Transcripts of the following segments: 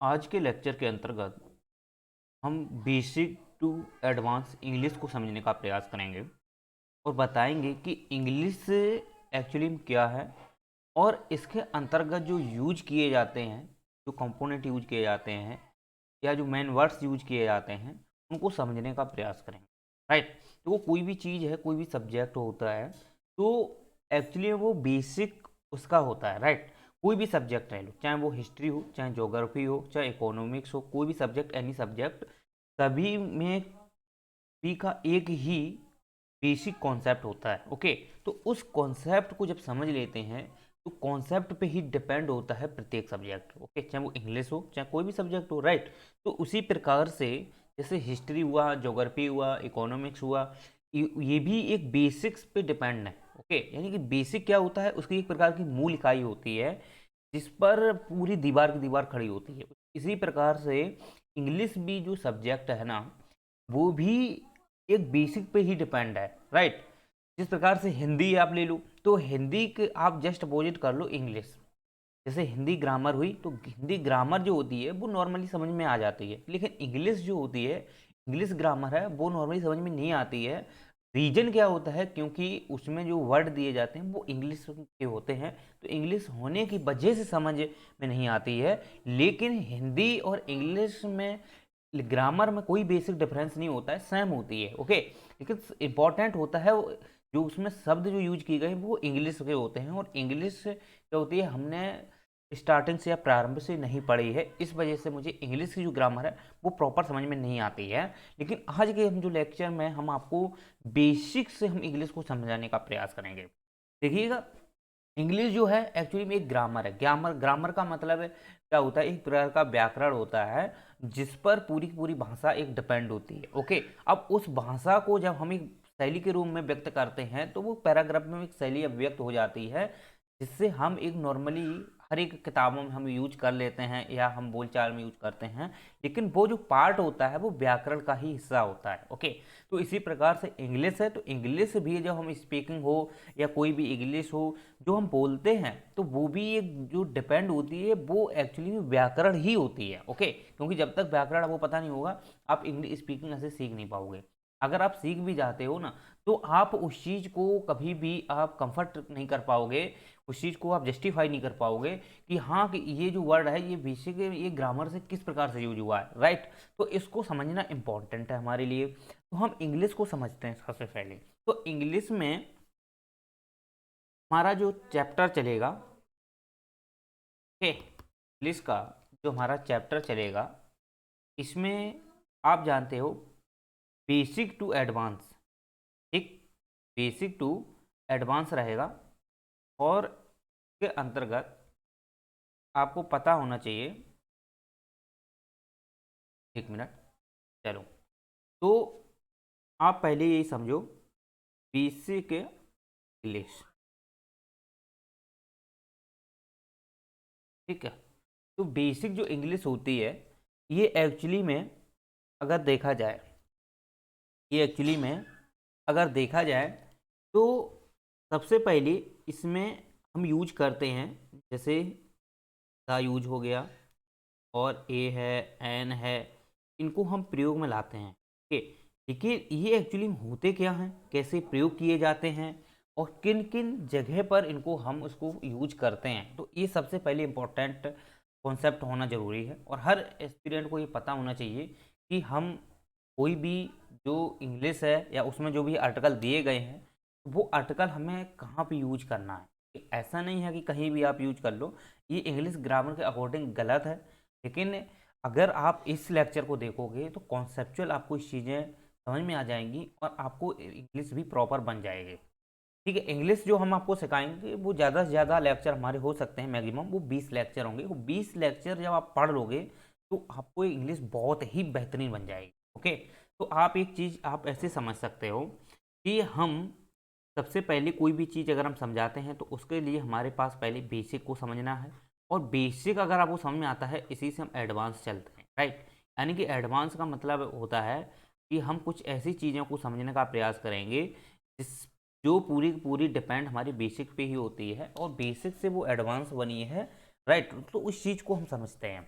आज के लेक्चर के अंतर्गत हम बेसिक टू एडवांस इंग्लिश को समझने का प्रयास करेंगे और बताएंगे कि इंग्लिश एक्चुअली में क्या है और इसके अंतर्गत जो यूज किए जाते हैं, जो कंपोनेंट यूज किए जाते हैं या जो मेन वर्ड्स यूज किए जाते हैं, उनको समझने का प्रयास करेंगे। राइट। तो वो कोई भी चीज़ है, कोई भी सब्जेक्ट होता है, तो एक्चुअली वो बेसिक उसका होता है। राइट। कोई भी सब्जेक्ट रह लो, चाहे वो हिस्ट्री हो, चाहे ज्योग्राफी हो, चाहे इकोनॉमिक्स हो, कोई भी सब्जेक्ट, एनी सब्जेक्ट, सभी में भी का एक ही बेसिक कॉन्सेप्ट होता है। ओके। तो उस कॉन्सेप्ट को जब समझ लेते हैं तो कॉन्सेप्ट पे ही डिपेंड होता है प्रत्येक सब्जेक्ट। ओके, चाहे वो इंग्लिश हो, चाहे कोई भी सब्जेक्ट हो। राइट। तो उसी प्रकार से जैसे हिस्ट्री हुआ, ज्योग्राफी हुआ, इकोनॉमिक्स हुआ, ये भी एक बेसिक्स पे डिपेंड है। ओके, यानी कि बेसिक क्या होता है, उसकी एक प्रकार की मूल इकाई होती है जिस पर पूरी दीवार की दीवार खड़ी होती है। इसी प्रकार से इंग्लिश भी जो सब्जेक्ट है ना, वो भी एक बेसिक पे ही डिपेंड है। राइट। जिस प्रकार से हिंदी आप ले लो, तो हिंदी के आप जस्ट अपोजिट कर लो इंग्लिश। जैसे हिंदी ग्रामर हुई, तो हिंदी ग्रामर जो होती है वो नॉर्मली समझ में आ जाती है, लेकिन इंग्लिश जो होती है, इंग्लिश ग्रामर है, वो नॉर्मली समझ में नहीं आती है। रीजन क्या होता है, क्योंकि उसमें जो वर्ड दिए जाते हैं वो इंग्लिश के होते हैं, तो इंग्लिश होने की वजह से समझ में नहीं आती है। लेकिन हिंदी और इंग्लिश में ग्रामर में कोई बेसिक डिफरेंस नहीं होता है, सेम होती है। ओके। लेकिन इंपॉर्टेंट होता है जो उसमें शब्द जो यूज किए गए वो इंग्लिश के होते हैं, और इंग्लिश क्या होती है हमने स्टार्टिंग से या प्रारंभ से नहीं पढ़ी है, इस वजह से मुझे इंग्लिश की जो ग्रामर है वो प्रॉपर समझ में नहीं आती है। लेकिन आज के हम जो लेक्चर में हम आपको बेसिक से हम इंग्लिश को समझाने का प्रयास करेंगे। देखिएगा, इंग्लिश जो है एक्चुअली में एक ग्रामर है। ग्रामर ग्रामर का मतलब है क्या होता है, एक प्रकार का व्याकरण होता है जिस पर पूरी की पूरी भाषा एक डिपेंड होती है। ओके। अब उस भाषा को जब हम एक शैली के रूप में व्यक्त करते हैं तो वो पैराग्राफ में एक शैली अभिव्यक्त हो जाती है, जिससे हम एक नॉर्मली हर एक किताबों में हम यूज कर लेते हैं या हम बोलचाल में यूज करते हैं। लेकिन वो जो पार्ट होता है वो व्याकरण का ही हिस्सा होता है। ओके। तो इसी प्रकार से इंग्लिश है, तो इंग्लिश भी जब हम स्पीकिंग हो या कोई भी इंग्लिश हो जो हम बोलते हैं, तो वो भी एक जो डिपेंड होती है वो एक्चुअली व्याकरण ही होती है। ओके। क्योंकि जब तक व्याकरण आपको पता नहीं होगा, आप इंग्लिश स्पीकिंग ऐसे सीख नहीं पाओगे। अगर आप सीख भी जाते हो ना, तो आप उस चीज़ को कभी भी आप कंफर्ट नहीं कर पाओगे, उस चीज़ को आप जस्टिफाई नहीं कर पाओगे कि हाँ, कि ये जो वर्ड है ये बेसिक, ये ग्रामर से किस प्रकार से यूज हुआ है। राइट। तो इसको समझना इंपॉर्टेंट है हमारे लिए। तो हम इंग्लिश को समझते हैं सबसे पहले। तो इंग्लिश में हमारा जो चैप्टर चलेगा, ओके, इंग्लिश का जो हमारा चैप्टर चलेगा, इसमें आप जानते हो बेसिक टू एडवांस। ठीक। बेसिक टू एडवांस रहेगा, और के अंतर्गत आपको पता होना चाहिए। एक मिनट। चलो, तो आप पहले यही समझो, बेसिक इंग्लिश। ठीक है। तो बेसिक जो इंग्लिश होती है, ये एक्चुअली में अगर देखा जाए, ये एक्चुअली में अगर देखा जाए तो सबसे पहले इसमें हम यूज करते हैं, जैसे द यूज हो गया, और ए है, एन है, इनको हम प्रयोग में लाते हैं। ओके। देखिए ये एक्चुअली होते क्या हैं, कैसे प्रयोग किए जाते हैं, और किन किन जगह पर इनको हम उसको यूज करते हैं, तो ये सबसे पहले इम्पोर्टेंट कॉन्सेप्ट होना ज़रूरी है। और हर एस्पिरेंट को ये पता होना चाहिए कि हम कोई भी जो इंग्लिश है या उसमें जो भी आर्टिकल दिए गए हैं, वो आर्टिकल हमें कहाँ पे यूज करना है। ऐसा नहीं है कि कहीं भी आप यूज कर लो, ये इंग्लिश ग्रामर के अकॉर्डिंग गलत है। लेकिन अगर आप इस लेक्चर को देखोगे तो कॉन्सेप्चुअल आपको इस चीज़ें समझ में आ जाएंगी और आपको इंग्लिश भी प्रॉपर बन जाएगी। ठीक है। इंग्लिश जो हम आपको सिखाएंगे वो ज़्यादा से ज़्यादा लेक्चर हमारे हो सकते हैं, मैक्सिमम वो 20 लेक्चर होंगे। वो 20 लेक्चर जब आप पढ़ लोगे तो आपको इंग्लिश बहुत ही बेहतरीन बन जाएगी। ओके। तो आप एक चीज़ आप ऐसे समझ सकते हो कि हम सबसे पहले कोई भी चीज़ अगर हम समझाते हैं तो उसके लिए हमारे पास पहले बेसिक को समझना है, और बेसिक अगर आपको समझ में आता है, इसी से हम एडवांस चलते हैं। राइट। यानी कि एडवांस का मतलब होता है कि हम कुछ ऐसी चीज़ों को समझने का प्रयास करेंगे जिस जो पूरी की पूरी डिपेंड हमारी बेसिक पे ही होती है, और बेसिक से वो एडवांस बनी है। राइट। तो उस चीज़ को हम समझते हैं।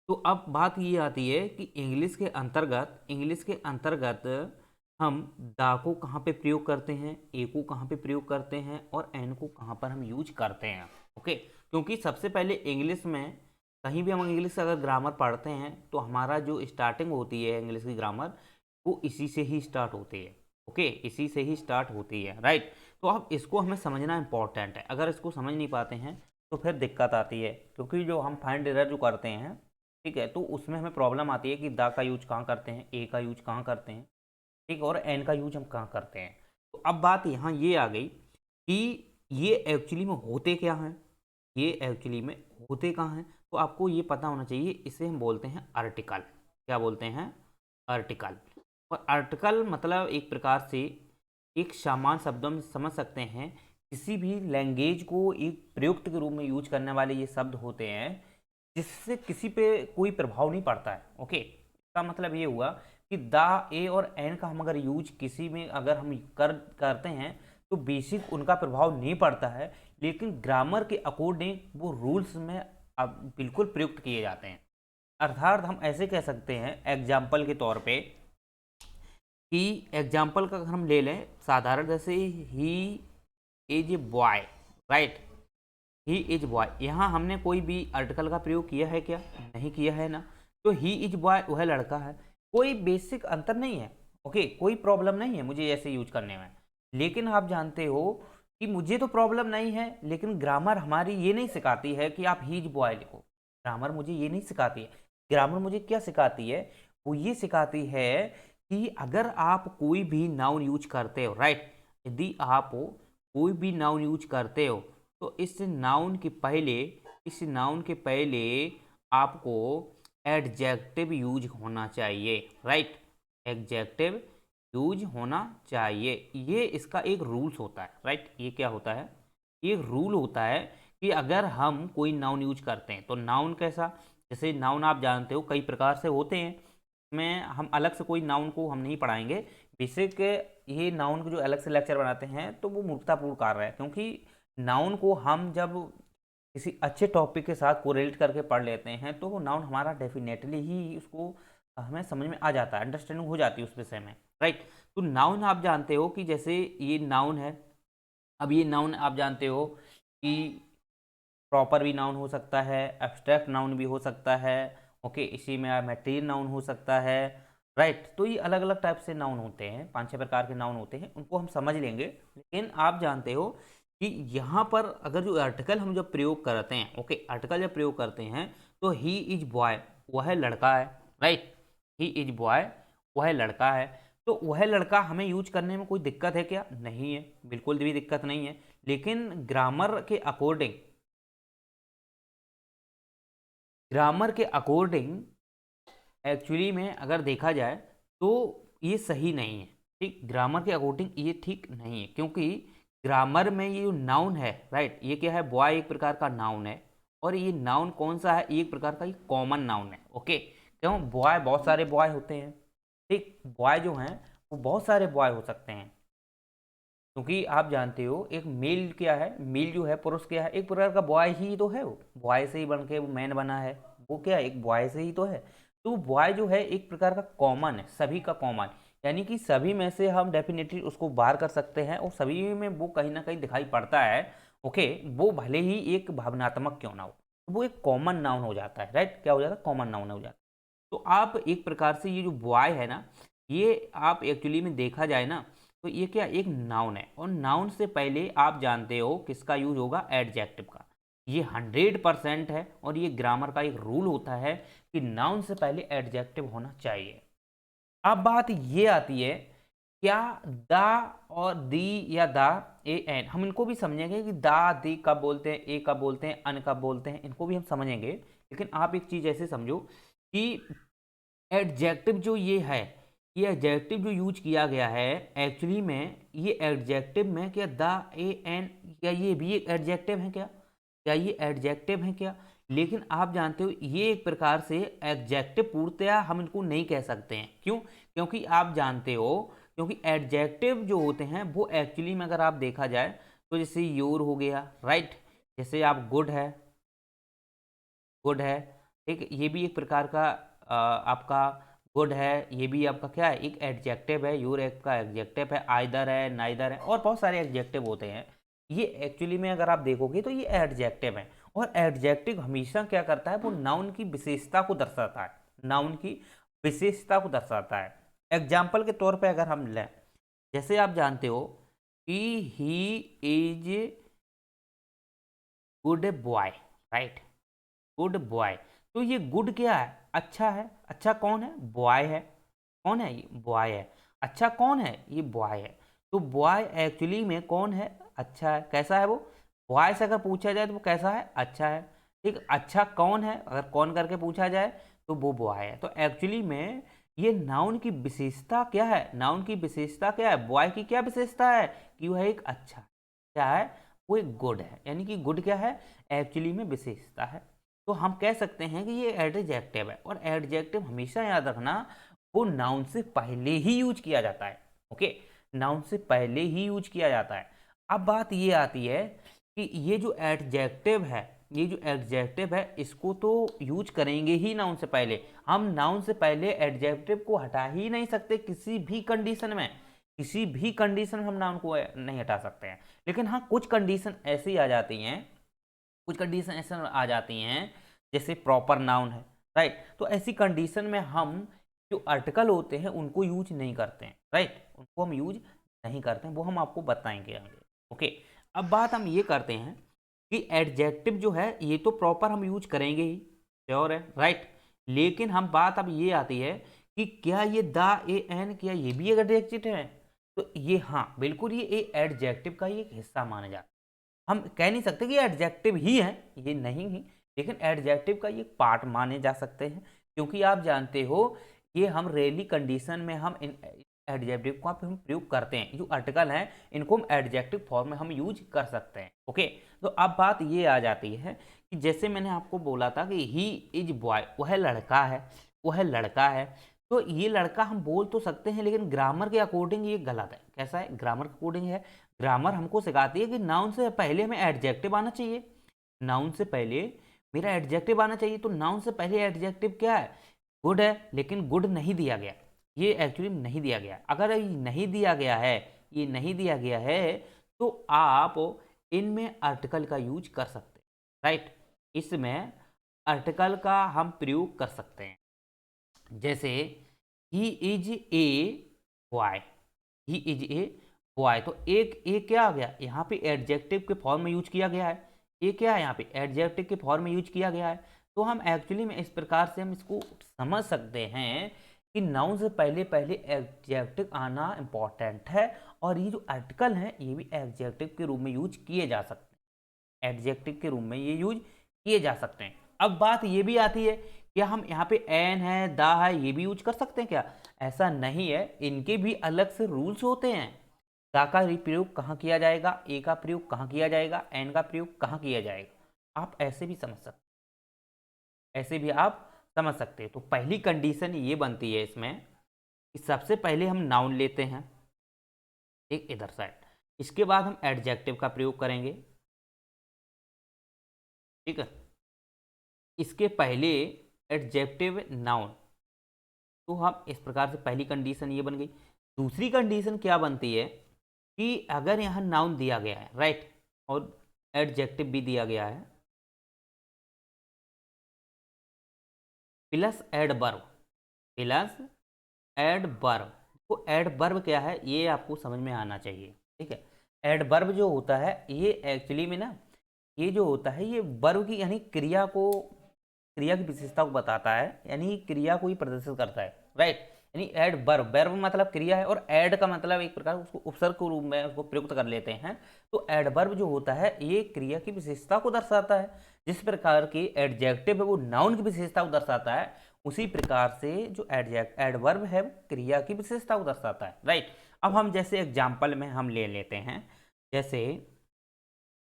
तो अब बात ये आती है कि इंग्लिश के अंतर्गत हम दा को कहाँ पे प्रयोग करते हैं, ए को कहाँ पे प्रयोग करते हैं और एन को कहाँ पर हम यूज करते हैं। ओके, क्योंकि सबसे पहले इंग्लिश में कहीं भी हम इंग्लिश अगर ग्रामर पढ़ते हैं तो हमारा जो स्टार्टिंग होती है इंग्लिश की ग्रामर वो इसी से ही स्टार्ट होती है। ओके, इसी से ही स्टार्ट होती है, राइट। तो अब इसको हमें समझना इंपॉर्टेंट है, अगर इसको समझ नहीं पाते हैं तो फिर दिक्कत आती है, क्योंकि जो हम फाइंड एरर जो करते हैं, ठीक है, तो उसमें हमें प्रॉब्लम आती है कि दा का यूज कहाँ करते हैं, ए का यूज कहाँ करते हैं, ठीक, और एन का यूज हम कहाँ करते हैं। तो अब बात यहाँ ये आ गई कि ये एक्चुअली में होते क्या हैं, ये एक्चुअली में होते कहाँ हैं। तो आपको ये पता होना चाहिए, इसे हम बोलते हैं आर्टिकल। क्या बोलते हैं? आर्टिकल। और आर्टिकल मतलब एक प्रकार से एक सामान्य शब्दों में समझ सकते हैं, किसी भी लैंग्वेज को एक प्रयुक्त के रूप में यूज करने वाले ये शब्द होते हैं जिससे किसी पे कोई प्रभाव नहीं पड़ता है। ओके, इसका मतलब ये हुआ कि दा, ए और एन का हम अगर यूज किसी में अगर हम करते हैं तो बेसिक उनका प्रभाव नहीं पड़ता है, लेकिन ग्रामर के अकॉर्डिंग वो रूल्स में अब बिल्कुल प्रयुक्त किए जाते हैं। अर्थात हम ऐसे कह सकते हैं एग्जाम्पल के तौर पे कि एग्जाम्पल का अगर हम ले लें साधारण, जैसे he is a boy, right, he is boy, यहाँ हमने कोई भी आर्टिकल का प्रयोग किया है क्या? नहीं किया है ना। तो ही इज बॉय वह लड़का है, कोई बेसिक अंतर नहीं है। ओके, कोई प्रॉब्लम नहीं है मुझे ऐसे यूज करने में। लेकिन आप जानते हो कि मुझे तो प्रॉब्लम नहीं है, लेकिन ग्रामर हमारी ये नहीं सिखाती है कि आप ही इज बॉय लिखो। ग्रामर मुझे ये नहीं सिखाती है। ग्रामर मुझे क्या सिखाती है? वो ये सिखाती है कि अगर आप कोई भी नाउन यूज करते हो, राइट, यदि आप कोई भी नाउन यूज करते हो तो इस नाउन के पहले आपको एडजेक्टिव यूज होना चाहिए, राइट, एडजेक्टिव यूज होना चाहिए। ये इसका एक रूल्स होता है, राइट। ये क्या होता है? ये रूल होता है कि अगर हम कोई नाउन यूज करते हैं तो नाउन कैसा, जैसे नाउन आप जानते हो कई प्रकार से होते हैं, में हम अलग से कोई नाउन को हम नहीं पढ़ाएंगे। बेसिक ये नाउन को जो अलग से लेक्चर बनाते हैं तो वो मूर्खतापूर्ण कार्य है, क्योंकि नाउन को हम जब किसी अच्छे टॉपिक के साथ कोरिलेट करके पढ़ लेते हैं तो वो नाउन हमारा डेफिनेटली ही उसको हमें समझ में आ जाता है, अंडरस्टैंडिंग हो जाती है उस विषय में, राइट। तो नाउन आप जानते हो कि जैसे ये नाउन है, अब ये नाउन आप जानते हो कि प्रॉपर भी नाउन हो सकता है, एब्स्ट्रैक्ट नाउन भी हो सकता है। ओके, इसी में मटेरियल नाउन हो सकता है, राइट। तो ये अलग अलग टाइप से नाउन होते हैं, 5-6 प्रकार के नाउन होते हैं, उनको हम समझ लेंगे। लेकिन आप जानते हो कि यहाँ पर अगर जो आर्टिकल हम जब प्रयोग करते हैं, ओके, आर्टिकल जब प्रयोग करते हैं तो ही इज बॉय, वह लड़का है, राइट, ही इज बॉय, वह लड़का है। तो वह लड़का हमें यूज करने में कोई दिक्कत है क्या? नहीं है, बिल्कुल भी दिक्कत नहीं है। लेकिन ग्रामर के अकॉर्डिंग एक्चुअली में अगर देखा जाए तो ये सही नहीं है, ठीक, ग्रामर के अकॉर्डिंग ये ठीक नहीं है, क्योंकि ग्रामर में ये जो नाउन है, राइट, ये क्या है? बॉय एक प्रकार का नाउन है, और ये नाउन कौन सा है? एक प्रकार का ये कॉमन नाउन है। ओके, क्यों? बॉय, बहुत सारे बॉय होते हैं, ठीक, बॉय जो हैं वो बहुत सारे बॉय हो सकते हैं, क्योंकि आप जानते हो एक मेल क्या है, मेल जो है, पुरुष क्या है, एक प्रकार का बॉय ही तो है, वो बॉय से ही बन के वो मैन बना है, वो क्या है? एक बॉय से ही तो है। तो बॉय जो है एक प्रकार का कॉमन है, सभी का कॉमन, यानी कि सभी में से हम डेफिनेटली उसको बाहर कर सकते हैं, और सभी में वो कहीं ना कहीं दिखाई पड़ता है। ओके, वो भले ही एक भावनात्मक क्यों ना हो, वो एक कॉमन नाउन हो जाता है, राइट, क्या हो जाता है? कॉमन नाउन हो जाता है। तो आप एक प्रकार से ये जो बॉय है ना, ये आप एक्चुअली में देखा जाए ना तो ये क्या? एक नाउन है, और नाउन से पहले आप जानते हो किसका यूज होगा? एडजेक्टिव का। ये 100% है, और ये ग्रामर का एक रूल होता है कि नाउन से पहले एडजेक्टिव होना चाहिए। अब बात ये आती है, क्या दा और दी या दा, ए एन, हम इनको भी समझेंगे कि दा दी कब बोलते हैं, ए कब बोलते हैं, अन कब बोलते हैं, इनको भी हम समझेंगे। लेकिन आप एक चीज ऐसे समझो कि एडजेक्टिव जो ये है, ये एडजेक्टिव जो यूज किया गया है एक्चुअली में, ये एडजेक्टिव में क्या द, ए एन, क्या ये भी एक एडजेक्टिव है क्या? क्या ये एडजेक्टिव है क्या? लेकिन आप जानते हो ये एक प्रकार से एडजेक्टिव पूर्णतया हम इनको नहीं कह सकते हैं। क्यों? क्योंकि आप जानते हो, क्योंकि एडजेक्टिव जो होते हैं वो एक्चुअली में अगर आप देखा जाए तो जैसे योर हो गया, राइट, जैसे आप गुड है, ठीक, ये भी एक प्रकार का आपका गुड है, ये भी आपका क्या है, एक एडजेक्टिव है, योर एक का एडजेक्टिव है, आइदर है, नाइदर है, और बहुत सारे एडजेक्टिव होते हैं। ये एक्चुअली में अगर आप देखोगे तो ये एडजेक्टिव है, और एडजेक्टिव हमेशा क्या करता है, वो नाउन की विशेषता को दर्शाता है, नाउन की विशेषता को दर्शाता है। एग्जाम्पल के तौर पे अगर हम लें, जैसे आप जानते हो कि he is good boy, right, good boy. तो ये गुड क्या है, अच्छा है। अच्छा कौन है, बॉय है। कौन है, ये बॉय है। अच्छा कौन है, ये बॉय है। तो बॉय एक्चुअली में कौन है, अच्छा है। कैसा है वो, बॉय से अगर पूछा जाए तो वो कैसा है, अच्छा है। ठीक, अच्छा कौन है, अगर कौन करके पूछा जाए तो वो बॉय है। तो एक्चुअली में ये नाउन की विशेषता क्या है, नाउन की विशेषता क्या है, बॉय की क्या विशेषता है कि वह एक अच्छा, क्या है, वो एक गुड है। यानी कि गुड क्या है, एक्चुअली में विशेषता है। तो हम कह सकते हैं कि ये एडजेक्टिव है, और एडजेक्टिव हमेशा याद रखना वो नाउन से पहले ही यूज किया जाता है। ओके, नाउन से पहले ही यूज किया जाता है। अब बात ये आती है कि ये जो एडजेक्टिव है, ये जो एडजेक्टिव है इसको तो यूज करेंगे ही नाउन से पहले। हम नाउन से पहले एडजेक्टिव को हटा ही नहीं सकते किसी भी कंडीशन में, किसी भी कंडीशन में हम नाउन को नहीं हटा सकते हैं। लेकिन हाँ, कुछ कंडीशन ऐसी आ जाती हैं, कुछ कंडीशन ऐसे आ जाती हैं जैसे प्रॉपर नाउन है, राइट। तो ऐसी कंडीशन में हम जो आर्टिकल होते हैं उनको यूज नहीं करते हैं, राइट, उनको हम यूज नहीं करते हैं, वो हम आपको बताएंगे आगे। ओके, अब बात हम ये करते हैं कि एडजेक्टिव जो है ये तो प्रॉपर हम यूज करेंगे ही, श्योर है, राइट। लेकिन हम बात अब ये आती है कि क्या ये द ए एन, क्या ये भी एक एडजेक्टिव है। तो ये हाँ बिल्कुल, ये एडजेक्टिव का ही एक हिस्सा माना जाता है। हम कह नहीं सकते कि एडजेक्टिव ही है, ये नहीं ही, लेकिन एडजेक्टिव का ये पार्ट माने जा सकते हैं। क्योंकि आप जानते हो ये हम रेली कंडीशन में हम इन एडजेक्टिव को हम प्रयोग करते हैं, जो आर्टिकल हैं इनको हम एडजेक्टिव फॉर्म में हम यूज कर सकते हैं। ओके, तो अब बात ये आ जाती है कि जैसे मैंने आपको बोला था कि ही इज बॉय, वह लड़का है, वह लड़का है। तो ये लड़का हम बोल तो सकते हैं, लेकिन ग्रामर के अकॉर्डिंग ये गलत है। कैसा है, ग्रामर के अकॉर्डिंग है। ग्रामर हमको सिखाती है कि नाउन से पहले हमें एडजेक्टिव आना चाहिए, नाउन से पहले मेरा एडजेक्टिव आना चाहिए। तो नाउन से पहले एडजेक्टिव क्या है, गुड है, लेकिन गुड नहीं दिया गया, ये एक्चुअली नहीं दिया गया। अगर ये नहीं दिया गया है, ये नहीं दिया गया है, तो आप इनमें आर्टिकल का यूज कर सकते हैं, राइट। इसमें आर्टिकल का हम प्रयोग कर सकते हैं। जैसे he is a boy, he is a boy, तो एक ए क्या आ गया, यहाँ पे एडजेक्टिव के फॉर्म में यूज किया गया है। ये क्या है, यहाँ पे एडजेक्टिव के फॉर्म में यूज किया गया है। तो हम एक्चुअली में इस प्रकार से हम इसको समझ सकते हैं कि नाउन से पहले पहले एडजेक्टिव आना इंपॉर्टेंट है, और ये जो आर्टिकल हैं ये भी एडजेक्टिव के रूप में यूज किए जा सकते हैं, एडजेक्टिव के रूप में ये यूज किए जा सकते हैं। अब बात ये भी आती है, क्या हम यहाँ पे एन है, दा है, ये भी यूज कर सकते हैं क्या, ऐसा नहीं है, इनके भी अलग से रूल्स होते हैं। दा का प्रयोग कहाँ किया जाएगा, ए का प्रयोग कहाँ किया जाएगा, एन का प्रयोग कहाँ किया जाएगा, आप ऐसे भी समझ सकते, ऐसे भी आप समझ सकते हैं। तो पहली कंडीशन ये बनती है इसमें कि सबसे पहले हम नाउन लेते हैं, एक इधर साइड, इसके बाद हम एडजेक्टिव का प्रयोग करेंगे, ठीक है। इसके पहले एडजेक्टिव नाउन, तो हम इस प्रकार से पहली कंडीशन ये बन गई। दूसरी कंडीशन क्या बनती है कि अगर यहाँ नाउन दिया गया है, राइट, और एडजेक्टिव भी दिया गया है प्लस एडवर्ब, प्लस एडवर्ब। तो एडवर्ब क्या है ये आपको समझ में आना चाहिए, ठीक है। एडवर्ब जो होता है ये एक्चुअली में ना, ये जो होता है ये वर्ब की यानी क्रिया को, क्रिया की विशेषता को बताता है, यानी क्रिया को ही प्रदर्शित करता है, राइट। यानी एड वर्ब, वर्ब मतलब क्रिया है, और ऐड का मतलब एक प्रकार उसको उपसर्ग के रूप में उसको प्रयुक्त कर लेते हैं। तो एडवर्ब जो होता है ये क्रिया की विशेषता को दर्शाता है। जिस प्रकार की एडजेक्टिव है वो नाउन की विशेषता को दर्शाता है, उसी प्रकार से जो एडवर्ब है वो क्रिया की विशेषता को दर्शाता है, राइट। अब हम जैसे एग्जाम्पल में हम ले लेते हैं, जैसे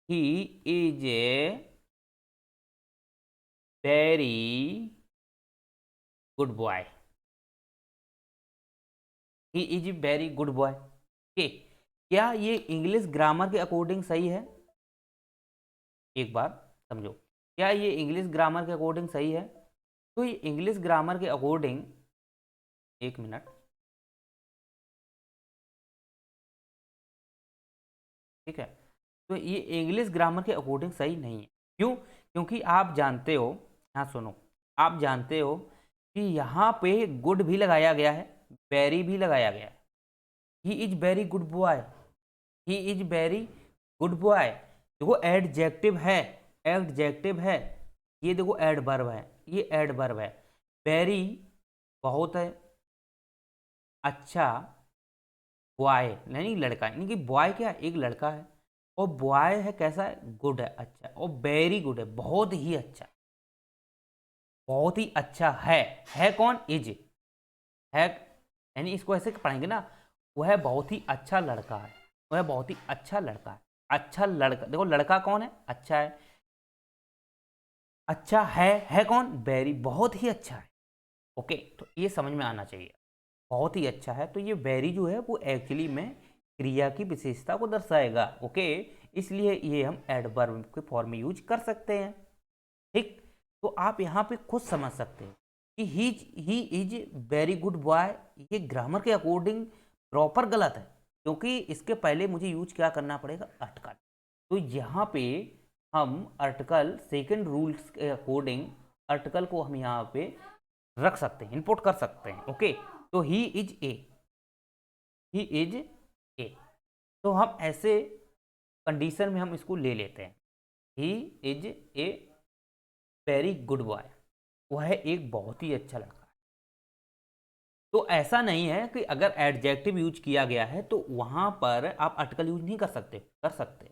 he is a very good boy, he is very good boy. Okay, क्या ये इंग्लिश ग्रामर के अकॉर्डिंग सही है, एक बार समझो, क्या ये इंग्लिश ग्रामर के अकॉर्डिंग सही है, तो ये इंग्लिश ग्रामर के अकॉर्डिंग, एक मिनट, ठीक है, तो ये इंग्लिश ग्रामर के अकॉर्डिंग सही नहीं है। क्यों? क्योंकि आप जानते हो, हाँ सुनो, आप जानते हो कि यहाँ पे गुड भी लगाया गया है, वेरी भी लगाया गया है। He is very good boy, he is very good boy, देखो एडजेक्टिव है, एडजेक्टिव है, ये देखो एडवर्ब है, ये एडवर्ब है। वेरी बहुत है, अच्छा, बॉय यानी लड़का, यानी कि बॉय क्या है, एक लड़का है, और बॉय है कैसा है, गुड है, अच्छा, और वेरी गुड है, बहुत ही अच्छा, बहुत ही अच्छा है कौन, इज है, यानी इसको ऐसे पढ़ेंगे ना, वह बहुत ही अच्छा लड़का है, वह बहुत ही अच्छा लड़का है, अच्छा लड़का, देखो लड़का कौन है, अच्छा है, अच्छा है कौन, वेरी, बहुत ही अच्छा है। ओके, तो ये समझ में आना चाहिए, बहुत ही अच्छा है, तो ये वेरी जो है वो एक्चुअली में क्रिया की विशेषता को दर्शाएगा। ओके, इसलिए ये हम एडवर्ब के फॉर्म में यूज कर सकते हैं। ठीक, तो आप यहाँ पे खुद समझ सकते हैं कि he is very good boy, ये ग्रामर के अकॉर्डिंग प्रॉपर गलत है, क्योंकि इसके पहले मुझे यूज क्या करना पड़ेगा, आर्टिकल। तो यहाँ पे हम आर्टिकल सेकंड रूल्स के अकॉर्डिंग आर्टिकल को हम यहाँ पे रख सकते हैं, इंपोर्ट कर सकते हैं। ओके, तो he is a, he is a, तो हम ऐसे कंडीशन में हम इसको ले लेते हैं, he is a very good boy, वह एक बहुत ही अच्छा लड़का है। तो ऐसा नहीं है कि अगर एडजेक्टिव यूज किया गया है तो वहां पर आप आर्टिकल यूज नहीं कर सकते, कर सकते,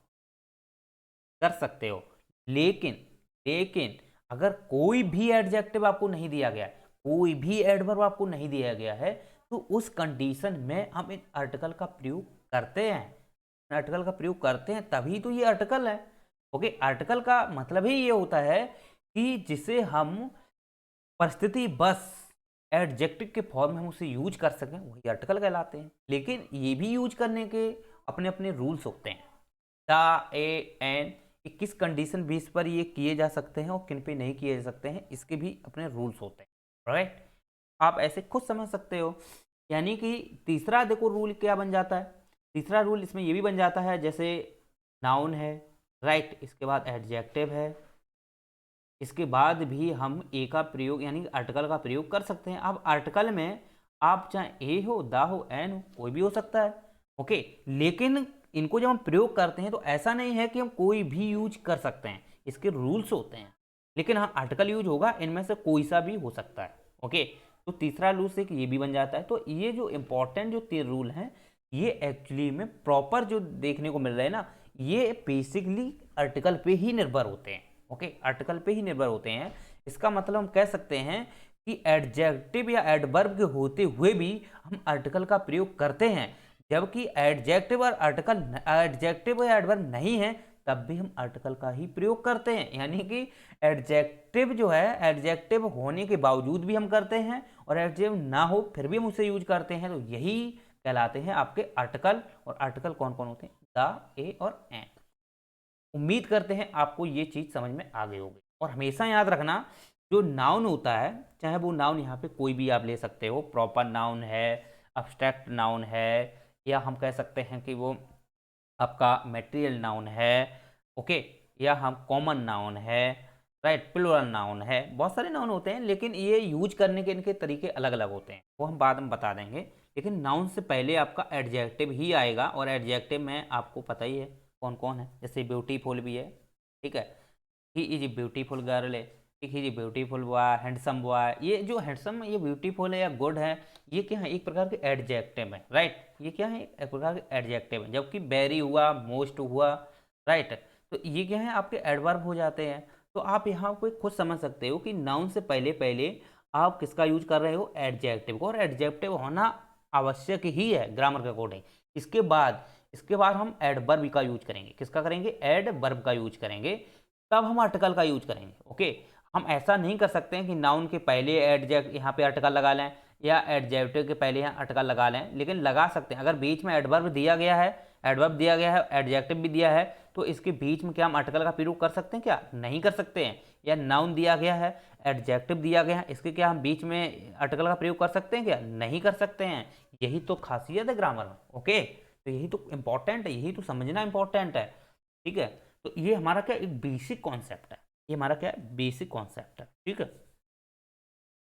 कर सकते हो, लेकिन लेकिन अगर कोई भी एडजेक्टिव आपको नहीं दिया गया है, कोई भी एडवर्ब आपको नहीं दिया गया है, तो उस कंडीशन में हम इन आर्टिकल का प्रयोग करते हैं, आर्टिकल का प्रयोग करते हैं, तभी तो ये आर्टिकल है। ओके, आर्टिकल का मतलब ही ये होता है कि जिसे हम परिस्थिति बस एडजेक्टिव के फॉर्म में हम उसे यूज कर सकें, वही आर्टिकल कहलाते हैं। लेकिन ये भी यूज करने के अपने अपने रूल्स होते हैं, द, ए, एन, किस कंडीशन बेस पर ये किए जा सकते हैं और किन पे नहीं किए जा सकते हैं, इसके भी अपने रूल्स होते हैं। राइट, आप ऐसे खुद समझ सकते हो। यानी कि तीसरा देखो रूल क्या बन जाता है, तीसरा रूल इसमें ये भी बन जाता है, जैसे नाउन है, राइट, इसके बाद एडजेक्टिव है, इसके बाद भी हम ए का प्रयोग यानी आर्टिकल का प्रयोग कर सकते हैं। अब आर्टिकल में आप चाहे ए हो, दा हो, एन हो, कोई भी हो सकता है। ओके, लेकिन इनको जब हम प्रयोग करते हैं तो ऐसा नहीं है कि हम कोई भी यूज कर सकते हैं, इसके रूल्स होते हैं। लेकिन हाँ, आर्टिकल यूज होगा, इनमें से कोई सा भी हो सकता है। ओके, तो तीसरा रूल से ये भी बन जाता है। तो ये जो इंपॉर्टेंट जो 3 रूल हैं, ये एक्चुअली में प्रॉपर जो देखने को मिल रहा है ना, ये बेसिकली आर्टिकल पे ही निर्भर होते हैं। ओके, आर्टिकल पे ही निर्भर होते हैं। इसका मतलब हम कह सकते हैं कि एडजेक्टिव या एडवर्ब के होते हुए भी हम आर्टिकल का प्रयोग करते हैं, जबकि एडजेक्टिव और आर्टिकल, एडजेक्टिव या एडवर्ब नहीं है, तब भी हम आर्टिकल का ही प्रयोग करते हैं। यानी कि एडजेक्टिव जो है, एडजेक्टिव होने के बावजूद भी हम करते हैं, और एडजेक्टिव ना हो फिर भी हम उसे यूज करते हैं। तो यही कहलाते हैं आपके आर्टिकल। और आर्टिकल कौन कौन होते हैं, द, ए और एन। उम्मीद करते हैं आपको ये चीज समझ में आ गई होगी। और हमेशा याद रखना, जो नाउन होता है, चाहे वो नाउन यहाँ पे कोई भी आप ले सकते हो, प्रॉपर नाउन है, अब्स्ट्रैक्ट नाउन है, या हम कह सकते हैं कि वो आपका मटेरियल नाउन है, ओके, या हम कॉमन नाउन है, राइट, प्लूरल नाउन है, बहुत सारे नाउन होते हैं, लेकिन ये यूज करने के इनके तरीके अलग अलग होते हैं, वो हम बाद में बता देंगे। लेकिन नाउन से पहले आपका एडजेक्टिव ही आएगा, और एडजेक्टिव में आपको पता ही है कौन कौन है, जैसे ब्यूटीफुल भी है, ठीक है, he is a beautiful girl है, ठीक, he is a beautiful boy, handsome boy, ये जो हैंडसम, ये ब्यूटीफुल है या गुड है, ये क्या है, एक प्रकार के एडजेक्टिव है, राइट, ये क्या है, एक प्रकार के एडजेक्टिव है। जबकि वेरी हुआ, मोस्ट हुआ, राइट, तो ये क्या है, आपके एडवर्ब हो जाते हैं। तो आप यहाँ पे खुद समझ सकते हो कि नाउन से पहले पहले आप किसका यूज कर रहे हो, एडजेक्टिव को, और एडजेक्टिव होना आवश्यक ही है ग्रामर के अकॉर्डिंग। इसके बाद हम एडवर्ब का यूज करेंगे, किसका करेंगे, एडवर्ब का यूज करेंगे, तब हम आर्टिकल का यूज करेंगे। ओके, हम ऐसा नहीं कर सकते हैं कि नाउन के पहले एडजेक्ट यहाँ पे आर्टिकल लगा लें, या एडजेक्टिव के पहले यहाँ आर्टिकल लगा लें, लेकिन लगा सकते हैं अगर बीच में एडवर्ब दिया गया है, एडवर्ब दिया गया है, एडजेक्टिव भी दिया है, तो इसके बीच में क्या हम आर्टिकल का प्रयोग कर सकते हैं, क्या नहीं कर सकते हैं। या नाउन दिया गया है, एडजेक्टिव दिया गया है, इसके क्या हम बीच में आर्टिकल का प्रयोग कर सकते हैं क्या? नहीं कर सकते हैं। यही तो खासियत है ग्रामर में। ओके, तो यही तो इम्पोर्टेंट है, यही तो समझना इम्पोर्टेंट है। ठीक है, तो ये हमारा क्या एक बेसिक कॉन्सेप्ट है, ये हमारा क्या है बेसिक कॉन्सेप्ट है। ठीक है,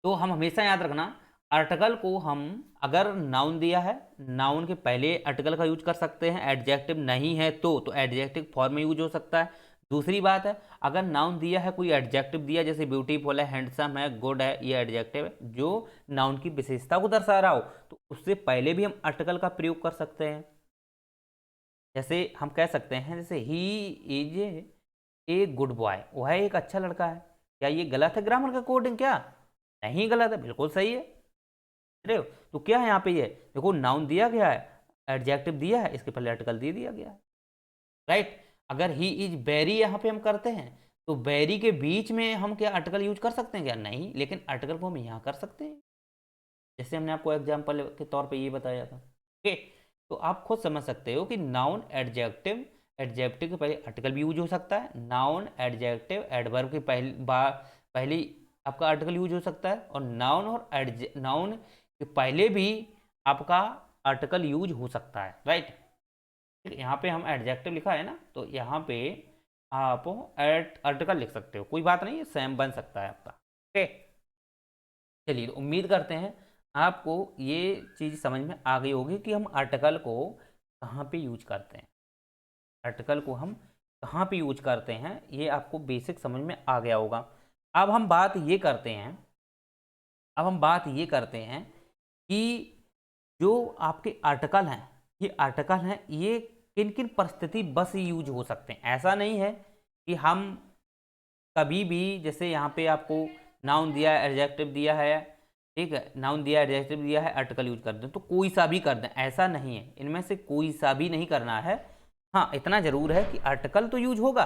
तो हम हमेशा याद रखना आर्टिकल को हम अगर नाउन दिया है, नाउन के पहले आर्टिकल का यूज कर सकते हैं, एडजेक्टिव नहीं है तो एडजेक्टिव फॉर्म में यूज हो सकता है। दूसरी बात है, अगर नाउन दिया है, कोई एडजेक्टिव दिया जैसे ब्यूटीफुल है, हैंडसम है, गुड है, ये एडजेक्टिव है जो नाउन की विशेषता को दर्शा रहा हो, तो उससे पहले भी हम आर्टिकल का प्रयोग कर सकते हैं। जैसे हम कह सकते हैं जैसे he is a good boy, वह एक अच्छा लड़का है। क्या ये गलत है ग्रामर का कोडिंग? क्या नहीं गलत है, बिल्कुल सही है। रहे हो तो क्या है यहाँ पे, ये देखो नाउन दिया गया है, एडजेक्टिव दिया है, इसके पहले आर्टिकल दे दिया गया है। राइट, अगर ही इज वेरी यहाँ पे हम करते हैं तो वेरी के बीच में हम क्या आर्टिकल यूज कर सकते हैं क्या? नहीं, लेकिन आर्टिकल को हम यहाँ कर सकते हैं, जैसे हमने आपको एग्जाम्पल के तौर पे ये बताया था। ओके, तो आप खुद समझ सकते हो कि नाउन एडजेक्टिव, एडजेक्टिव के पहले आर्टिकल भी यूज हो सकता है, नाउन एडजेक्टिव एडवर्ब के पहले आपका आर्टिकल यूज हो सकता है, और नाउन और नाउन के पहले भी आपका आर्टिकल यूज हो सकता है। राइट, यहाँ पे हम एडजेक्टिव लिखा है ना, तो यहाँ पे आप आर्टिकल लिख सकते हो, कोई बात नहीं, सेम बन सकता है आपका। ओके, चलिए, तो उम्मीद करते हैं आपको ये चीज़ समझ में आ गई होगी कि हम आर्टिकल को कहाँ पे यूज करते हैं, आर्टिकल को हम कहाँ पे यूज करते हैं, ये आपको बेसिक समझ में आ गया होगा। अब हम बात ये करते हैं, अब हम बात ये करते हैं कि जो आपके आर्टिकल हैं, ये आर्टिकल हैं, ये किन किन परिस्थिति बस यूज हो सकते हैं। ऐसा नहीं है कि हम कभी भी, जैसे यहाँ पे आपको नाउन दिया है, एडजेक्टिव दिया है, ठीक है, नाउन दिया है, एडजेक्टिव दिया है, आर्टिकल यूज कर दें तो कोई सा भी कर दें, ऐसा नहीं है, इनमें से कोई सा भी नहीं करना है। हाँ, इतना जरूर है कि आर्टिकल तो यूज होगा,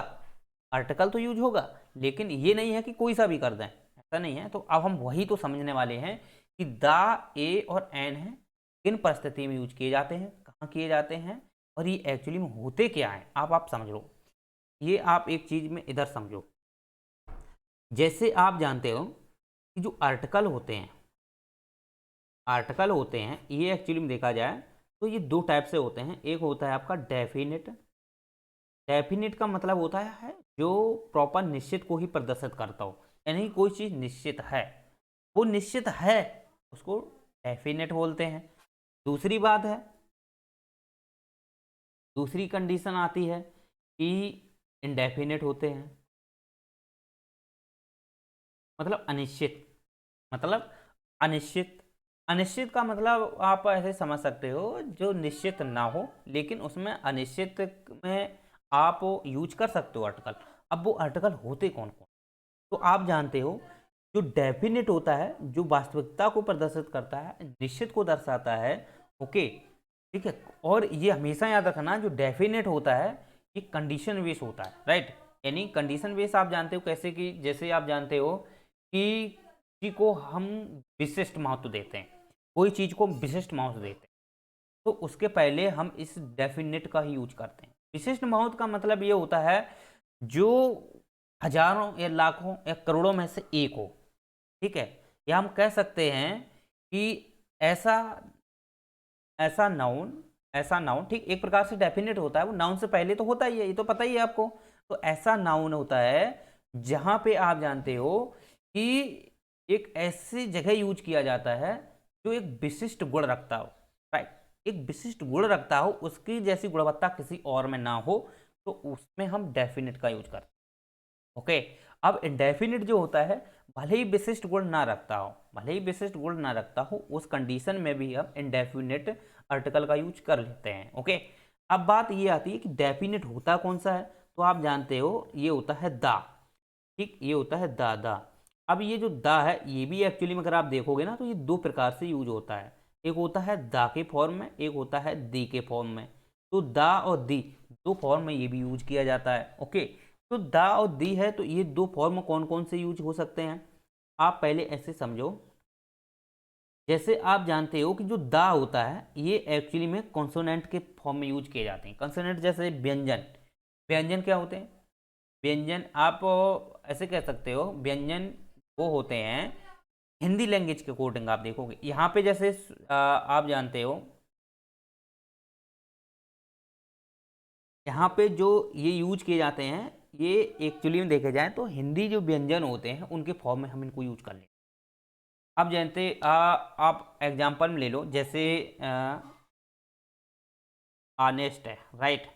आर्टिकल तो यूज होगा, लेकिन ये नहीं है कि कोई सा भी कर दें, ऐसा नहीं है। तो अब हम वही तो समझने वाले हैं कि द, ए और एन है, किन परिस्थिति में यूज किए जाते हैं, कहाँ किए जाते हैं, और ये एक्चुअली में होते क्या है। आप समझ लो, ये आप एक चीज में इधर समझो। जैसे आप जानते हो कि जो आर्टिकल होते हैं, आर्टिकल होते हैं, ये एक्चुअली में देखा जाए तो ये दो टाइप से होते हैं। एक होता है आपका डेफिनेट, डेफिनेट का मतलब होता है जो प्रॉपर निश्चित को ही प्रदर्शित करता हो, यानी कोई चीज़ निश्चित है, वो निश्चित है, उसको डेफिनेट बोलते हैं। दूसरी बात है, दूसरी कंडीशन आती है कि इनडेफिनेट होते हैं, मतलब अनिश्चित, मतलब अनिश्चित। अनिश्चित का मतलब आप ऐसे समझ सकते हो जो निश्चित ना हो, लेकिन उसमें अनिश्चित में आप यूज कर सकते हो आर्टिकल। अब वो आर्टिकल होते कौन कौन, तो आप जानते हो जो डेफिनेट होता है, जो वास्तविकता को प्रदर्शित करता है, निश्चित को दर्शाता है। ओके, ठीक है, और ये हमेशा याद रखना, जो डेफिनेट होता है ये कंडीशन बेस होता है। राइट, यानी कंडीशन बेस आप जानते हो कैसे, कि जैसे आप जानते हो कि किसी को हम विशिष्ट महत्व देते हैं, कोई चीज़ को विशिष्ट महत्व देते हैं, तो उसके पहले हम इस डेफिनेट का ही यूज करते हैं। विशिष्ट महत्व का मतलब ये होता है जो हजारों या लाखों या करोड़ों में से एक हो। ठीक है, या हम कह सकते हैं कि ऐसा ऐसा नाउन, ऐसा नाउन, ठीक, एक प्रकार से डेफिनेट होता है, वो नाउन से पहले तो होता ही है, ये तो पता ही है आपको। तो ऐसा नाउन होता है जहां पे आप जानते हो कि एक ऐसी जगह यूज किया जाता है जो एक विशिष्ट गुण रखता हो। राइट, एक विशिष्ट गुण रखता हो, उसकी जैसी गुणवत्ता किसी और में ना हो, तो उसमें हम डेफिनेट का यूज करते हैं। ओके, अब इंडेफिनिट जो होता है, भले ही विशिष्ट गुण ना रखता हो, भले ही विशिष्ट गुण ना रखता हो, उस कंडीशन में भी हम इंडेफिनिट आर्टिकल का यूज कर लेते हैं। ओके, अब बात ये आती है कि डेफिनेट होता कौन सा है, तो आप जानते हो ये होता है दा। ठीक, ये होता है दा। अब ये जो दा है, ये भी एक्चुअली में अगर आप देखोगे ना तो ये दो प्रकार से यूज होता है, एक होता है दा के फॉर्म में, एक होता है दी के फॉर्म में। तो दा और दी दो फॉर्म में ये भी यूज किया जाता है। ओके, तो दा और दी है, तो ये दो फॉर्म कौन कौन से यूज हो सकते हैं, आप पहले ऐसे समझो। जैसे आप जानते हो कि जो दा होता है ये एक्चुअली में कॉन्सोनेंट के फॉर्म में यूज किए जाते हैं। कॉन्सोनेंट जैसे व्यंजन, व्यंजन क्या होते हैं, व्यंजन आप ऐसे कह सकते हो, व्यंजन वो होते हैं हिंदी लैंग्वेज के अकॉर्डिंग। आप देखोगे यहाँ पे जैसे आप जानते हो यहाँ पे जो ये यूज किए जाते हैं, ये एक्चुअली में देखे जाए तो हिंदी जो व्यंजन होते हैं उनके फॉर्म में हम इनको यूज कर लेते हैं। आप जानते आप एग्जाम्पल में ले लो, जैसे ऑनेस्ट है, राइट,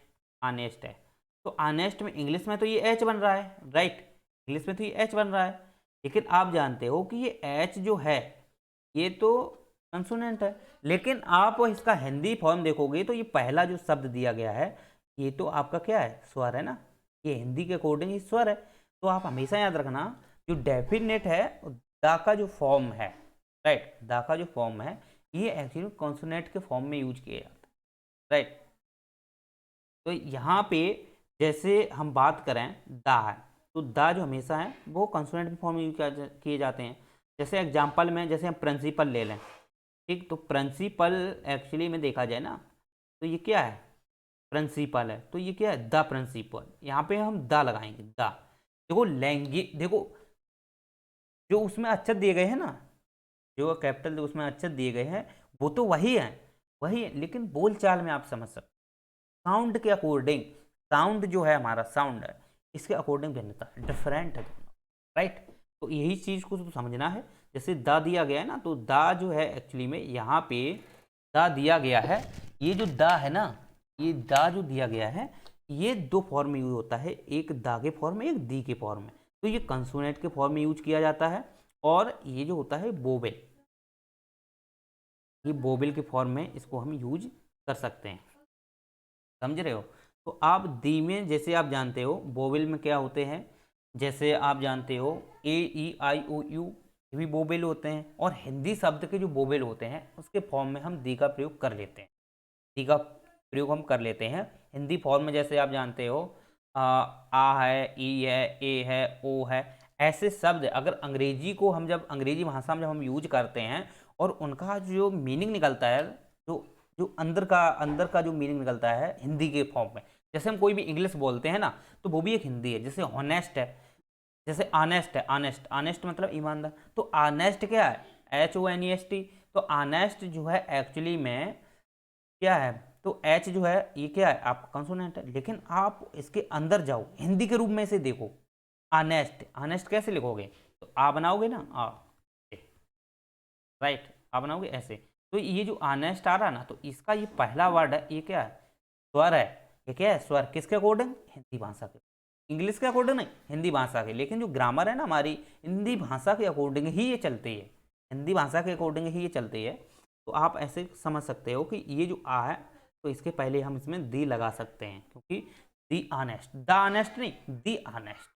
ऑनेस्ट है, तो ऑनेस्ट में इंग्लिश में तो ये एच बन रहा है, राइट, इंग्लिश में तो ये एच बन रहा है, लेकिन आप जानते हो कि ये एच जो है ये तो कंसोनेंट है। लेकिन आप इसका हिंदी फॉर्म देखोगे तो ये पहला जो शब्द दिया गया है ये तो आपका क्या है, स्वर है ना, ये हिंदी के अकॉर्डिंग ही स्वर है। तो आप हमेशा याद रखना जो डेफिनेट है दा का जो फॉर्म है, राइट, दा का जो फॉर्म है ये एक्चुअली कॉन्सोनेंट के फॉर्म में यूज किया जाता है, राइट। तो यहाँ पे जैसे हम बात करें दा है, तो दा जो हमेशा है वो कंसोनेंट के फॉर्म में यूज किए जाते हैं। जैसे एग्जांपल में जैसे हम प्रिंसिपल ले लें, ठीक, तो प्रिंसिपल एक्चुअली में देखा जाए ना तो ये क्या है, प्रिंसिपल है, तो ये क्या है, द प्रिंसिपल, यहाँ पे हम द लगाएंगे, द। देखो लैंग्वेज, देखो जो उसमें अक्षर दिए गए हैं ना, जो कैपिटल उसमें अक्षर दिए गए हैं वो तो वही है, वही है, लेकिन बोलचाल में आप समझ सकते, साउंड के अकॉर्डिंग, साउंड जो है हमारा साउंड है इसके अकॉर्डिंग भिन्नता डिफरेंट है दोनों, राइट। तो यही चीज़ को तो समझना है। जैसे दा दिया गया है ना, तो दा जो है एक्चुअली में यहाँ पे दा दिया गया है, ये जो दा है ना, ये दा जो दिया गया है ये दो फॉर्म में यूज होता है, एक दा के फॉर्म में, एक दी के फॉर्म में। तो ये कंसोनेंट के फॉर्म में यूज किया जाता है, और ये जो होता है बोवेल, ये बोवेल के फॉर्म में इसको हम यूज कर सकते हैं, समझ रहे हो। तो आप दी में जैसे आप जानते हो बोवेल में क्या होते हैं, जैसे आप जानते हो ए ई आई ओ यू भी बोवेल होते हैं, और हिंदी शब्द के जो बोवेल होते हैं उसके फॉर्म में हम दी का प्रयोग कर लेते हैं, दी का प्रयोग हम कर लेते हैं हिंदी फॉर्म में। जैसे आप जानते हो आ है, ई है, ए है, ओ है, ऐसे शब्द अगर अंग्रेजी को हम जब अंग्रेजी भाषा में जब हम यूज करते हैं और उनका जो मीनिंग निकलता है, जो जो अंदर का जो मीनिंग निकलता है हिंदी के फॉर्म में, जैसे हम कोई भी इंग्लिश बोलते हैं ना तो वो भी एक हिंदी है। जैसे हॉनेस्ट है, जैसे ऑनेस्ट है, ऑनेस्ट, ऑनेस्ट मतलब ईमानदार, तो ऑनेस्ट क्या है, H O N E S T. तो ऑनेस्ट जो है एक्चुअली में क्या है, तो एच जो है ये क्या है आपका कंसोनेंट है, लेकिन आप इसके अंदर जाओ हिंदी के रूप में से देखो, ऑनेस्ट, ऑनेस्ट कैसे लिखोगे, तो आ बनाओगे ना, आ, राइट, आ बनाओगे ऐसे। तो ये जो ऑनेस्ट आ रहा ना, तो इसका ये पहला वर्ड है, ये क्या है, स्वर है, ये क्या है, स्वर, किसके अकॉर्डिंग, हिंदी भाषा के, इंग्लिश के अकॉर्डिंग नहीं, हिंदी भाषा के। लेकिन जो ग्रामर है ना हमारी हिंदी भाषा के अकॉर्डिंग ही ये चलती है, हिंदी भाषा के अकॉर्डिंग ही ये चलती है। तो आप ऐसे समझ सकते हो कि ये जो आ है तो इसके पहले हम इसमें दी लगा सकते हैं, क्योंकि दी ऑनेस्ट, द ऑनेस्ट नहीं, दी ऑनेस्ट,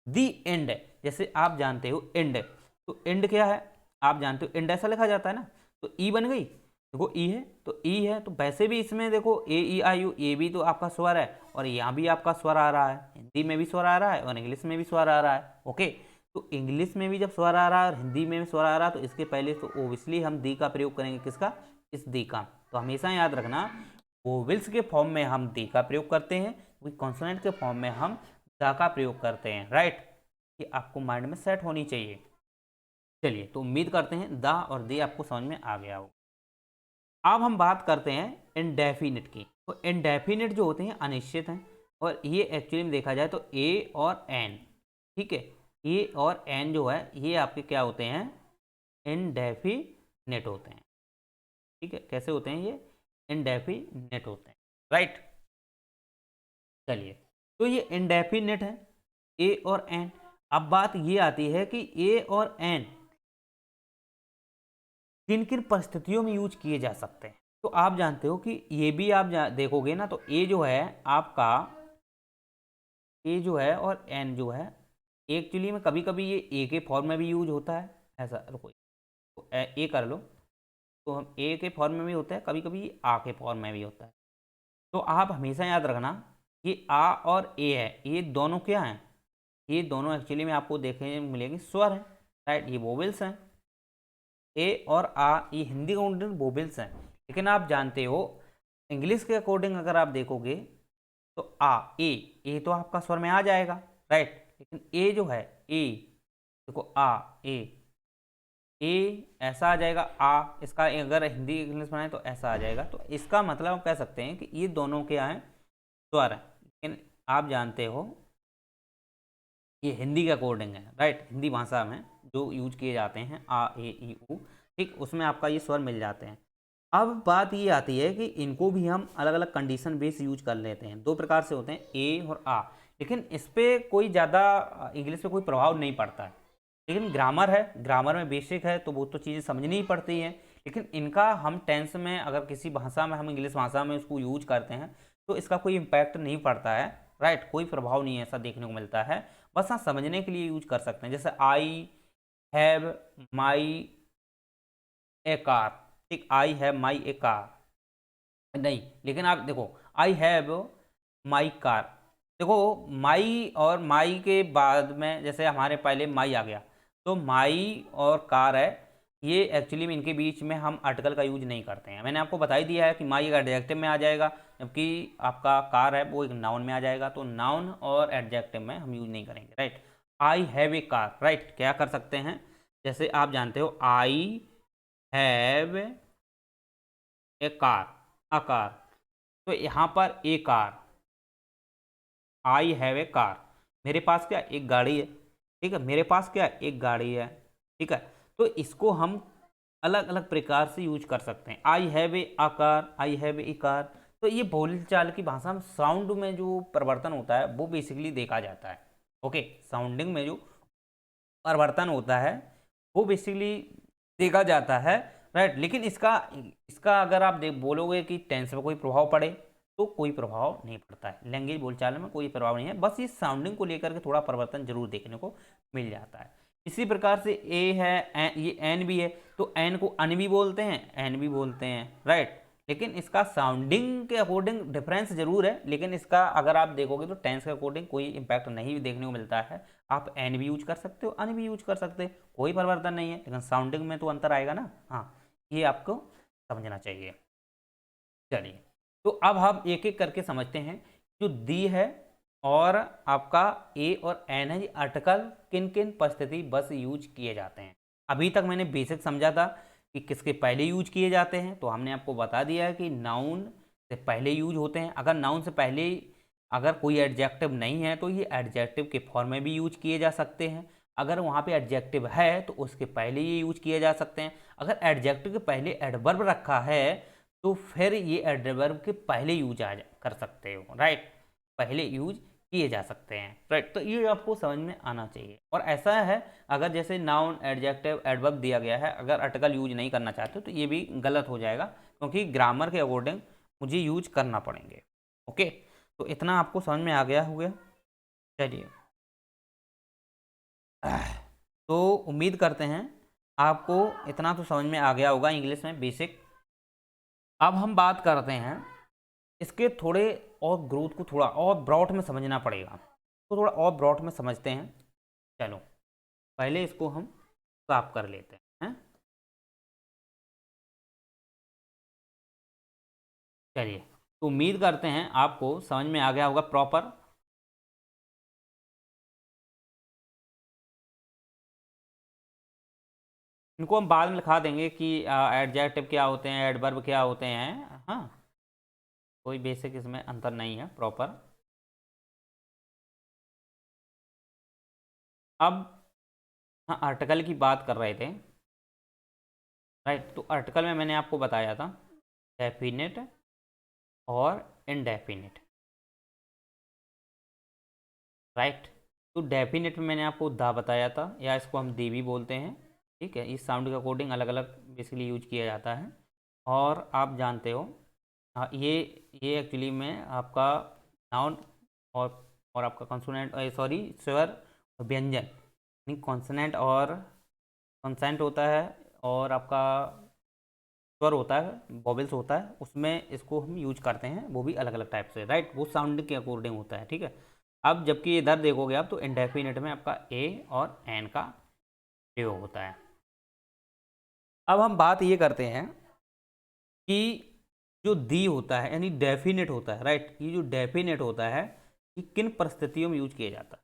दी एंड। जैसे आप जानते हो एंड, तो एंड क्या है, आप जानते हो एंड ऐसा लिखा जाता है ना, तो ई बन गई, देखो ई है तो ई है, तो वैसे भी इसमें देखो ए ई आई यू, ये भी तो आपका स्वर है, और यहाँ भी आपका स्वर आ रहा है, हिंदी में भी स्वर आ रहा है और इंग्लिश में भी स्वर आ रहा है, ओके। तो इंग्लिश में भी जब स्वर आ रहा है और हिंदी में भी स्वर आ रहा है, तो इसके पहले तो ओबियसली हम दी का प्रयोग करेंगे, किसका, इस दी का। तो हमेशा याद रखना वोवेल्स के फॉर्म में हम दी का प्रयोग करते हैं, कॉन्सोनेंट के फॉर्म में हम दा का प्रयोग करते हैं, राइट। ये आपको माइंड में सेट होनी चाहिए। चलिए, तो उम्मीद करते हैं दा और दी आपको समझ में आ गया हो। अब हम बात करते हैं इनडेफिनिट की। तो इनडेफिनिट जो होते हैं अनिश्चित हैं, और ये एक्चुअली में देखा जाए तो ए और एन, ठीक है, ए और एन जो है ये आपके क्या होते हैं, इनडेफिनिट होते हैं, ठीक है। कैसे होते हैं ये, इनडेफिनिट होते हैं, राइट। चलिए, तो ये इनडेफिनिट है ए और एन। अब बात ये आती है कि ए और एन किन किन परिस्थितियों में यूज किए जा सकते हैं। तो आप जानते हो कि ये भी आप देखोगे ना, तो ए जो है आपका, ए जो है और एन जो है एक्चुअली में कभी कभी ये ए के फॉर्म में भी यूज होता है, ऐसा रुको, तो ए कर लो, तो हम ए के फॉर्म में भी होता है, कभी कभी ये आ के फॉर्म में भी होता है। तो आप हमेशा याद रखना ये आ और ए है, ये दोनों क्या हैं, ये दोनों एक्चुअली में आपको देखने मिलेगी स्वर है, राइट, ये वोवेल्स हैं। ए और आ ये हिंदी के अकॉर्डिंग वोवेल्स हैं, लेकिन आप जानते हो इंग्लिश के अकॉर्डिंग अगर आप देखोगे तो आ ए, ए तो आपका स्वर में आ जाएगा, राइट, लेकिन ए जो है ए देखो ए ऐसा आ जाएगा, इसका अगर हिंदी इंग्लिश बनाए तो ऐसा आ जाएगा। तो इसका मतलब हम कह सकते हैं कि ये दोनों क्या हैं, स्वर हैं। लेकिन आप जानते हो ये हिंदी के अकॉर्डिंग है, राइट। हिंदी भाषा में जो यूज किए जाते हैं आ ए ई उ, ठीक, उसमें आपका ये स्वर मिल जाते हैं। अब बात ये आती है कि इनको भी हम अलग अलग कंडीशन बेस यूज कर लेते हैं। दो प्रकार से होते हैं, ए और आ, लेकिन इस पर कोई ज़्यादा इंग्लिश पे कोई प्रभाव नहीं पड़ता है। लेकिन ग्रामर है, ग्रामर में बेसिक है तो वो तो चीज़ें समझनी ही पड़ती हैं। लेकिन इनका हम टेंस में अगर किसी भाषा में हम इंग्लिश भाषा में उसको यूज करते हैं तो इसका कोई इम्पैक्ट नहीं पड़ता है, राइट। कोई प्रभाव नहीं ऐसा देखने को मिलता है। बस हाँ, समझने के लिए यूज कर सकते हैं। जैसे I have my A car, ठीक, I have my A car नहीं, लेकिन आप देखो आई हैव माई कार, देखो माई और माई के बाद में जैसे हमारे पहले माई आ गया तो माई और कार है, ये एक्चुअली में इनके बीच में हम आर्टिकल का यूज नहीं करते हैं। मैंने आपको बता ही दिया है कि माई एक एडजेक्टिव में आ जाएगा, जबकि आपका कार है वो एक नाउन में आ जाएगा। तो नाउन और एडजेक्टिव में हम यूज नहीं करेंगे, right. I have a car, right, क्या कर सकते हैं, जैसे आप जानते हो I have a car, a car, तो यहाँ पर a car, I have a car, मेरे पास क्या एक गाड़ी है, ठीक है, मेरे पास क्या एक गाड़ी है, ठीक है। तो इसको हम अलग अलग प्रकार से यूज कर सकते हैं। आई have a car, I have a car. तो ये बोलचाल की भाषा में साउंड में जो परिवर्तन होता है वो बेसिकली देखा जाता है। ओके, साउंडिंग में जो परिवर्तन होता है वो बेसिकली देखा जाता है, राइट। लेकिन इसका इसका अगर आप बोलोगे कि टेंस पर कोई प्रभाव पड़े तो कोई प्रभाव नहीं पड़ता है। लैंग्वेज बोलचाल में कोई प्रभाव नहीं है, बस ये साउंडिंग को लेकर के थोड़ा परिवर्तन जरूर देखने को मिल जाता है। इसी प्रकार से ए है, ये एन भी है, तो एन को अन भी बोलते हैं, एन भी बोलते हैं, राइट। लेकिन इसका साउंडिंग के अकॉर्डिंग डिफरेंस जरूर है, लेकिन इसका अगर आप देखोगे तो टेंस के अकॉर्डिंग कोई इंपैक्ट नहीं देखने को मिलता है। आप एन भी यूज कर सकते हो, अन भी यूज कर सकते हो, कोई परिवर्तन नहीं है, लेकिन साउंडिंग में तो अंतर आएगा ना। हाँ, ये आपको समझना चाहिए। चलिए, तो अब हम एक एक करके समझते हैं। जो दी है और आपका ए और एन है, ये आर्टिकल किन किन परिस्थिति बस यूज किए जाते हैं। अभी तक मैंने बेसिक समझा था कि किसके पहले यूज किए जाते हैं, तो हमने आपको बता दिया है कि नाउन से पहले यूज होते हैं। अगर नाउन से पहले अगर कोई एडजेक्टिव नहीं है तो ये एडजेक्टिव के फॉर्म में भी यूज किए जा सकते हैं। अगर वहाँ पे एडजेक्टिव है तो उसके पहले ये यूज किए जा सकते हैं। अगर एडजेक्टिव के पहले एडवर्ब रखा है तो फिर ये एडवर्ब के पहले यूज कर सकते हो, राइट, पहले यूज किए जा सकते हैं, राइट। तो ये आपको समझ में आना चाहिए। और ऐसा है, अगर जैसे नाउन एडजेक्टिव एडवर्ब दिया गया है, अगर आर्टिकल यूज नहीं करना चाहते हो तो ये भी गलत हो जाएगा, क्योंकि ग्रामर के अकॉर्डिंग मुझे यूज करना पड़ेंगे। ओके, तो इतना आपको समझ में आ गया होगा। चलिए, तो उम्मीद करते हैं आपको इतना तो समझ में आ गया होगा इंग्लिश में बेसिक। अब हम बात करते हैं इसके थोड़े और ग्रोथ को थोड़ा और ब्रॉड में समझना पड़ेगा, तो थोड़ा और ब्रॉड में समझते हैं। चलो, पहले इसको हम साफ कर लेते हैं। चलिए, तो उम्मीद करते हैं आपको समझ में आ गया होगा प्रॉपर। इनको हम बाद में लिखा देंगे कि एडजेक्टिव क्या होते हैं, एडवर्ब क्या होते हैं। हाँ, कोई बेसिक इसमें अंतर नहीं है प्रॉपर। अब हाँ, आर्टिकल की बात कर रहे थे, राइट। तो आर्टिकल में मैंने आपको बताया था डेफिनेट और इनडेफिनेट, राइट। तो डेफिनेट में मैंने आपको दा बताया था, या इसको हम दी भी बोलते हैं, ठीक है। इस साउंड के अकॉर्डिंग अलग अलग बेसिकली यूज किया जाता है। और आप जानते हो, हाँ, ये एक्चुअली में आपका नाउन और आपका कॉन्सोनेंट, सॉरी, स्वर और व्यंजन, यानी कॉन्सोनेंट और कॉन्सेंट होता है, और आपका स्वर होता है, वॉवेल्स होता है, उसमें इसको हम यूज करते हैं, वो भी अलग अलग टाइप से, राइट। वो साउंड के अकॉर्डिंग होता है, ठीक है। अब जबकि इधर देखोगे आप तो इंडेफिनिट में आपका ए और एन का प्रयोग होता है। अब हम बात ये करते हैं कि जो दी होता है यानी डेफिनेट होता है, राइट। ये जो डेफिनेट होता है ये किन परिस्थितियों में यूज किया जाता है।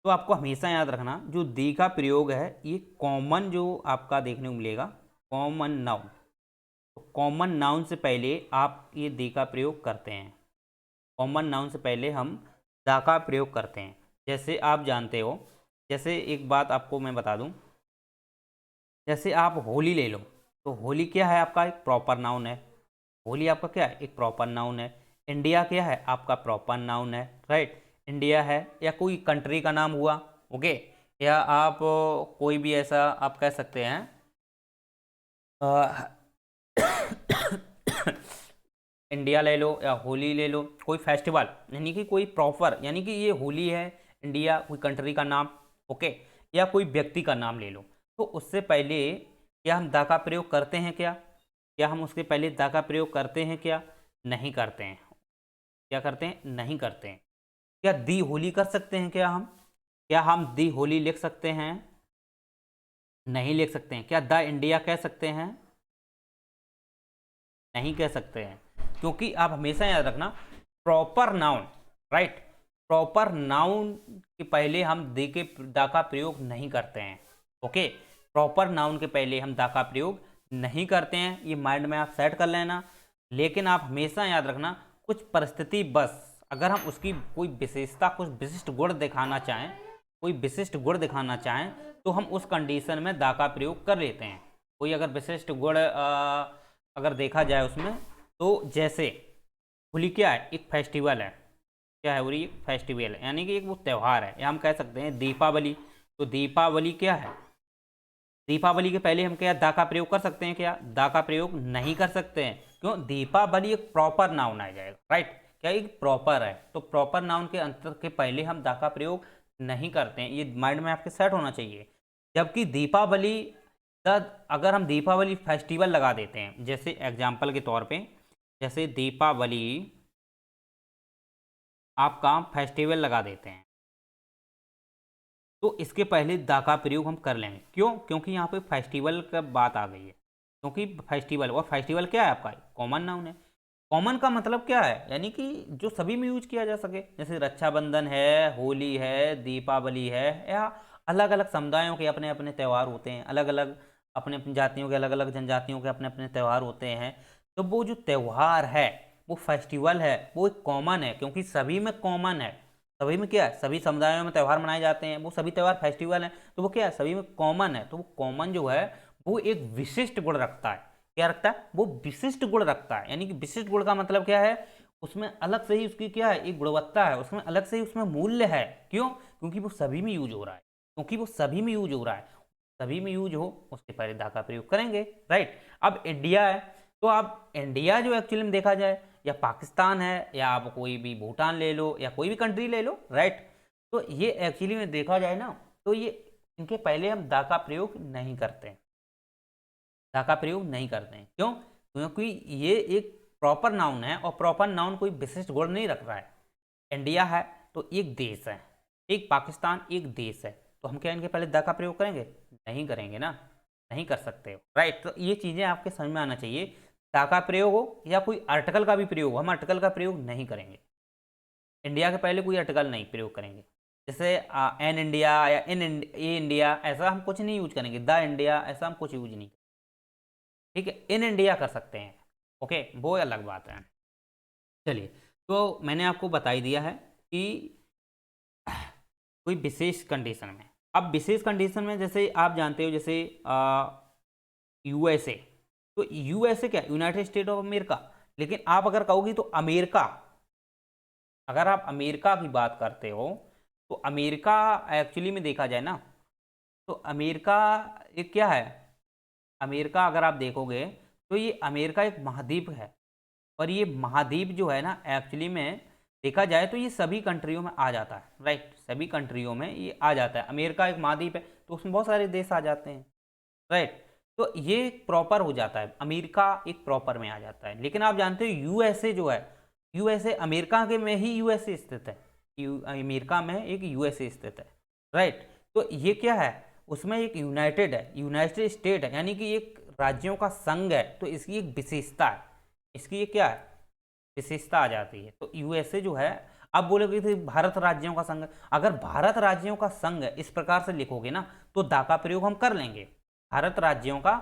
तो आपको हमेशा याद रखना जो दी का प्रयोग है ये कॉमन जो आपका देखने को मिलेगा कॉमन नाउन। तो कॉमन नाउन से पहले आप ये दी का प्रयोग करते हैं। कॉमन नाउन से पहले हम दा का प्रयोग करते हैं। जैसे आप जानते हो, जैसे एक बात आपको मैं बता दूं, जैसे आप होली ले लो, तो होली क्या है आपका एक प्रॉपर नाउन है। होली आपका क्या है, एक प्रॉपर नाउन है। इंडिया क्या है आपका प्रॉपर नाउन है, राइट। इंडिया है, या कोई कंट्री का नाम हुआ, ओके। या आप कोई भी ऐसा आप कह सकते हैं इंडिया ले लो या होली ले लो, कोई फेस्टिवल, यानी कि कोई प्रॉपर, यानी कि ये होली है इंडिया कोई कंट्री का नाम, ओके। या कोई व्यक्ति का नाम ले लो, तो उससे पहले क्या हम दा का प्रयोग करते हैं क्या? क्या हम उसके पहले दा का प्रयोग करते हैं क्या? नहीं करते हैं। क्या करते हैं? नहीं करते हैं। क्या दी होली कर सकते हैं क्या हम? क्या हम दी होली लिख सकते हैं? नहीं लिख सकते हैं। क्या द इंडिया कह सकते हैं? नहीं कह सकते हैं, क्योंकि आप हमेशा याद रखना proper noun, right, proper noun के पहले हम दे के दा का प्रयोग नहीं करते हैं, ओके। प्रॉपर नाउन के पहले हम दा का प्रयोग नहीं करते हैं, ये माइंड में आप सेट कर लेना। लेकिन आप हमेशा याद रखना कुछ परिस्थिति बस अगर हम उसकी कोई विशेषता, कुछ विशिष्ट गुण दिखाना चाहें, कोई विशिष्ट गुण दिखाना चाहें, तो हम उस कंडीशन में दा का प्रयोग कर लेते हैं। कोई अगर विशिष्ट गुण अगर देखा जाए उसमें, तो जैसे होली क्या है, एक फेस्टिवल है। क्या है होली? एक फेस्टिवल है, यानी कि एक वो त्यौहार है। या हम कह सकते हैं दीपावली, तो दीपावली क्या है? दीपावली के पहले हम क्या दा का प्रयोग कर सकते हैं क्या? दा का प्रयोग नहीं कर सकते हैं। क्यों? दीपावली एक प्रॉपर नाउन आ जाएगा, राइट। क्या एक प्रॉपर है, तो प्रॉपर नाउन के अंतर के पहले हम दा का प्रयोग नहीं करते हैं, ये माइंड में आपके सेट होना चाहिए। जबकि दीपावली अगर हम दीपावली फेस्टिवल लगा देते हैं, जैसे एग्जाम्पल के तौर पे, जैसे दीपावली आपका फेस्टिवल लगा देते हैं, तो इसके पहले दा का प्रयोग हम कर लेंगे। क्यों? क्योंकि यहाँ पे फेस्टिवल का बात आ गई है। क्योंकि फेस्टिवल, और फेस्टिवल क्या है आपका? कॉमन नाउन है। कॉमन का मतलब क्या है? यानी कि जो सभी में यूज किया जा सके। जैसे रक्षाबंधन है, होली है, दीपावली है, या अलग अलग समुदायों के अपने अपने त्यौहार होते हैं, अलग अलग अपने अपनी जातियों के, अलग अलग जनजातियों के अपने अपने त्यौहार होते हैं। तो वो जो त्यौहार है, वो फेस्टिवल है, वो एक कॉमन है, क्योंकि सभी में कॉमन है। सभी में क्या है? सभी समुदायों में त्यौहार मनाए जाते हैं, वो सभी त्यौहार फेस्टिवल हैं, तो वो क्या है? सभी में कॉमन है। तो वो कॉमन जो है वो एक विशिष्ट गुण रखता है। क्या रखता है? वो विशिष्ट गुण रखता है। यानी कि विशिष्ट गुण का मतलब क्या है? उसमें अलग से ही उसकी क्या है? एक गुणवत्ता है, उसमें अलग से ही उसमें मूल्य है। क्यों? क्योंकि वो सभी में यूज हो रहा है। क्योंकि वो सभी में यूज हो रहा है, सभी में यूज हो, उसके पहले दा का प्रयोग करेंगे, राइट। अब इंडिया है, तो आप इंडिया जो एक्चुअली में देखा जाए, या पाकिस्तान है, या आप कोई भी भूटान ले लो, या कोई भी कंट्री ले लो, राइट। तो ये एक्चुअली में देखा जाए ना, तो ये इनके पहले हम दा का प्रयोग नहीं करते हैं। दा का प्रयोग नहीं करते हैं, क्यों? क्योंकि ये एक प्रॉपर नाउन है, और प्रॉपर नाउन कोई विशिष्ट गुण नहीं रख रहा है। इंडिया है तो एक देश है, एक पाकिस्तान एक देश है, तो हम क्या इनके पहले दा का प्रयोग करेंगे? नहीं करेंगे ना, नहीं कर सकते हो, राइट। तो ये चीज़ें आपके समझ में आना चाहिए। दा का प्रयोग हो या कोई आर्टिकल का भी प्रयोग हो, हम आर्टिकल का प्रयोग नहीं करेंगे। इंडिया के पहले कोई आर्टिकल नहीं प्रयोग करेंगे। जैसे एन इंडिया या ए इंडिया, ऐसा हम कुछ नहीं यूज करेंगे। द इंडिया ऐसा हम कुछ यूज नहीं, ठीक है। इन इंडिया कर सकते हैं, ओके, वो अलग बात है। चलिए, तो मैंने आपको बता ही दिया है कि कोई विशेष कंडीशन में, अब विशेष कंडीशन में जैसे आप जानते हो, जैसे यूएसए, तो यूएसए क्या? United state of America. लेकिन आप अगर कहोगे तो अमेरिका, अगर आप अमेरिका की बात करते हो, तो अमेरिका एक्चुअली में देखा जाए ना, तो अमेरिका एक क्या है? अमेरिका अगर आप देखोगे तो ये अमेरिका एक महाद्वीप है, और ये महाद्वीप जो है ना, एक्चुअली में देखा जाए तो ये सभी कंट्रियों में आ जाता है, राइट। सभी कंट्रियों में ये आ जाता है। अमेरिका एक महाद्वीप है, तो उसमें बहुत सारे देश आ जाते हैं, राइट। तो ये प्रॉपर हो जाता है, अमेरिका एक प्रॉपर में आ जाता है। लेकिन आप जानते हो यूएसए जो है, यूएसए अमेरिका के में ही यूएसए स्थित है, अमेरिका में एक यूएसए स्थित है, राइट। तो ये क्या है? उसमें एक यूनाइटेड है, यूनाइटेड स्टेट है, यानी कि एक राज्यों का संघ है, तो इसकी एक विशेषता है, इसकी ये क्या है? विशेषता आ जाती है। तो यूएसए जो है आप बोलोगे कि भारत राज्यों का संघ, अगर भारत राज्यों का संघ इस प्रकार से लिखोगे ना तो दा का प्रयोग हम कर लेंगे। भारत राज्यों का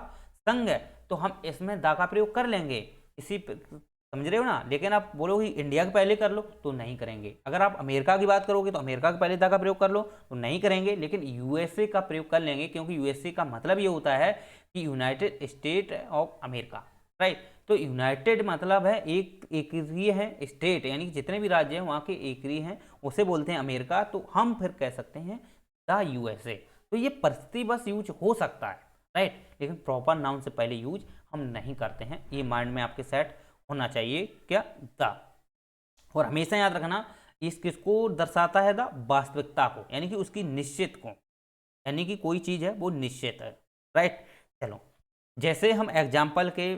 संघ है तो हम इसमें दा का प्रयोग कर लेंगे, समझ रहे हो ना। लेकिन आप बोलोगे इंडिया के पहले कर लो तो नहीं करेंगे। अगर आप अमेरिका की बात करोगे तो अमेरिका के पहले दा का प्रयोग कर लो तो नहीं करेंगे। लेकिन यूएसए का प्रयोग कर लेंगे, क्योंकि यूएसए का मतलब ये होता है कि United state of America, right. तो यूनाइटेड मतलब है एक एकरीय है, स्टेट यानी कि जितने भी राज्य हैं वहाँ के एकरीय हैं, उसे बोलते हैं अमेरिका। तो हम फिर कह सकते हैं द यूएसए। तो ये परिस्थिति बस यूज हो सकता है, राइट, लेकिन प्रॉपर नाउन से पहले यूज हम नहीं करते हैं। ये माइंड में आपके सेट होना चाहिए क्या, द। और हमेशा याद रखना इस किसको दर्शाता है, द वास्तविकता को, यानी कि उसकी निश्चित को, यानी कि कोई चीज है वो निश्चित है, राइट। चलो जैसे हम एग्जाम्पल के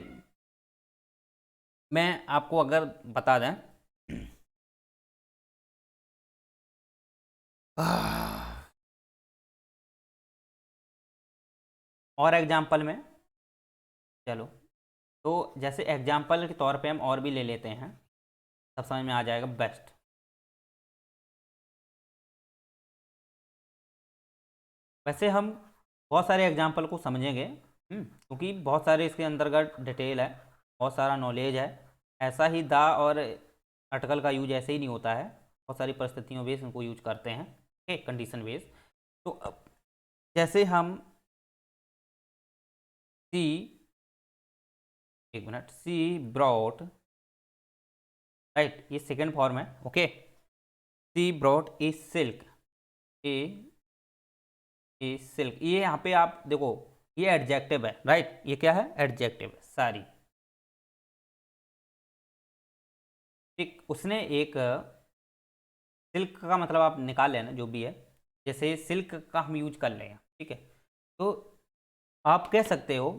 मैं आपको अगर बता दें और एग्जाम्पल में, चलो तो जैसे एग्जाम्पल के तौर पे हम और भी ले लेते हैं, सब समझ में आ जाएगा बेस्ट। वैसे हम बहुत सारे एग्जाम्पल को समझेंगे, क्योंकि बहुत सारे इसके अंतर्गत डिटेल है, बहुत सारा नॉलेज है। ऐसा ही दा और आर्टिकल का यूज ऐसे ही नहीं होता है, बहुत सारी परिस्थितियों बेस उनको यूज करते हैं, ओके, कंडीशन बेस। तो अब जैसे हम सी, एक मिनट, सी ब्रॉट, राइट, ये सेकेंड फॉर्म है, okay. She brought a silk, a a silk, ये यहाँ पे आप देखो ये एडजेक्टिव है, राइट, ये क्या है, एडजेक्टिव है, सारी। ठीक, उसने एक सिल्क का मतलब आप निकाल लेना जो भी है, जैसे सिल्क का हम यूज कर लें, ठीक है। तो आप कह सकते हो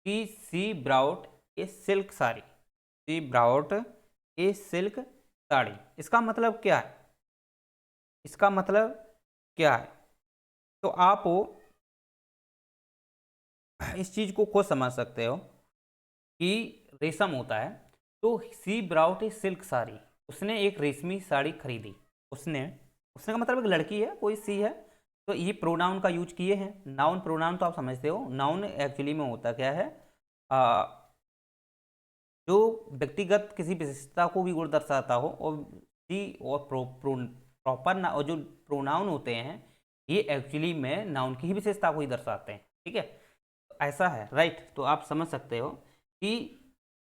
कि सी ब्राउट ए सिल्क साड़ी, सी ब्राउट ए सिल्क साड़ी, इसका मतलब क्या है, इसका मतलब क्या है। तो आप इस चीज को खुद समझ सकते हो कि रेशम होता है, तो सी ब्राउट ए सिल्क साड़ी, उसने एक रेशमी साड़ी खरीदी, उसने, उसने का मतलब एक लड़की है, कोई सी है। तो ये प्रोनाउन का यूज किए हैं, नाउन प्रोनाउन तो आप समझते हो, नाउन एक्चुअली में होता क्या है, आ, जो व्यक्तिगत किसी विशेषता को भी गुण दर्शाता हो, और सी और प्रॉपर ना, और जो प्रोनाउन होते हैं ये एक्चुअली में नाउन की ही विशेषता को ही दर्शाते हैं, ठीक है। ऐसा है, राइट। तो आप समझ सकते हो कि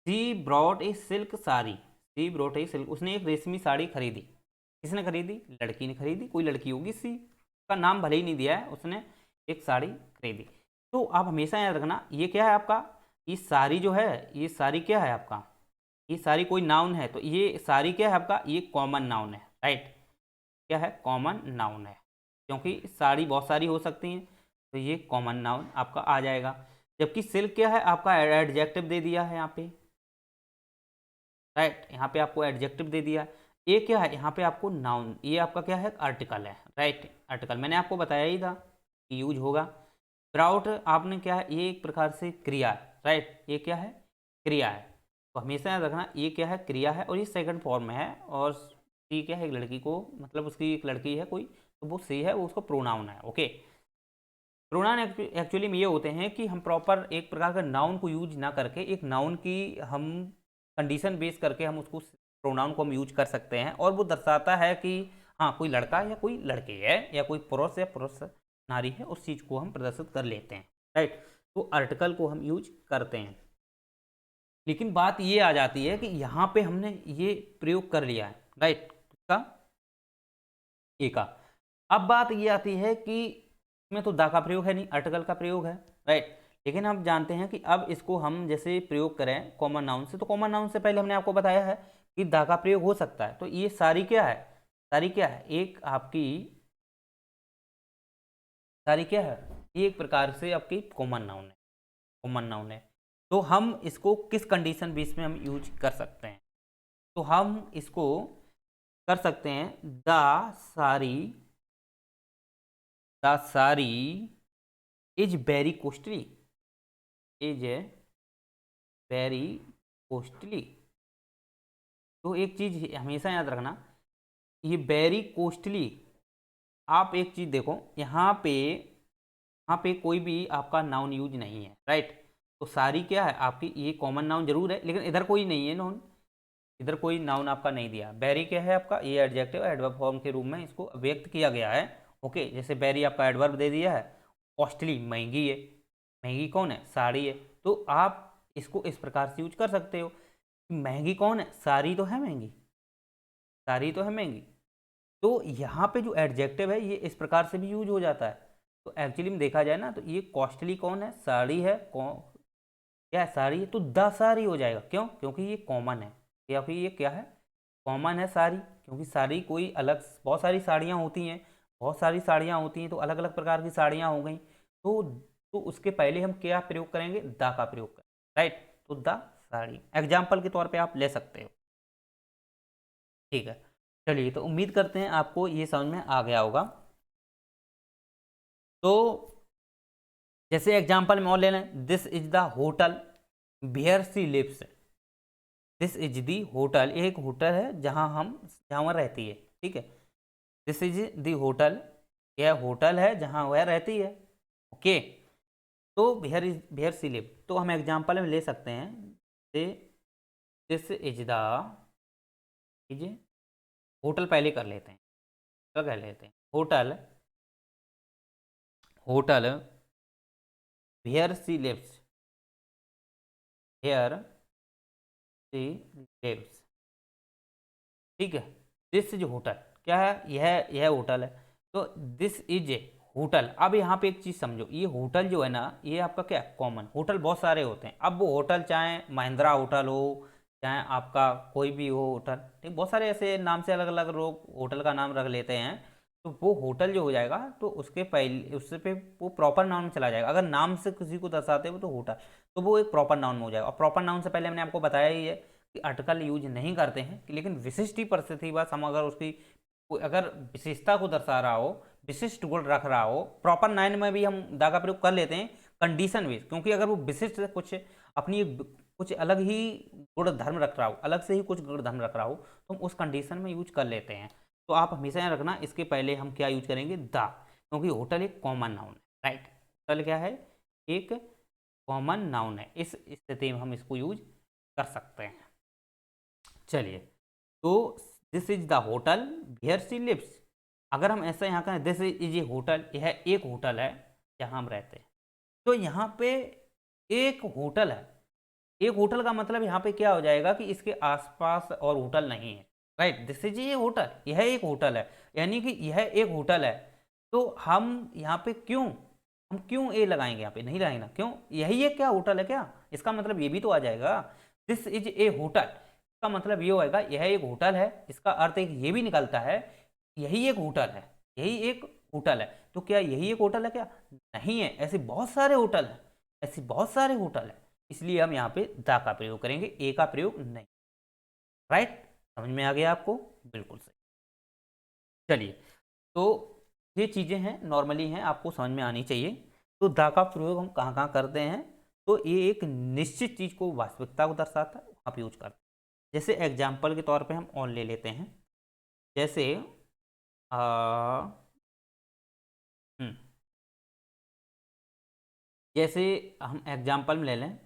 she brought a silk sari, she brought a silk, उसने एक रेशमी साड़ी खरीदी, किसने खरीदी, लड़की ने खरीदी, कोई लड़की होगी सी, का नाम भले ही नहीं दिया है, उसने एक साड़ी खरीदी। तो आप हमेशा याद रखना ये क्या है आपका, ये साड़ी जो है, ये साड़ी क्या है आपका, ये साड़ी कोई नाउन है, तो ये साड़ी क्या है आपका, ये कॉमन नाउन है, राइट, क्या है, कॉमन नाउन है, क्योंकि साड़ी बहुत सारी हो सकती हैं, तो ये कॉमन नाउन आपका आ जाएगा। जबकि सिल्क क्या है आपका, एडजेक्टिव दे दिया है यहाँ पे, राइट, यहाँ पे आपको एडजेक्टिव दे दिया। ये क्या है यहाँ पे आपको नाउन, ये आपका क्या है, आर्टिकल है, राइट, आर्टिकल मैंने आपको बताया ही था कि यूज होगा। स्प्राउट आपने क्या है, ये एक प्रकार से क्रिया है, राइट, ये क्या है, क्रिया है। तो हमेशा याद रखना ये क्या है, क्रिया है, और ये सेकंड फॉर्म में है। और सी क्या है, एक लड़की को, मतलब उसकी एक लड़की है कोई, तो वो सी है, वो उसको प्रोनाउन है, ओके। प्रोनाउन एक्चुअली में ये होते हैं कि हम प्रॉपर एक प्रकार का नाउन को यूज ना करके, एक नाउन की हम कंडीशन बेस करके हम उसको, प्रोनाउन को हम यूज कर सकते हैं, और वो दर्शाता है कि हाँ कोई लड़का या कोई लड़की है, या कोई पुरुष या पुरुष नारी है, उस चीज़ को हम प्रदर्शित कर लेते हैं, राइट। तो आर्टिकल को हम यूज करते हैं। लेकिन बात ये आ जाती है कि यहाँ पे हमने ये प्रयोग कर लिया है, राइट, का ए का। अब बात ये आती है कि इसमें तो दा का प्रयोग है नहीं, आर्टिकल का प्रयोग है, राइट। लेकिन हम जानते हैं कि अब इसको हम जैसे प्रयोग करें कॉमन नाउन से, तो कॉमन नाउन से पहले हमने आपको बताया है कि दा का प्रयोग हो सकता है। तो ये सारी क्या है, सारी क्या है, एक आपकी सारी क्या है, ये एक प्रकार से आपकी कॉमन नाउन है, कॉमन नाउन है। तो हम इसको किस कंडीशन बेस में हम यूज कर सकते हैं, तो हम इसको कर सकते हैं सारी द सारी is very costly, is very costly. तो एक चीज हमेशा याद रखना ये वेरी कॉस्टली। आप एक चीज़ देखो, यहाँ पे कोई भी आपका नाउन यूज नहीं है, राइट। तो सारी क्या है आपकी, ये कॉमन नाउन जरूर है, लेकिन इधर कोई नहीं है नाउन, इधर कोई नाउन आपका नहीं दिया। बैरी क्या है आपका, ये एडजेक्टिव एडवर्ब फॉर्म के रूप में इसको व्यक्त किया गया है। ओके, जैसे बैरी आपका एडवर्ब दे दिया है, कॉस्टली महंगी है, महंगी कौन है, साड़ी है। तो आप इसको इस प्रकार से यूज कर सकते हो, महंगी कौन है, साड़ी तो है महंगी, साड़ी तो है महंगी। तो यहाँ पे जो एडजेक्टिव है ये इस प्रकार से भी यूज हो जाता है। तो एक्चुअली में देखा जाए ना, तो ये कॉस्टली कौन है, साड़ी है, क्या है, साड़ी है, तो द साड़ी हो जाएगा। क्यों, क्योंकि ये कॉमन है, क्योंकि ये क्या है, कॉमन है साड़ी। क्योंकि साड़ी कोई अलग, बहुत सारी साड़ियाँ होती हैं, बहुत सारी साड़ियाँ होती हैं, तो अलग अलग प्रकार की साड़ियाँ हो गई। तो उसके पहले हम क्या प्रयोग करेंगे, द का प्रयोग करें, राइट। तो द साड़ी एग्जाम्पल के तौर पे आप ले सकते हो, ठीक है। चलिए, तो उम्मीद करते हैं आपको ये समझ में आ गया होगा। तो जैसे एग्जाम्पल में और ले लें, this is the hotel where she lives. This is the hotel, ये एक होटल है जहाँ वह रहती है, ठीक है। दिस इज दी होटल, यह होटल है जहाँ वह रहती है। ओके, तो वेयर सी लिव, तो हम एग्जाम्पल में ले सकते हैं, दिस इज द, कीजिए, होटल पहले कर लेते हैं, क्या कर लेते हैं, hotel, hotel where she lives, where she lives, ठीक है। दिस इज होटल, क्या है, यह होटल है। तो दिस इज ए होटल। अब यहाँ पे एक चीज़ समझो, ये होटल जो है ना, ये आपका क्या, कॉमन। होटल बहुत सारे होते हैं, अब वो होटल चाहे महिंद्रा होटल हो, चाहे आपका कोई भी हो होटल, ठीक, बहुत सारे ऐसे नाम से अलग अलग लोग होटल का नाम रख लेते हैं। तो वो होटल जो हो जाएगा, तो उसके पहले उससे पे वो प्रॉपर नाउन में चला जाएगा। अगर नाम से किसी को दर्शाते हो तो होटल, तो वो एक प्रॉपर नाउन में हो जाएगा। और प्रॉपर नाउन से पहले मैंने आपको बताया ही है कि आर्टिकल यूज नहीं करते हैं, लेकिन विशिष्ट ही परिस्थिति बस हम अगर उसकी अगर विशेषता को दर्शा रहा हो, विशिष्ट गुण रख रहा हो, प्रॉपर नाउन में भी हम दा का प्रयोग कर लेते हैं कंडीशन बेस, क्योंकि अगर वो विशिष्ट कुछ अपनी कुछ अलग ही गुण धर्म रख रहा हो, अलग से ही कुछ गुण धर्म रख रहा हो, तो हम उस कंडीशन में यूज कर लेते हैं। तो आप हमेशा याद रखना, इसके पहले हम क्या यूज करेंगे, द, क्योंकि होटल एक कॉमन नाउन है, राइट। होटल क्या है, एक कॉमन नाउन है, इस स्थिति में हम इसको यूज कर सकते हैं। चलिए, तो this is the hotel where she lives. अगर हम ऐसा यहाँ कहें, दिस इज ए होटल, यह एक होटल है जहाँ हम रहते हैं। तो यहाँ पे एक होटल है, एक होटल का मतलब यहाँ पे क्या हो जाएगा कि इसके आसपास और होटल नहीं है, राइट। दिस इज ये होटल, यह एक होटल है, यानी कि यह एक होटल है। तो हम यहाँ पे क्यों ए लगाएंगे, यहाँ पे नहीं लगाएंगे ना, क्यों, यही एक क्या होटल है क्या, इसका मतलब ये भी तो आ जाएगा। दिस इज ए होटल का मतलब ये होएगा यह एक होटल है, इसका अर्थ एक ये भी निकलता है, यही एक होटल है, यही एक होटल है। तो क्या यही एक होटल है क्या, नहीं है, ऐसे बहुत सारे होटल हैं, ऐसे बहुत सारे होटल हैं, इसलिए हम यहाँ पे दा का प्रयोग करेंगे, ए का प्रयोग नहीं, राइट। समझ में आ गया आपको, बिल्कुल सही। चलिए, तो ये चीज़ें हैं, नॉर्मली हैं, आपको समझ में आनी चाहिए। तो दा का प्रयोग हम कहाँ कहाँ करते हैं, तो ये एक निश्चित चीज़ को, वास्तविकता को दर्शाता है, आप यूज करते हैं। जैसे एग्जाम्पल के तौर पे हम ऑन ले लेते हैं, जैसे आ, हम्म, जैसे हम एग्जाम्पल में ले लें,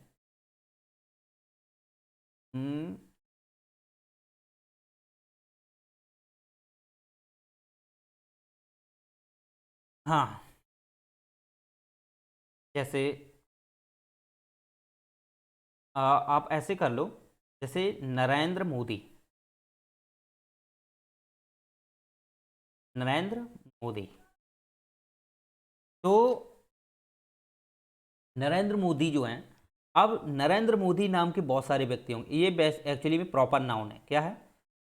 हम्म, हाँ, जैसे आप ऐसे कर लो, जैसे नरेंद्र मोदी, नरेंद्र मोदी, तो नरेंद्र मोदी जो हैं, अब नरेंद्र मोदी नाम के बहुत सारे व्यक्ति होंगे, ये बेस्ट एक्चुअली में प्रॉपर नाउन है, क्या है,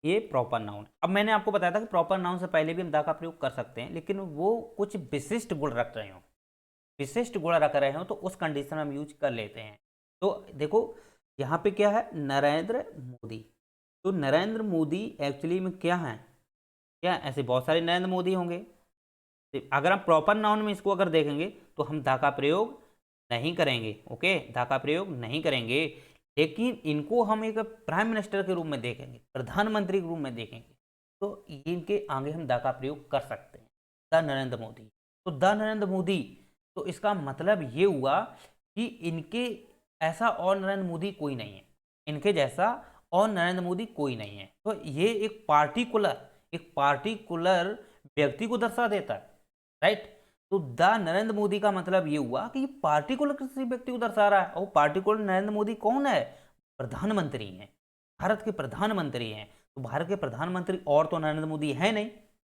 ये प्रॉपर नाउन है। अब मैंने आपको बताया था कि प्रॉपर नाउन से पहले भी हम दा का प्रयोग कर सकते हैं, लेकिन वो कुछ विशिष्ट गुण रख रहे हो, विशिष्ट गुण रख रहे हो, तो उस कंडीशन में हम यूज कर लेते हैं। तो देखो, यहाँ पे क्या है, नरेंद्र मोदी, तो नरेंद्र मोदी एक्चुअली में क्या है, क्या ऐसे बहुत सारे नरेंद्र मोदी होंगे। अगर हम प्रॉपर नाउन में इसको अगर देखेंगे, तो हम दा का प्रयोग नहीं करेंगे, ओके, दा का प्रयोग नहीं करेंगे। लेकिन इनको हम एक प्राइम मिनिस्टर के रूप में देखेंगे, प्रधानमंत्री के रूप में देखेंगे, तो इनके आगे हम द का प्रयोग कर सकते हैं। द नरेंद्र मोदी, तो द नरेंद्र मोदी, तो इसका मतलब ये हुआ कि इनके ऐसा और नरेंद्र मोदी कोई नहीं है, इनके जैसा और नरेंद्र मोदी कोई नहीं है। तो ये एक पार्टिकुलर व्यक्ति को दर्शा देता है, राइट। तो द नरेंद्र मोदी का मतलब ये हुआ कि ये पार्टिकुलर किसी व्यक्ति को दर्शा रहा है। और पार्टिकुलर नरेंद्र मोदी कौन है? प्रधानमंत्री हैं, भारत के प्रधानमंत्री हैं। तो भारत के प्रधानमंत्री और तो नरेंद्र मोदी है नहीं,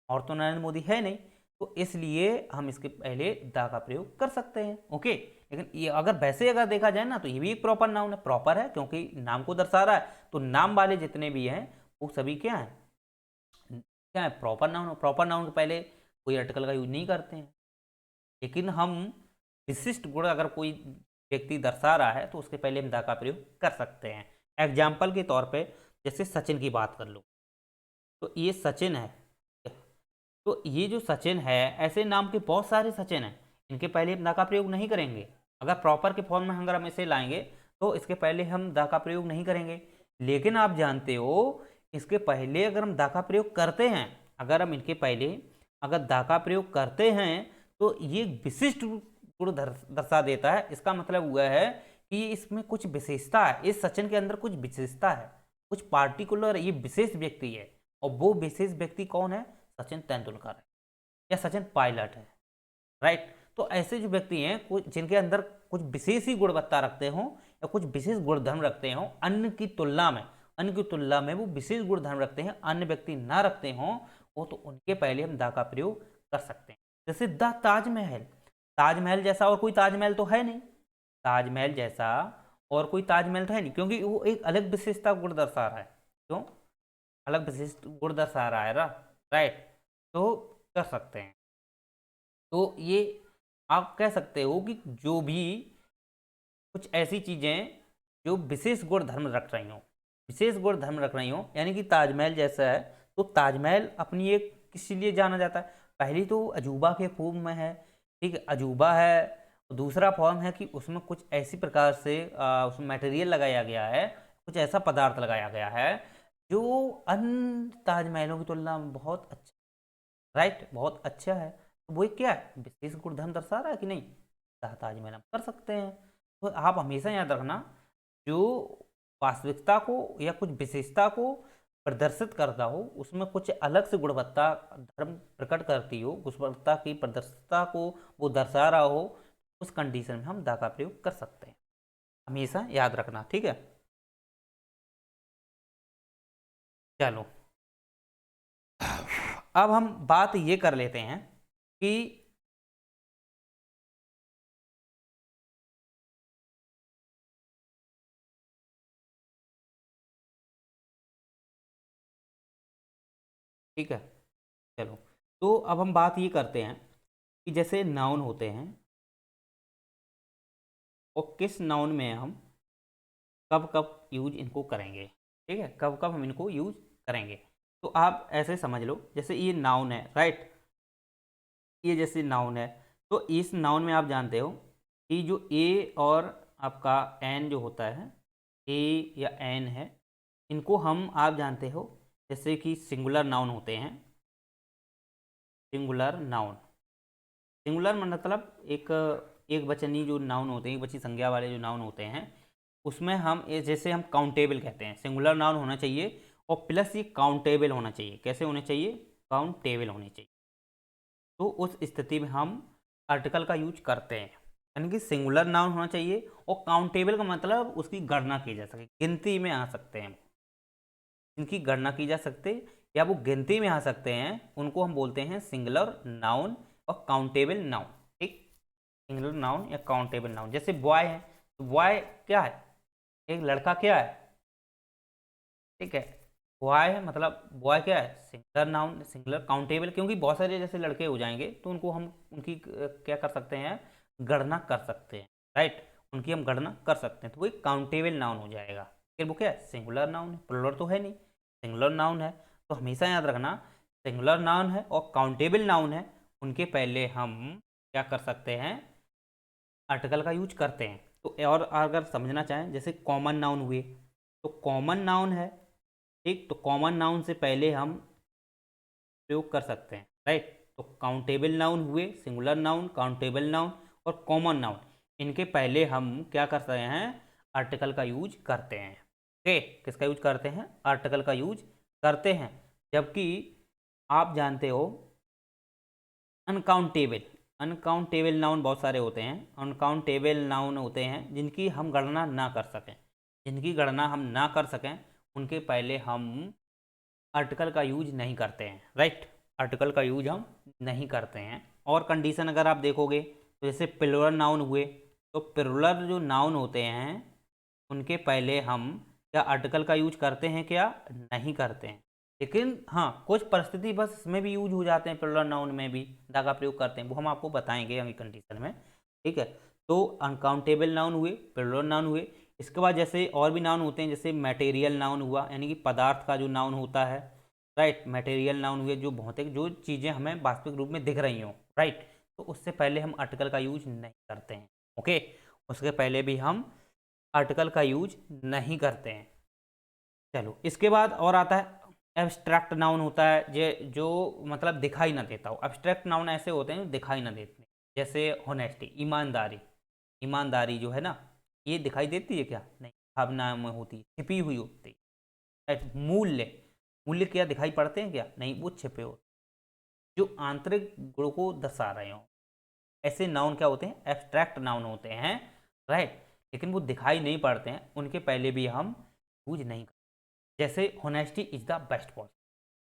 और तो नरेंद्र मोदी है नहीं, तो इसलिए हम इसके पहले द का प्रयोग कर सकते हैं। ओके, लेकिन ये अगर देखा जाए ना, तो ये भी एक प्रॉपर नाउन है। प्रॉपर है क्योंकि नाम को दर्शा रहा है, तो नाम वाले जितने भी हैं वो सभी क्या है, क्या है, प्रॉपर नाउन। प्रॉपर नाउन के पहले कोई आर्टिकल का यूज नहीं करते हैं। लेकिन हम विशिष्ट गुण अगर कोई व्यक्ति दर्शा रहा है तो उसके पहले हम द का प्रयोग कर सकते हैं। एग्जाम्पल के तौर पे जैसे सचिन की बात कर लो, तो ये सचिन है, तो ये जो सचिन है, ऐसे नाम के बहुत सारे सचिन हैं, इनके पहले हम द का प्रयोग नहीं करेंगे। अगर प्रॉपर के फॉर्म में अगर हम इसे लाएंगे तो इसके पहले हम द का प्रयोग नहीं करेंगे। लेकिन आप जानते हो, इसके पहले अगर हम द का प्रयोग करते हैं, अगर हम इनके पहले अगर द का प्रयोग करते हैं तो ये विशिष्ट गुण दर्शा देता है। इसका मतलब हुआ है कि इसमें कुछ विशेषता है, इस सचिन के अंदर कुछ विशेषता है, कुछ पार्टिकुलर ये विशेष व्यक्ति है। और वो विशेष व्यक्ति कौन है? सचिन तेंदुलकर है या सचिन पायलट है, राइट। तो ऐसे जो व्यक्ति हैं कुछ जिनके अंदर कुछ विशेष ही गुणवत्ता रखते हों या कुछ विशेष गुणधर्म रखते हों, अन्य की तुलना में वो विशेष गुणधर्म रखते हैं, अन्य व्यक्ति ना रखते हों, वो तो उनके पहले हम द का प्रयोग कर सकते हैं। जैसे द ताजमहल, ताजमहल जैसा और कोई ताजमहल तो है नहीं, ताजमहल जैसा और कोई ताजमहल तो है नहीं, क्योंकि वो एक अलग विशेषता गुण दर्शा रहा है। क्यों? अलग विशिष्ट गुण दर्शा रहा है, राइट। तो कर सकते हैं। तो ये आप कह सकते हो कि जो भी कुछ ऐसी चीज़ें जो विशेष गुण धर्म रख रही हों, विशेष गुण धर्म रख रही हों, यानी कि ताजमहल जैसा है, तो ताजमहल अपनी एक किस लिए जाना जाता है? पहली तो अजूबा के फॉर्म में है, ठीक है, अजूबा है। दूसरा फॉर्म है कि उसमें कुछ ऐसी प्रकार से उसमें मटेरियल लगाया गया है, कुछ ऐसा पदार्थ लगाया गया है जो अन्य ताजमहलों की तुलना में बहुत अच्छा, राइट, बहुत अच्छा है। तो वो क्या है? विशेष गुणधर्म दर्शा रहा है कि नहीं? ताजमहल हम कर सकते हैं। तो आप हमेशा याद रखना, जो वास्तविकता को या कुछ विशेषता को प्रदर्शित करता हो, उसमें कुछ अलग से गुणवत्ता धर्म प्रकट करती हो, गुणवत्ता की प्रदर्शिता को वो दर्शा रहा हो, उस कंडीशन में हम द का प्रयोग कर सकते हैं। हमेशा याद रखना, ठीक है। चलो, अब हम बात ये कर लेते हैं कि ठीक है, चलो, तो अब हम बात ये करते हैं कि जैसे नाउन होते हैं और किस नाउन में हम कब कब यूज इनको करेंगे, ठीक है, कब कब हम इनको यूज करेंगे। तो आप ऐसे समझ लो, जैसे ये नाउन है, राइट, ये जैसे नाउन है, तो इस नाउन में आप जानते हो कि जो ए और आपका एन जो होता है, ए या एन है, इनको हम आप जानते हो जैसे कि सिंगुलर नाउन होते हैं। सिंगुलर नाउन, सिंगुलर मतलब एक वचनी जो नाउन होते हैं, एक वचनी संज्ञा वाले जो नाउन होते हैं, उसमें हम जैसे हम काउंटेबल कहते हैं, सिंगुलर नाउन होना चाहिए और प्लस ये काउंटेबल होना चाहिए। कैसे होने चाहिए? काउंटेबल होने चाहिए। तो उस स्थिति में हम आर्टिकल का यूज करते हैं, यानी कि सिंगुलर नाउन होना चाहिए और काउंटेबल का मतलब उसकी गणना की जा सके, गिनती में आ सकते हैं, इनकी गणना की जा सकते या वो गिनती में आ सकते हैं, उनको हम बोलते हैं सिंगुलर नाउन और काउंटेबल नाउन, ठीक। सिंगुलर नाउन या काउंटेबल नाउन, जैसे बॉय है, तो बॉय क्या है? एक लड़का, क्या है, ठीक है। बॉय है मतलब बॉय क्या है? सिंगुलर नाउन, सिंगुलर काउंटेबल, क्योंकि बहुत सारे जैसे लड़के हो जाएंगे तो उनको हम उनकी क्या कर सकते हैं? गणना कर सकते हैं, राइट, उनकी हम गणना कर सकते हैं, तो वो एक काउंटेबल नाउन हो जाएगा। फिर वो क्या है? सिंगुलर नाउन है, प्लुरल तो है नहीं, सिंगुलर नाउन है। तो हमेशा याद रखना, सिंगुलर नाउन है और काउंटेबल नाउन है, उनके पहले हम क्या कर सकते हैं? आर्टिकल का यूज करते हैं। तो और अगर समझना चाहें, जैसे कॉमन नाउन हुए, तो कॉमन नाउन है, ठीक, तो कॉमन नाउन से पहले हम प्रयोग कर सकते हैं, राइट। तो काउंटेबल नाउन हुए, सिंगुलर नाउन, काउंटेबल नाउन और कॉमन नाउन, इनके पहले हम क्या कर सकते हैं, आर्टिकल का यूज करते हैं। ओके, किसका यूज करते हैं, आर्टिकल का यूज करते हैं। जबकि आप जानते हो अनकाउंटेबल, अनकाउंटेबल नाउन बहुत सारे होते हैं, अनकाउंटेबल नाउन होते हैं जिनकी हम गणना ना कर सकें, जिनकी गणना हम ना कर सकें उनके पहले हम आर्टिकल का यूज नहीं करते हैं, राइट। आर्टिकल का यूज हम नहीं करते हैं। और कंडीशन अगर आप देखोगे तो जैसे प्लुरल नाउन हुए, तो प्लुरल जो नाउन होते हैं उनके पहले हम क्या आर्टिकल का यूज करते हैं, क्या नहीं करते हैं। लेकिन हाँ, कुछ परिस्थिति बस इसमें भी यूज हो जाते हैं, प्लुरल नाउन में भी दा का प्रयोग करते हैं, वो हम आपको बताएंगे अगली कंडीशन में, ठीक है। तो अनकाउंटेबल नाउन हुए, प्लुरल नाउन हुए। इसके बाद जैसे और भी नाउन होते हैं, जैसे मटेरियल नाउन हुआ, यानी कि पदार्थ का जो नाउन होता है, राइट। मटेरियल नाउन हुए जो भौतिक, जो चीज़ें हमें वास्तविक रूप में दिख रही हों, राइट। तो उससे पहले हम आर्टिकल का यूज नहीं करते हैं, ओके। उसके पहले भी हम आर्टिकल का यूज नहीं करते हैं। चलो, इसके बाद और आता है एब्स्ट्रैक्ट नाउन होता है, जो मतलब दिखाई ना देता हो। एब्स्ट्रैक्ट नाउन ऐसे होते हैं जो दिखाई ना देते, जैसे होनेस्टी, ईमानदारी। ईमानदारी जो है ना, ये दिखाई देती है क्या, नहीं, भावना में होती, छिपी हुई होती है। मूल्य, मूल्य क्या दिखाई पड़ते हैं क्या, नहीं, वो छिपे होते, जो आंतरिक गुण को दर्शा रहे हो, ऐसे नाउन क्या होते हैं, एब्स्ट्रैक्ट नाउन होते हैं, राइट। लेकिन वो दिखाई नहीं पड़ते हैं, उनके पहले भी हम यूज नहीं करते। जैसे honesty is the best policy,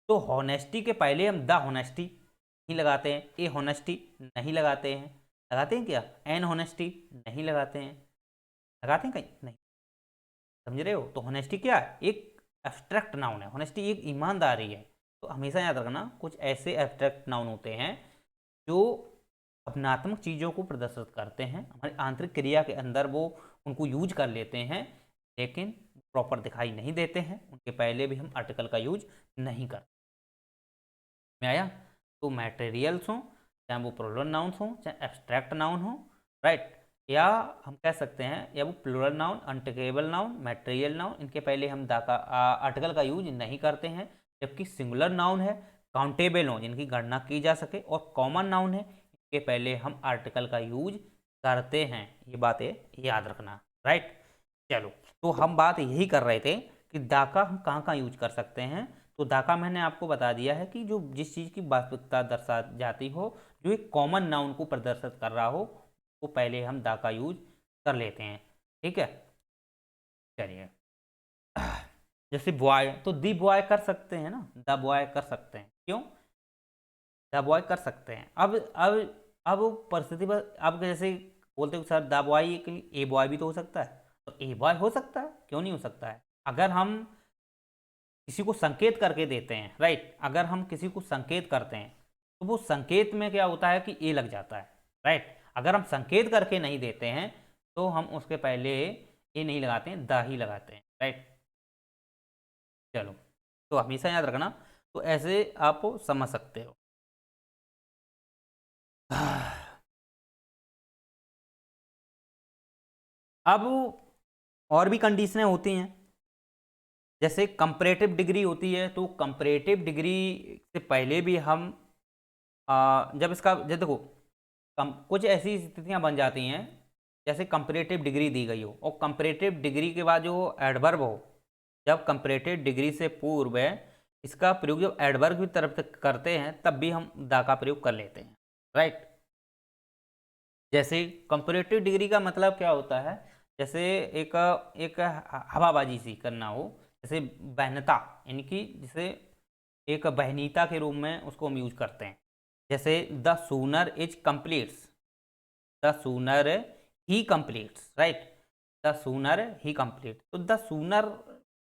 तो होनेस्टी के पहले हम द होनेस्टी नहीं लगाते हैं, ए होनेस्टी नहीं लगाते हैं, लगाते हैं क्या, एन होनेस्टी नहीं लगाते हैं, लगाते हैं कहीं नहीं, समझ रहे हो। तो होनेस्टी क्या है, एक एब्स्ट्रैक्ट नाउन है, होनेस्टी एक ईमानदारी है। तो हमेशा याद रखना, कुछ ऐसे एब्स्ट्रैक्ट नाउन होते हैं जो अपनात्मक चीज़ों को प्रदर्शित करते हैं, हमारी आंतरिक क्रिया के अंदर वो उनको यूज कर लेते हैं, लेकिन प्रॉपर दिखाई नहीं देते हैं, उनके पहले भी हम आर्टिकल का यूज नहीं करते। में आया। तो मटेरियल्स हों, चाहे वो प्लुरल नाउन्स हों, चाहे एब्स्ट्रैक्ट नाउन हो, राइट, या हम कह सकते हैं या वो plural noun, uncountable noun, material noun, इनके पहले हम आर्टिकल का यूज नहीं करते हैं। जबकि सिंगुलर नाउन है, काउंटेबल हो, जिनकी गणना की जा सके, और कॉमन नाउन है, इनके पहले हम आर्टिकल का यूज करते हैं। ये बातें याद रखना, राइट। चलो, तो हम बात यही कर रहे थे कि दा का हम कहाँ कहाँ यूज कर सकते हैं। तो दा का मैंने आपको बता दिया है कि जो जिस चीज़ की वास्तविकता दर्शा जाती हो, जो एक कॉमन नाउन को प्रदर्शित कर रहा हो, वो पहले हम दा का यूज कर लेते हैं, ठीक है। चलिए, जैसे बॉय, तो दी बॉय कर सकते हैं ना, द बॉय कर सकते हैं, क्यों, द बॉय कर सकते हैं। अब परिस्थिति पर, अब जैसे बोलते हो sir the boy, a boy भी तो हो सकता है, तो ए बॉय हो सकता है, क्यों नहीं हो सकता है। अगर हम किसी को संकेत करके देते हैं, राइट, अगर हम किसी को संकेत करते हैं तो वो संकेत में क्या होता है कि ए लग जाता है, राइट। अगर हम संकेत करके नहीं देते हैं तो हम उसके पहले ए नहीं लगाते हैं, द ही लगाते हैं, राइट। चलो, तो हमेशा याद रखना, तो ऐसे आप समझ सकते हो। अब और भी कंडीशनें होती हैं, जैसे कंपैरेटिव डिग्री होती है। तो कंपैरेटिव डिग्री से पहले भी हम जब इसका, जब देखो, कुछ ऐसी स्थितियां बन जाती हैं जैसे कंपैरेटिव डिग्री दी गई हो, और कंपैरेटिव डिग्री के बाद जो एडवर्ब हो, जब कंपैरेटिव डिग्री से पूर्व है, इसका प्रयोग जब एडवर्ब की तरफ से करते हैं तब भी हम दा का प्रयोग कर लेते हैं, राइट। जैसे कंपैरेटिव डिग्री का मतलब क्या होता है, जैसे एक एक हवाबाजी सी करना हो, जैसे बहनता, यानी कि जैसे एक बहनीता के रूप में उसको हम यूज करते हैं। जैसे the sooner is completes, the sooner he completes, right, the sooner he complete, तो the sooner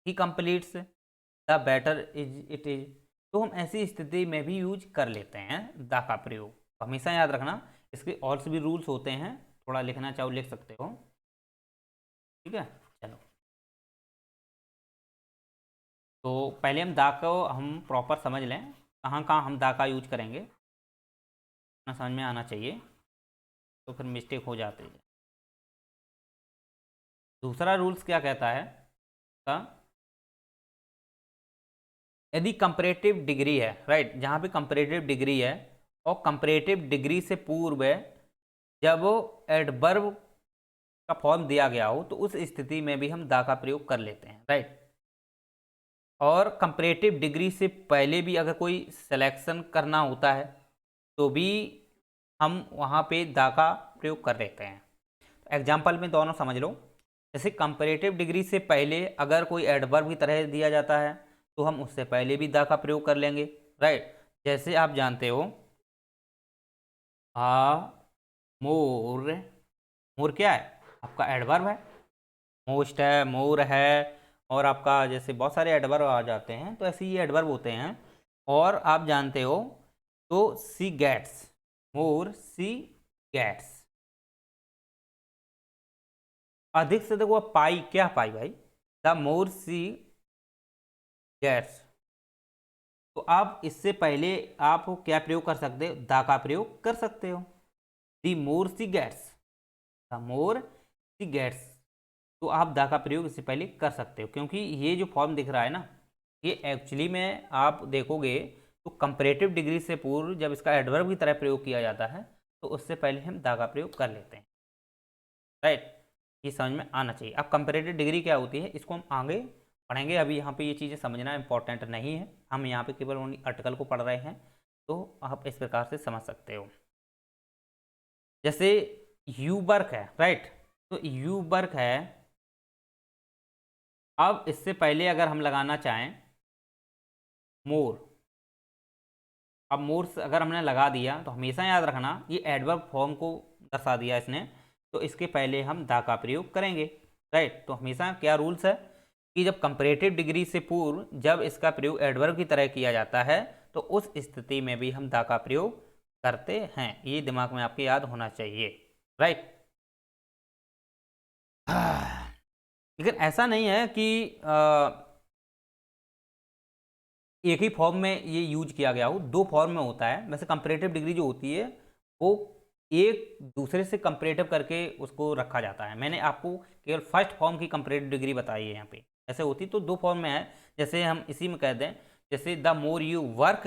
he completes, the better is it is. तो हम ऐसी स्थिति में भी यूज कर लेते हैं द का प्रयोग, हमेशा याद रखना। इसके और से भी रूल्स होते हैं, थोड़ा लिखना चाहो लिख सकते हो, ठीक है। चलो, तो पहले हम दा को हम प्रॉपर समझ लें, कहाँ कहाँ हम दा का यूज करेंगे, ना समझ में आना चाहिए, तो फिर मिस्टेक हो जाती है। दूसरा रूल्स क्या कहता है का, यदि कंपैरेटिव डिग्री है, राइट, जहाँ पे कंपैरेटिव डिग्री है और कंपैरेटिव डिग्री से पूर्व जब एडवर्ब का फॉर्म दिया गया हो तो उस स्थिति में भी हम दा का प्रयोग कर लेते हैं, राइट। और कंपैरेटिव डिग्री से पहले भी अगर कोई सिलेक्शन करना होता है तो भी हम वहाँ पे दा का प्रयोग कर लेते हैं। एग्जाम्पल में दोनों समझ लो। जैसे कंपैरेटिव डिग्री से पहले अगर कोई एडवर्ब की तरह दिया जाता है तो हम उससे पहले भी दा का प्रयोग कर लेंगे, राइट। जैसे आप जानते हो मोर, मोर क्या है, आपका एडवर्ब है। मोस्ट है, मोर है, और आपका जैसे बहुत सारे एडवर्ब आ जाते हैं तो ऐसे ही एडवर्ब होते हैं। और आप जानते हो तो सी गेट्स, मोर सी गेट्स। अधिक से देखो पाई, क्या पाई भाई, द मोर सी गेट्स। तो आप इससे पहले आप क्या प्रयोग कर सकते हो, दा का प्रयोग कर सकते हो। The more she gets, the more she gets. तो आप दा का प्रयोग इससे पहले कर सकते हो, क्योंकि ये जो फॉर्म दिख रहा है ना, ये एक्चुअली में आप देखोगे तो कंपैरेटिव डिग्री से पूर्व जब इसका एडवर्ब की तरह प्रयोग किया जाता है तो उससे पहले हम दा का प्रयोग कर लेते हैं, राइट। ये समझ में आना चाहिए। अब कंपैरेटिव डिग्री क्या होती है इसको हम आगे पढ़ेंगे, अभी यहाँ पे ये चीज़ें समझना इंपॉर्टेंट नहीं है, हम यहाँ पे केवल ओनली आर्टिकल को पढ़ रहे हैं, तो आप इस प्रकार से समझ सकते हो। जैसे यू वर्क है, राइट, तो यू वर्क है। अब इससे पहले अगर हम लगाना चाहें मोर, अब मोर अगर हमने लगा दिया तो हमेशा याद रखना ये एडवर्ब फॉर्म को दर्शा दिया इसने, तो इसके पहले हम दा का प्रयोग करेंगे, राइट। तो हमेशा क्या रूल्स है कि जब कंपैरेटिव डिग्री से पूर्व जब इसका प्रयोग एडवर्ब की तरह किया जाता है तो उस स्थिति में भी हम दा का प्रयोग करते हैं। ये दिमाग में आपके याद होना चाहिए, राइट। लेकिन ऐसा नहीं है कि एक ही फॉर्म में ये यूज किया गया हो, दो फॉर्म में होता है। वैसे कंपैरेटिव डिग्री जो होती है वो एक दूसरे से कंपैरेटिव करके उसको रखा जाता है। मैंने आपको केवल फर्स्ट फॉर्म की कंपैरेटिव डिग्री बताई है यहाँ पे। ऐसे होती तो दो फॉर्म में है, जैसे हम इसी में कह दें, जैसे द मोर यू वर्क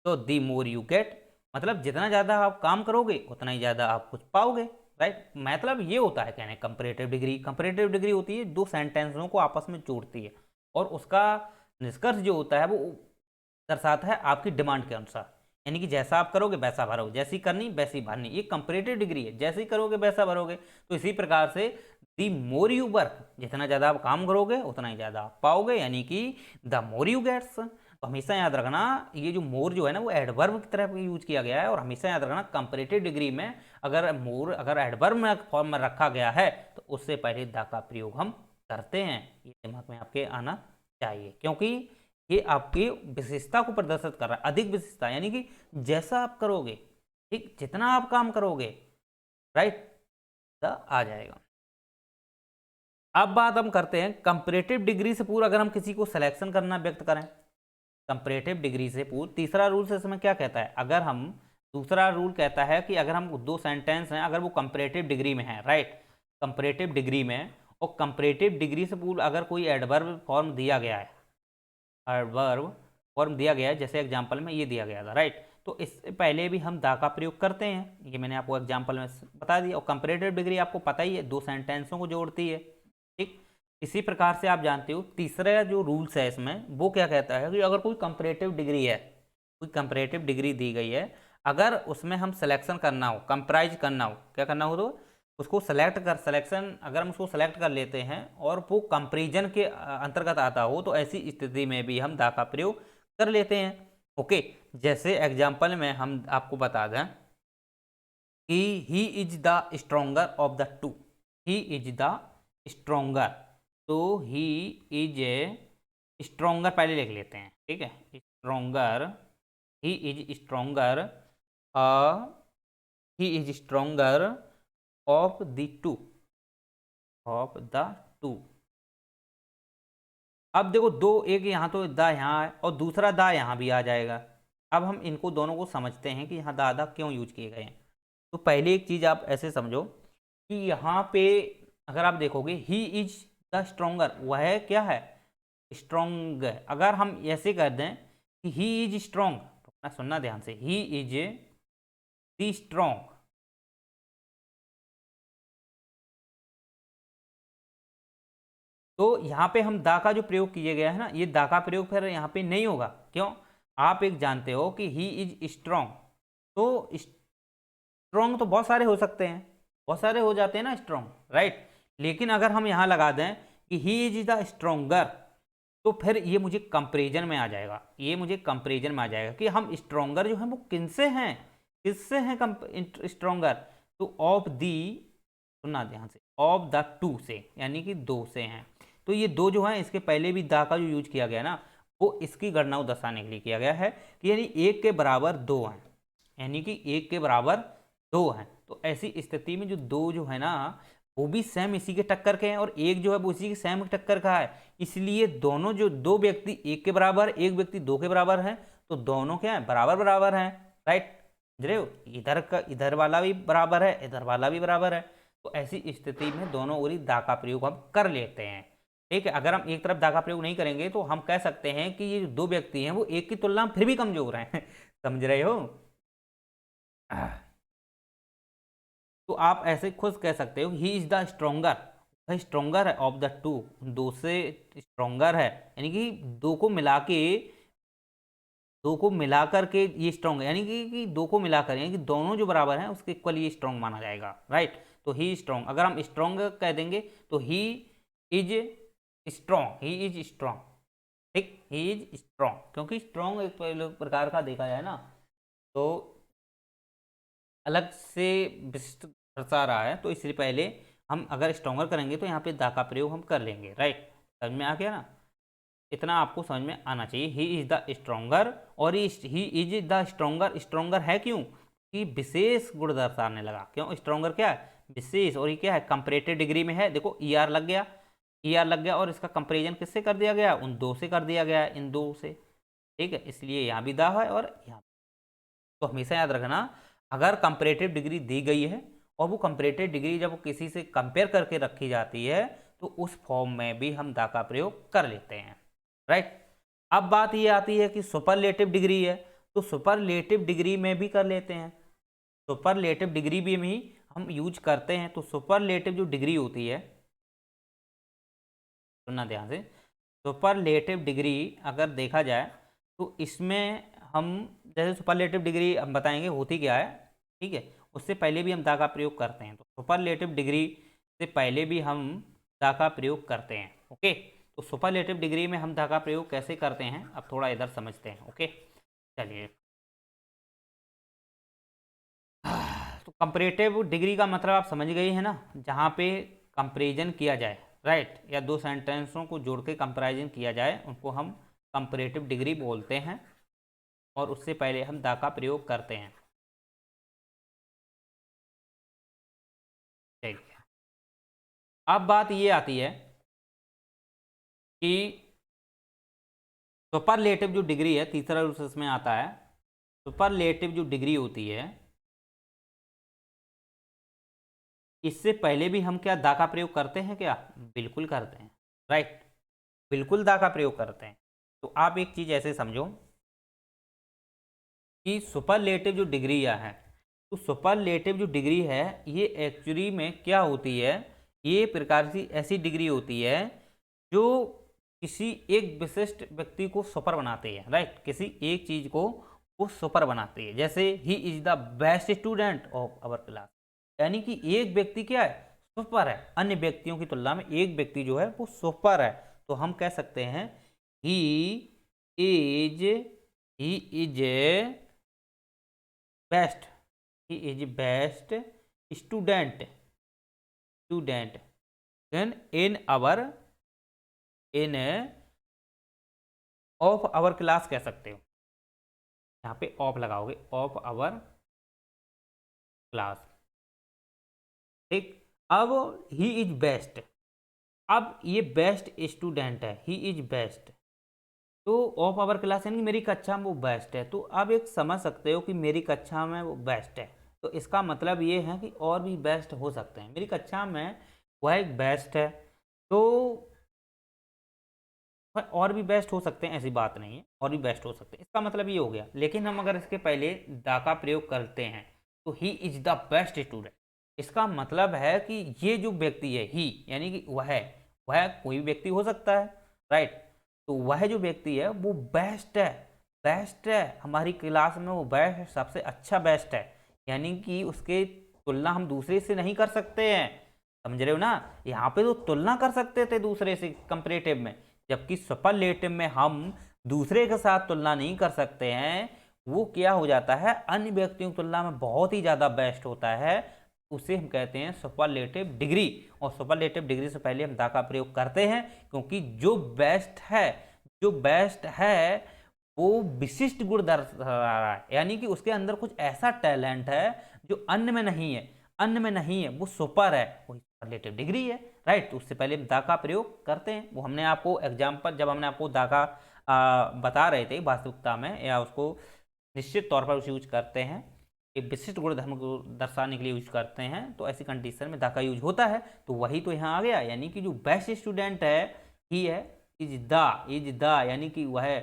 तो द मोर यू गेट, मतलब जितना ज़्यादा आप काम करोगे उतना ही ज़्यादा आप कुछ पाओगे, राइट। मतलब ये होता है कहने कंपैरेटिव डिग्री। कंपैरेटिव डिग्री होती है दो सेंटेंसों को आपस में जोड़ती है और उसका निष्कर्ष जो होता है वो दर्शाता है आपकी डिमांड के अनुसार, यानी कि जैसा आप करोगे वैसा भरोगे, जैसी करनी वैसी भरनी। ये कंपैरेटिव डिग्री है, जैसे ही करोगे वैसा भरोगे। तो इसी प्रकार से दी मोर यू वर्क, जितना ज़्यादा आप काम करोगे उतना ही ज़्यादा आप पाओगे, यानी कि द मोर यू गेट्स। तो हमेशा याद रखना ये जो मोर जो है ना वो एडवर्ब की तरह यूज किया गया है। और हमेशा याद रखना कंपैरेटिव डिग्री में अगर मोर अगर एडवर्ब में फॉर्म में रखा गया है तो उससे पहले द का प्रयोग हम करते हैं। ये दिमाग में आपके आना चाहिए, क्योंकि ये आपकी विशेषता को प्रदर्शित कर रहा है, अधिक विशेषता, यानी कि जैसा आप करोगे, ठीक, जितना आप काम करोगे, राइट, आ जाएगा। अब बात हम करते हैं कंपैरेटिव डिग्री से पूर्व अगर हम किसी को सिलेक्शन करना व्यक्त करें, कंपैरेटिव डिग्री से पूर्व तीसरा रूल से इसमें क्या कहता है, अगर हम दूसरा रूल कहता है कि अगर हम दो सेंटेंस हैं अगर वो कंपैरेटिव डिग्री में है, राइट, कंपैरेटिव डिग्री में, और कंपैरेटिव डिग्री से पूर्व अगर कोई एडवर्ब फॉर्म दिया गया है, एडवर्ब फॉर्म दिया गया है, जैसे एग्जांपल में ये दिया गया था, राइट, तो इससे पहले भी हम दा का प्रयोग करते हैं। ये मैंने आपको एग्जांपल में बता दिया। और कंपैरेटिव डिग्री आपको पता ही है दो सेंटेंसों को जोड़ती है, ठीक। इसी प्रकार से आप जानते हो तीसरा जो रूल्स है इसमें वो क्या कहता है कि अगर कोई कंपैरेटिव डिग्री है, कोई कंपैरेटिव डिग्री दी गई है, अगर उसमें हम सिलेक्शन करना हो, कंप्राइज करना हो, क्या करना हो, तो उसको सिलेक्शन अगर हम उसको सेलेक्ट कर लेते हैं और वो कंपैरिजन के अंतर्गत आता हो तो ऐसी स्थिति में भी हम दा का प्रयोग कर लेते हैं, ओके। जैसे एग्जांपल में हम आपको बता दें कि he is the stronger of the two, he is the stronger, तो ही इज ए स्ट्रोंगर पहले लिख लेते हैं, ठीक है, stronger, he is stronger, he is stronger of the two, of the two. अब देखो दो, एक यहाँ तो दा यहाँ है और दूसरा दा यहाँ भी आ जाएगा। अब हम इनको दोनों को समझते हैं कि यहाँ दा क्यों यूज किए गए हैं। तो पहले एक चीज़ आप ऐसे समझो कि यहाँ पे अगर आप देखोगे ही इज द स्ट्रोंगर, वह क्या है, स्ट्रोंग। अगर हम ऐसे कर दें कि ही इज स्ट्रॉन्ग, सुनना ध्यान से, ही इज दी स्ट्रॉन्ग। तो यहाँ पे हम दा का जो प्रयोग किया गया है ना, ये दा का प्रयोग फिर यहाँ पे नहीं होगा। क्यों? आप एक जानते हो कि ही इज स्ट्रॉन्ग, तो स्ट्रॉन्ग तो बहुत सारे हो सकते हैं, बहुत सारे हो जाते हैं ना स्ट्रॉन्ग, राइट। लेकिन अगर हम यहाँ लगा दें कि ही इज द स्ट्रॉन्गर, तो फिर ये मुझे कंपेरिजन में आ जाएगा, ये मुझे कंपेरिजन में आ जाएगा कि हम स्ट्रॉन्गर जो है वो किनसे हैं, किससे हैं स्ट्रॉन्गर, तो ऑफ दी, सुनना ध्यान से, ऑफ द टू से, यानी कि दो से हैं। तो ये दो जो है, इसके पहले भी दा का जो यूज किया गया ना, वो इसकी गणना दर्शाने के लिए किया गया है कि यानी एक के बराबर दो हैं, यानी कि एक के बराबर दो हैं। तो ऐसी स्थिति में जो दो जो है ना, वो भी सेम इसी के टक्कर के हैं, और एक जो है वो इसी के सेम टक्कर का है, इसलिए दोनों जो दो व्यक्ति एक के बराबर, एक व्यक्ति दो के बराबर है, तो दोनों क्या है, बराबर बराबर हैं, राइट। इधर का इधर वाला भी बराबर है, इधर वाला भी बराबर है। तो ऐसी स्थिति में दोनों ओर दा का प्रयोग हम कर लेते हैं, ठीक है। अगर हम एक तरफ दा का प्रयोग नहीं करेंगे तो हम कह सकते हैं कि ये दो व्यक्ति हैं वो एक की तुलना में फिर भी कमजोर हैं समझ रहे हो? तो आप ऐसे खुद कह सकते हो ही इज द स्ट्रोंगर, भाई स्ट्रोंगर है ऑफ द टू, दो से स्ट्रोंगर है, यानी कि दो को मिला करके ये स्ट्रॉन्ग है, यानी कि दो को मिलाकर, यानी कि दोनों जो बराबर हैं उसके इक्वल ये स्ट्रॉन्ग माना जाएगा, राइट। तो ही स्ट्रॉन्ग, अगर हम स्ट्रॉन्ग कह देंगे तो he is strong, he is strong, ठीक, ही इज स्ट्रॉन्ग, क्योंकि स्ट्रॉन्ग एक प्रकार का देखा जाए ना तो अलग से विशिष्ट दर्शा रहा है, तो इसलिए पहले हम अगर स्ट्रॉन्गर करेंगे तो यहाँ पे दा का प्रयोग हम कर लेंगे, राइट। समझ में आ गया ना, इतना आपको समझ में आना चाहिए। ही इज द स्ट्रॉन्गर, और he is the stronger, stronger है क्यों कि विशेष गुण दर्शाने लगा। क्यों? स्ट्रॉन्गर क्या है, विशेष, और ये क्या है, कंपैरेटिव डिग्री में है। देखो ई आर लग गया, ई आर लग गया, और इसका कंपेरिजन किससे कर दिया गया, उन दो से कर दिया गया है, इन दो से, ठीक है। इसलिए यहाँ भी दा है और यहाँ, तो हमेशा याद रखना, अगर कंपैरेटिव डिग्री दी गई है और वो कंपैरेटिव डिग्री जब किसी से कंपेयर करके रखी जाती है तो उस फॉर्म में भी हम दा का प्रयोग कर लेते हैं, राइट। अब बात ये आती है कि सुपरलेटिव डिग्री है, तो सुपरलेटिव डिग्री में भी कर लेते हैं, सुपरलेटिव डिग्री भी हम यूज करते हैं। तो सुपरलेटिव जो डिग्री होती है, सुनना ध्यान से, सुपरलेटिव डिग्री अगर देखा जाए तो इसमें हम, जैसे सुपरलेटिव डिग्री हम बताएंगे होती क्या है, ठीक है, उससे पहले भी हम दा का प्रयोग करते हैं। तो सुपरलेटिव डिग्री से पहले भी हम दा का प्रयोग करते हैं, ओके। तो सुपरलेटिव डिग्री में हम दा का प्रयोग कैसे करते हैं, अब थोड़ा इधर समझते हैं, ओके। चलिए, तो कंपैरेटिव डिग्री का मतलब आप समझ गए हैं ना, जहाँ पे कंपैरिजन किया जाए, राइट, या दो सेंटेंसों को जोड़ के कंपैरिजन किया जाए, उनको हम कंपैरेटिव डिग्री बोलते हैं, और उससे पहले हम दा का प्रयोग करते हैं, ठीक है। अब बात ये आती है कि सुपरलेटिव जो डिग्री है, तीसरा रूप इसमें आता है, सुपरलेटिव जो डिग्री होती है, इससे पहले भी हम क्या दा का प्रयोग करते हैं क्या, बिल्कुल करते हैं, राइट, बिल्कुल दा का प्रयोग करते हैं। तो आप एक चीज ऐसे समझो कि सुपरलेटिव जो डिग्री है, तो सुपरलेटिव जो डिग्री है ये एक्चुअली में क्या होती है, ये प्रकार की ऐसी डिग्री होती है जो किसी एक विशिष्ट व्यक्ति को सुपर बनाती है, राइट, किसी एक चीज को वो सुपर बनाती है। जैसे he is the best student of our class, यानी कि एक व्यक्ति क्या है, सुपर है, अन्य व्यक्तियों की तुलना में एक व्यक्ति जो है वो सुपर है। तो हम कह सकते हैं he is he is best, he is best student, student in our, in of our class कह सकते हो, यहाँ पे ऑफ लगाओगे, ऑफ आवर क्लास, ठीक। अब ही इज बेस्ट, अब ये बेस्ट स्टूडेंट है, ही इज बेस्ट, तो ऑफ आवर क्लास यानी मेरी कक्षा में वो बेस्ट है। तो आप एक समझ सकते हो कि मेरी कक्षा में वो बेस्ट है, तो इसका मतलब ये है कि और भी बेस्ट हो सकते हैं, मेरी कक्षा में वह एक बेस्ट है। तो और भी बेस्ट हो सकते हैं, ऐसी बात नहीं है, और भी बेस्ट हो सकते हैं, इसका मतलब ये हो गया। लेकिन हम अगर इसके पहले दा का प्रयोग करते हैं तो he is the best student, इसका मतलब है कि ये जो व्यक्ति है, ही यानी कि वह कोई भी व्यक्ति हो सकता है, राइट। तो वह जो व्यक्ति है वो बेस्ट है, बेस्ट है हमारी क्लास में, वो बेस्ट है, सबसे अच्छा बेस्ट है, यानी कि उसके तुलना हम दूसरे से नहीं कर सकते हैं, समझ रहे हो ना। यहाँ पे तो तुलना कर सकते थे दूसरे से कंपैरेटिव में, जबकि सुपरलेटिव में हम दूसरे के साथ तुलना नहीं कर सकते हैं। वो क्या हो जाता है, अन्य व्यक्तियों की तुलना में बहुत ही ज़्यादा बेस्ट होता है, उसे हम कहते हैं सुपरलेटिव डिग्री। और सुपरलेटिव डिग्री से पहले हम दा का प्रयोग करते हैं, क्योंकि जो बेस्ट है वो विशिष्ट गुण दर्शा रहा है, यानी कि उसके अंदर कुछ ऐसा टैलेंट है जो अन्य में नहीं है, वो सुपर है, वो सुपरलेटिव डिग्री है, राइट। तो उससे पहले हम दा का प्रयोग करते हैं। वो हमने आपको एग्जाम्पल, जब हमने आपको दा का बता रहे थे वास्तविकता में, या उसको निश्चित तौर पर उसे यूज करते हैं, एक विशिष्ट गुण धर्म को दर्शाने के लिए यूज करते हैं, तो ऐसी कंडीशन में दा का यूज होता है। तो वही तो यहाँ आ गया, यानी कि जो बेस्ट स्टूडेंट है ही है, इज द, यानी कि वह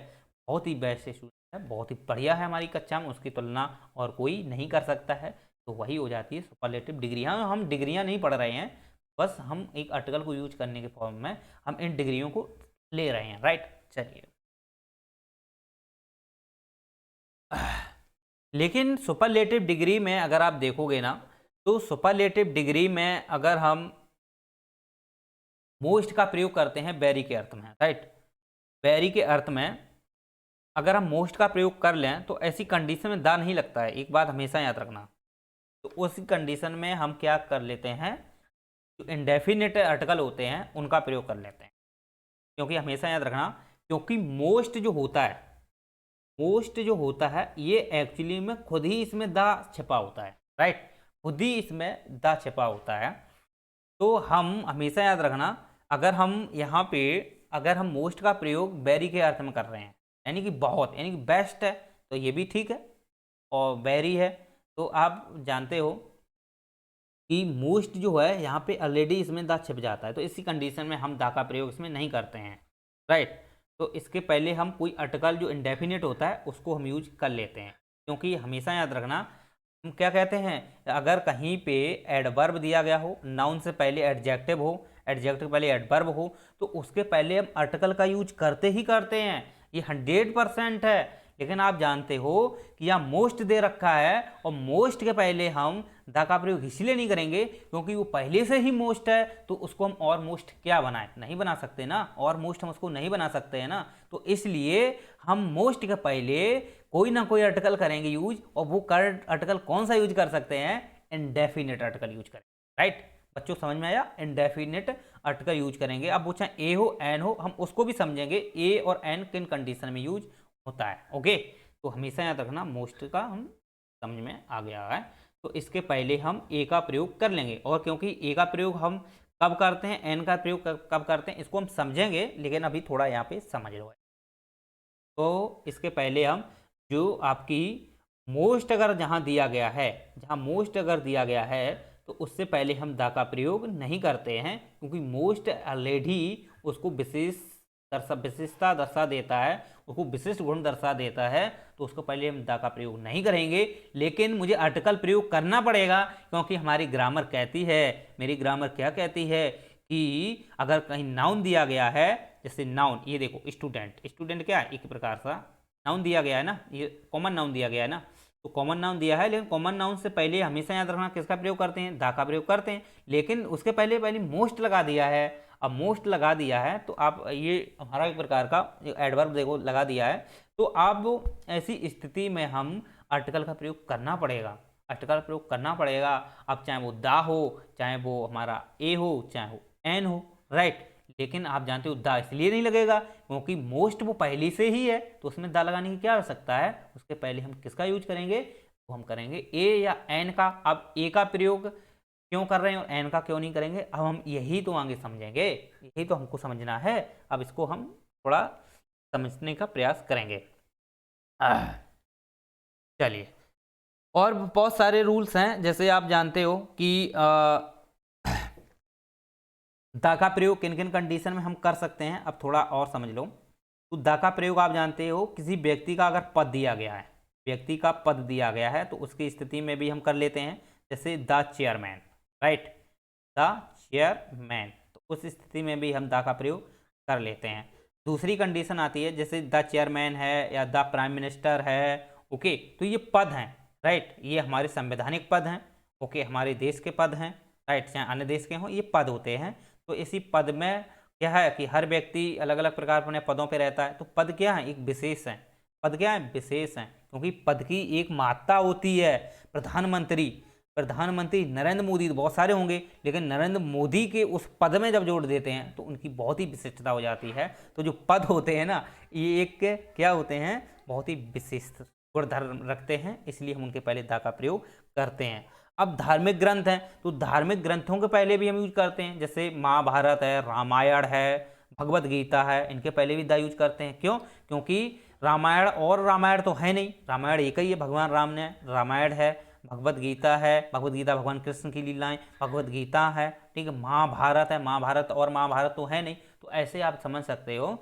बहुत ही बेस्ट स्टूडेंट है, बहुत ही बढ़िया है हमारी कक्षा में, उसकी तुलना और कोई नहीं कर सकता है। तो वही हो जाती है सुपरलेटिव डिग्री। हाँ, हम डिग्रियां नहीं पढ़ रहे हैं, बस हम एक आर्टिकल को यूज करने के फॉर्म में हम इन डिग्रियों को ले रहे हैं, राइट। चलिए, लेकिन सुपरलेटिव डिग्री में अगर आप देखोगे ना, तो सुपरलेटिव डिग्री में अगर हम मोस्ट का प्रयोग करते हैं वेरी के अर्थ में, राइट, वेरी के अर्थ में अगर हम मोस्ट का प्रयोग कर लें तो ऐसी कंडीशन में दा नहीं लगता है, एक बात हमेशा याद रखना। तो उसी कंडीशन में हम क्या कर लेते हैं, जो इंडेफिनिट आर्टिकल होते हैं उनका प्रयोग कर लेते हैं, क्योंकि हमेशा याद रखना, क्योंकि मोस्ट जो होता है ये एक्चुअली में खुद ही इसमें दा छिपा होता है, राइट, खुद ही इसमें दा छिपा होता है। तो हम हमेशा याद रखना, अगर हम यहाँ पे अगर हम मोस्ट का प्रयोग वेरी के अर्थ में कर रहे हैं, यानी कि बहुत, यानी कि बेस्ट है, तो ये भी ठीक है, और वेरी है, तो आप जानते हो कि मोस्ट जो है यहाँ पे ऑलरेडी इसमें दा छिप जाता है, तो इसी कंडीशन में हम दा का प्रयोग इसमें नहीं करते हैं, राइट। तो इसके पहले हम कोई आर्टिकल जो इंडेफिनिट होता है उसको हम यूज कर लेते हैं, क्योंकि हमेशा याद रखना, हम क्या कहते हैं, अगर कहीं पे एडवर्ब दिया गया हो, नाउन से पहले एडजेक्टिव हो, एडजेक्टिव पहले एडवर्ब हो, तो उसके पहले हम आर्टिकल का यूज करते ही करते हैं, ये 100% है। लेकिन आप जानते हो कि यहाँ मोस्ट दे रखा है, और मोस्ट के पहले हम द का प्रयोग इसलिए नहीं करेंगे क्योंकि वो पहले से ही मोस्ट है, तो उसको हम और मोस्ट क्या बनाए, नहीं बना सकते ना, और मोस्ट हम उसको नहीं बना सकते हैं ना, तो इसलिए हम मोस्ट के पहले कोई ना कोई आर्टिकल करेंगे यूज, और वो आर्टिकल कौन सा यूज कर सकते हैं, इंडेफिनिट आर्टिकल यूज करेंगे, राइट। बच्चों समझ में आया, इंडेफिनिट आर्टिकल यूज करेंगे। अब वो चाहे ए हो एन हो, हम उसको भी समझेंगे ए और एन किन कंडीशन में यूज होता है, ओके। तो हमेशा याद रखना, मोस्ट का हम समझ में आ गया है, तो इसके पहले हम ए का प्रयोग कर लेंगे, और क्योंकि ए का प्रयोग हम कब करते हैं, एन का प्रयोग कब करते हैं, इसको हम समझेंगे, लेकिन अभी थोड़ा यहाँ पे समझ लो। तो इसके पहले हम जो आपकी मोस्ट अगर जहाँ दिया गया है, जहाँ मोस्ट अगर दिया गया है, तो उससे पहले हम दा का प्रयोग नहीं करते हैं, क्योंकि मोस्ट ऑलरेडी उसको विशेषता दर्शा देता है, उसको विशिष्ट गुण दर्शा देता है, तो उसको पहले हम दा का प्रयोग नहीं करेंगे। लेकिन मुझे आर्टिकल प्रयोग करना पड़ेगा, क्योंकि हमारी ग्रामर कहती है, मेरी ग्रामर क्या कहती है कि अगर कहीं नाउन दिया गया है, जैसे नाउन, ये देखो स्टूडेंट क्या है, एक प्रकार सा नाउन दिया गया है ना, ये कॉमन नाउन दिया गया है ना, तो कॉमन नाउन दिया है, लेकिन कॉमन नाउन से पहले हमेशा याद रखना किसका प्रयोग करते हैं, दा का प्रयोग करते हैं। लेकिन उसके पहले मोस्ट लगा दिया है, अब मोस्ट लगा दिया है, तो आप ये हमारा एक प्रकार का एडवर्ब देखो लगा दिया है, तो अब ऐसी स्थिति में हम आर्टिकल का प्रयोग करना पड़ेगा, आर्टिकल प्रयोग करना पड़ेगा। अब चाहे वो दा हो, चाहे वो हमारा ए हो, चाहे वो एन हो, राइट। लेकिन आप जानते हो दा इसलिए नहीं लगेगा क्योंकि मोस्ट वो पहले से ही है, तो उसमें दा लगाने की क्या आवश्यकता है, उसके पहले हम किसका यूज करेंगे, तो हम करेंगे ए या एन का। अब ए का प्रयोग क्यों कर रहे हैं और एन का क्यों नहीं करेंगे, अब हम यही तो आगे समझेंगे, यही तो हमको समझना है। अब इसको हम थोड़ा समझने का प्रयास करेंगे। चलिए, और बहुत सारे रूल्स हैं, जैसे आप जानते हो कि दा का प्रयोग किन किन कंडीशन में हम कर सकते हैं, अब थोड़ा और समझ लो। तो द का प्रयोग आप जानते हो, किसी व्यक्ति का अगर पद दिया गया है, व्यक्ति का पद दिया गया है तो उसकी स्थिति में भी हम कर लेते हैं, जैसे the chairman, right, the chairman, तो उस स्थिति में भी हम द का प्रयोग कर लेते हैं। दूसरी कंडीशन आती है, जैसे द चेयरमैन है या द प्राइम मिनिस्टर है, ओके, तो ये पद हैं, राइट, ये हमारे संवैधानिक पद हैं, ओके, हमारे देश के पद हैं, राइट, चाहे अन्य देश के हों, ये पद होते हैं। तो इसी पद में क्या है कि हर व्यक्ति अलग अलग प्रकार अपने पदों पे रहता है, तो पद क्या है, एक विशेष है, पद क्या है, विशेष है, क्योंकि पद की एक महत्ता होती है। प्रधानमंत्री नरेंद्र मोदी तो बहुत सारे होंगे, लेकिन नरेंद्र मोदी के उस पद में जब जोड़ देते हैं तो उनकी बहुत ही विशिष्टता हो जाती है। तो जो पद होते हैं ना, ये एक क्या होते हैं, बहुत ही विशिष्ट गुणधर्म रखते हैं, इसलिए हम उनके पहले दा का प्रयोग करते हैं। अब धार्मिक ग्रंथ हैं, तो धार्मिक ग्रंथों के पहले भी हम यूज करते हैं, जैसे महाभारत है, रामायण है, भगवत गीता है, इनके पहले भी दा यूज करते हैं। क्यों? क्योंकि रामायण और रामायण तो है नहीं, रामायण एक ही है, भगवान राम ने रामायण है, भगवत गीता है, भगवत गीता भगवान कृष्ण की लीलाएं, भगवत गीता है, ठीक है, महाभारत है, महाभारत और महाभारत तो है नहीं। तो ऐसे आप समझ सकते हो,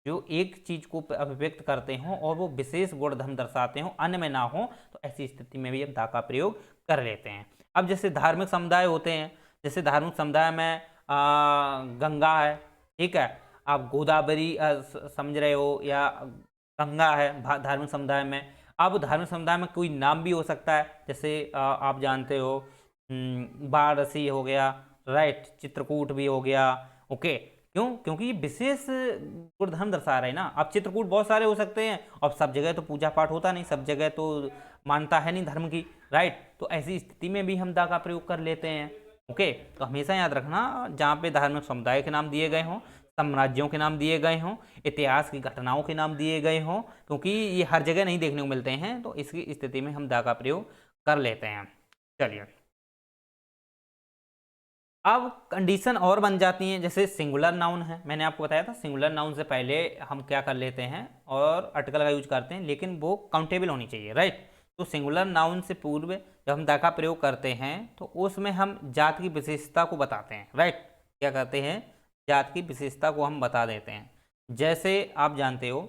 जो एक चीज को अभिव्यक्त करते हो और वो विशेष गुणधर्म दर्शाते हो, अन्य में ना हो, तो ऐसी स्थिति में भी हम दा का प्रयोग कर लेते हैं। अब जैसे धार्मिक समुदाय होते हैं, जैसे धार्मिक समुदाय में गंगा है, ठीक है, आप गोदावरी समझ रहे हो, या गंगा है धार्मिक समुदाय में। अब धार्मिक समुदाय में कोई नाम भी हो सकता है, जैसे आप जानते हो वाराणसी हो गया, राइट, चित्रकूट भी हो गया, ओके, क्यों? क्योंकि ये विशेष गुणधर्म दर्शा रहे हैं ना। अब चित्रकूट बहुत सारे हो सकते हैं, और सब जगह तो पूजा पाठ होता नहीं, सब जगह तो मानता है नहीं धर्म की, राइट, तो ऐसी स्थिति में भी हम दा का प्रयोग कर लेते हैं, ओके। तो हमेशा याद रखना, जहाँ पे धार्मिक समुदाय के नाम दिए गए हों, साम्राज्यों के नाम दिए गए हों, इतिहास की घटनाओं के नाम दिए गए हों, क्योंकि ये हर जगह नहीं देखने को मिलते हैं, तो इसकी स्थिति में हम दा का प्रयोग कर लेते हैं। चलिए, अब कंडीशन और बन जाती हैं, जैसे सिंगुलर नाउन है, मैंने आपको बताया था सिंगुलर नाउन से पहले हम क्या कर लेते हैं, और आर्टिकल का यूज करते हैं, लेकिन वो काउंटेबल होनी चाहिए, राइट। तो सिंगुलर नाउन से पूर्व जब हम दा का प्रयोग करते हैं तो उसमें हम जात की विशेषता को बताते हैं, राइट, क्या करते हैं, जात की विशेषता को हम बता देते हैं। जैसे आप जानते हो,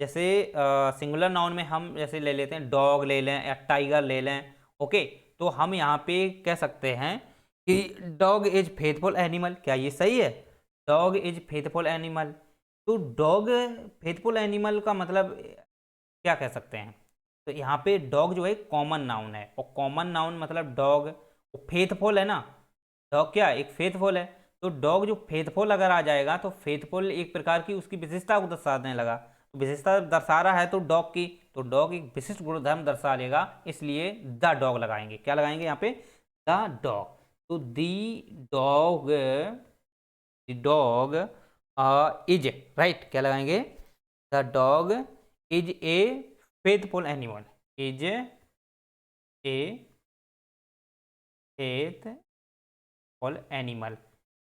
जैसे सिंगुलर नाउन में हम जैसे ले लेते हैं, डॉग ले लें या टाइगर ले लें, ओके, तो हम यहाँ पे कह सकते हैं कि डॉग इज फेथफुल एनिमल। क्या ये सही है? Dog is faithful animal. तो डॉग फेथफुल एनिमल का मतलब क्या कह सकते हैं? तो यहाँ पे डॉग जो है कॉमन नाउन है, और कॉमन नाउन मतलब डॉग, फेथफुल है ना, डॉग क्या एक फेथफुल है, तो डॉग जो फेथफुल अगर आ जाएगा तो फेथफुल एक प्रकार की उसकी विशेषता को दर्शाने लगा, तो विशेषता दर्शा रहा है तो डॉग की, तो डॉग एक विशिष्ट गुणधर्म दर्शा लेगा, इसलिए द डॉग लगाएंगे। क्या लगाएंगे यहाँ पे? The dog. तो दी डॉग इज, राइट, क्या लगाएंगे? The dog is a faithful animal, is a faithful animal.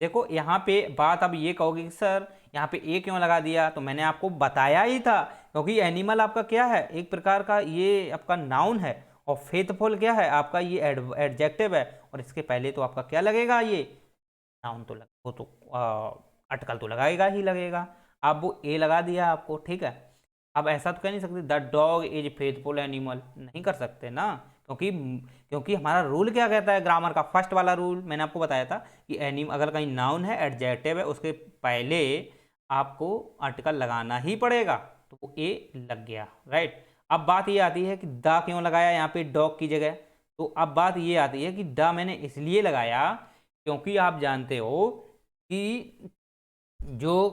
देखो यहाँ पे बात अब ये कहोगे कि सर यहाँ पे ए क्यों लगा दिया, तो मैंने आपको बताया ही था, क्योंकि एनिमल आपका क्या है, एक प्रकार का ये आपका नाउन है, और फेथफुल क्या है आपका, ये एडजेक्टिव है, और इसके पहले तो आपका क्या लगेगा, ये नाउन तो वो तो आर्टिकल तो लगाएगा ही लगेगा। अब वो ए लगा दिया आपको, ठीक है। अब ऐसा तो कह नहीं सकते the dog is faithful animal, नहीं कर सकते ना, क्योंकि हमारा रूल क्या कहता है, ग्रामर का फर्स्ट वाला रूल मैंने आपको बताया था कि अगर कहीं नाउन है, एडजेक्टिव है, उसके पहले आपको आर्टिकल लगाना ही पड़ेगा, तो वो ए लग गया, राइट। अब बात ये आती है कि द क्यों लगाया यहाँ पे डॉग की जगह, तो अब बात ये आती है कि द मैंने इसलिए लगाया क्योंकि आप जानते हो कि जो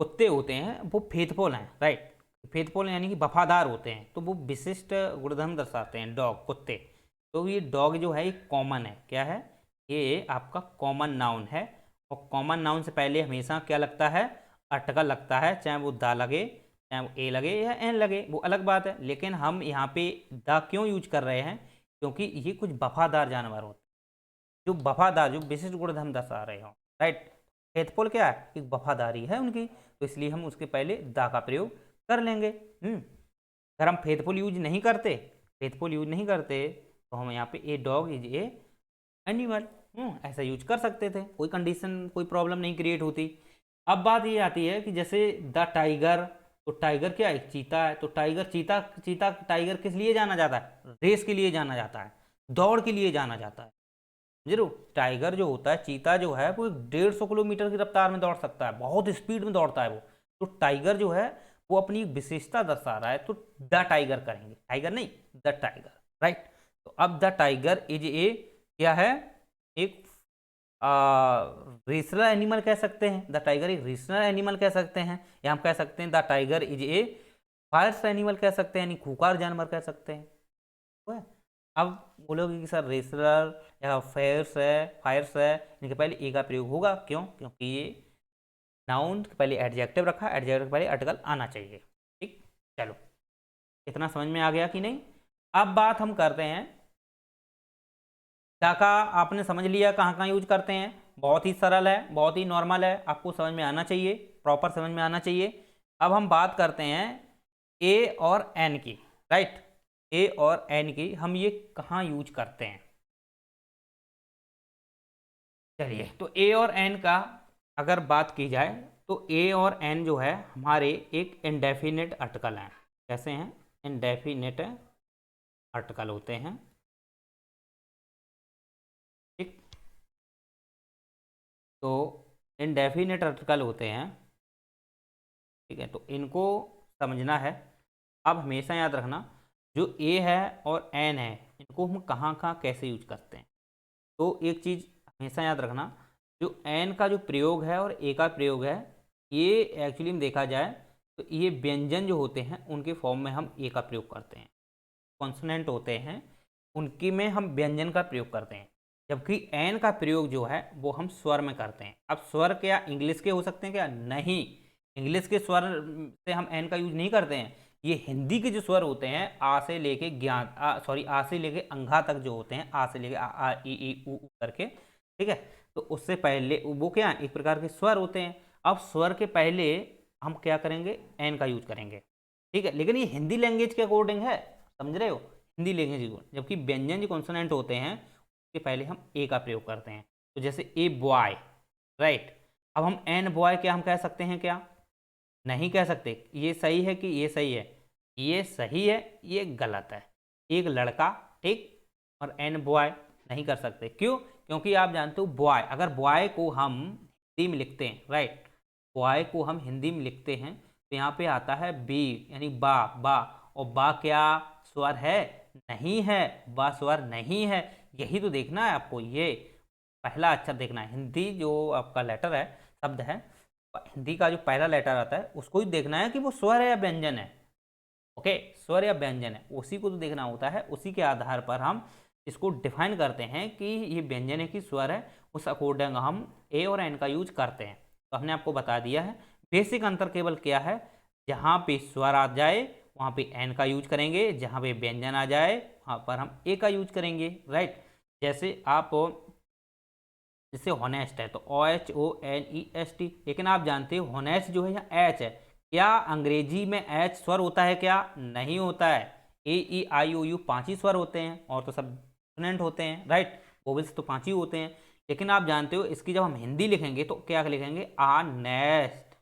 कुत्ते होते हैं वो फेथफुल हैं, राइट, फेथफुल यानी कि वफादार होते हैं, तो वो विशिष्ट गुणधर्म दर्शाते हैं डॉग, कुत्ते। तो ये डॉग जो है एक कॉमन है, क्या है, ये आपका कॉमन नाउन है, और कॉमन नाउन से पहले हमेशा क्या लगता है, आर्टिकल लगता है, चाहे वो दा लगे, चाहे वो ए लगे या एन लगे, वो अलग बात है। लेकिन हम यहाँ पे दा क्यों यूज कर रहे हैं, क्योंकि ये कुछ वफादार जानवर होते हैं, जो वफादार, जो विशिष्ट गुणधर्म दर्शा रहे हो, राइट। फेथफुल क्या है, एक वफादारी है उनकी, तो इसलिए हम उसके पहले दा का प्रयोग कर लेंगे। अगर हम फेथफुल यूज नहीं करते, तो हम यहाँ पे a dog is a animal ऐसा यूज कर सकते थे, कोई कंडीशन कोई प्रॉब्लम नहीं क्रिएट होती। अब बात ये आती है कि जैसे द टाइगर तो टाइगर क्या है, चीता है। तो टाइगर, चीता चीता टाइगर किस लिए जाना जाता है, रेस के लिए जाना जाता है, दौड़ के लिए जाना जाता है। जरूर, टाइगर जो होता है, चीता जो है वो 150 किलोमीटर की रफ्तार में दौड़ सकता है, बहुत स्पीड में दौड़ता है वो। तो टाइगर जो है वो अपनी विशेषता दर्शा रहा है, तो द टाइगर करेंगे, टाइगर नहीं, द टाइगर, राइट। तो अब द टाइगर इज ए क्या है, एक रीजनल एनिमल कह सकते हैं, द टाइगर एक रीजनल एनिमल कह सकते हैं, या हम कह सकते हैं the tiger is a fierce animal कह सकते हैं, यानी खूंखार जानवर कह सकते हैं। हुआ है? अब बोलोगे कि सर रेसलर या फायर्स है, इनके पहले ए का प्रयोग होगा, क्यों, क्योंकि ये नाउन के पहले एडजेक्टिव रखा, एडजेक्टिव के पहले आर्टिकल आना चाहिए। ठीक, चलो, इतना समझ में आ गया कि नहीं। अब बात हम करते हैं दा का, आपने समझ लिया कहाँ कहाँ यूज करते हैं, बहुत ही सरल है, बहुत ही नॉर्मल है, आपको समझ में आना चाहिए, प्रॉपर समझ में आना चाहिए। अब हम बात करते हैं ए और एन की, राइट। ए और एन की हम ये कहाँ यूज करते हैं। चलिए, तो ए और एन का अगर बात की जाए तो ए और एन जो है हमारे एक इंडेफिनिट आर्टिकल हैं। कैसे हैं, इंडेफिनिट आर्टिकल होते हैं। ठीक, तो इंडेफिनिट आर्टिकल होते हैं। ठीक है, तो इनको समझना है। अब हमेशा याद रखना, जो ए है और एन है, इनको हम कहाँ कहाँ कैसे यूज करते हैं। तो एक चीज़ हमेशा याद रखना, जो एन का जो प्रयोग है और ए का प्रयोग है, ये एक्चुअली में देखा जाए तो ये व्यंजन जो होते हैं उनके फॉर्म में हम ए का प्रयोग करते हैं। कॉन्सोनेंट होते हैं उनकी में हम व्यंजन का प्रयोग करते हैं, जबकि एन का प्रयोग जो है वो हम स्वर में करते हैं। अब स्वर क्या इंग्लिश के हो सकते हैं क्या, नहीं, इंग्लिश के स्वर से हम एन का यूज नहीं करते हैं। ये हिंदी के जो स्वर होते हैं, आ से लेके ज्ञान, आ से लेके अंघा तक जो होते हैं, आ से लेके आ ई ऊ करके, ठीक है। तो उससे पहले वो क्या एक प्रकार के स्वर होते हैं। अब स्वर के पहले हम क्या करेंगे, एन का यूज करेंगे, ठीक है। लेकिन ये हिंदी लैंग्वेज के अकॉर्डिंग है, समझ रहे हो, हिंदी लैंग्वेज को, जबकि व्यंजन जो कॉन्सोनेंट होते हैं उसके पहले हम ए का प्रयोग करते हैं। तो जैसे ए बॉय, राइट। अब हम एन बॉय क्या हम कह सकते हैं क्या, नहीं कह सकते। ये सही है कि ये सही है, ये सही है, ये गलत है। एक लड़का, ठीक, और एन बॉय नहीं कर सकते, क्यों, क्योंकि आप जानते हो बॉय, अगर बॉय को हम हिंदी में लिखते हैं, राइट, बॉय को हम हिंदी में लिखते हैं तो यहाँ पे आता है बी, यानी बा, बा, और बा क्या स्वर है, नहीं है, बा स्वर नहीं है। यही तो देखना है आपको, ये पहला अक्षर देखना है, हिंदी जो आपका लेटर है, शब्द है, हिंदी का जो पहला लेटर आता है उसको ही देखना है कि वो स्वर है या व्यंजन है। ओके, स्वर या व्यंजन है, उसी को तो देखना होता है। उसी के आधार पर हम इसको डिफाइन करते हैं कि ये व्यंजन है कि स्वर है, उस अकॉर्डिंग हम ए और एन का यूज करते हैं। तो हमने आपको बता दिया है। बेसिक अंतर केवल क्या है, जहाँ पे स्वर आ जाए वहाँ पे एन का यूज करेंगे, जहाँ पे व्यंजन आ जाए वहाँ पर हम ए का यूज करेंगे, राइट। जैसे आप, जैसे हॉनेस्ट है तो OHONEST, लेकिन आप जानते हो हॉनेस्ट जो है यहाँ एच है, क्या अंग्रेजी में एच स्वर होता है क्या, नहीं होता है। AEIOU 5 ही स्वर होते हैं, और तो सब कॉन्सोनेंट होते हैं, राइट, वोवेल्स तो 5 ही होते हैं। लेकिन आप जानते हो इसकी जब हम हिंदी लिखेंगे तो क्या लिखेंगे, आ नेस्ट,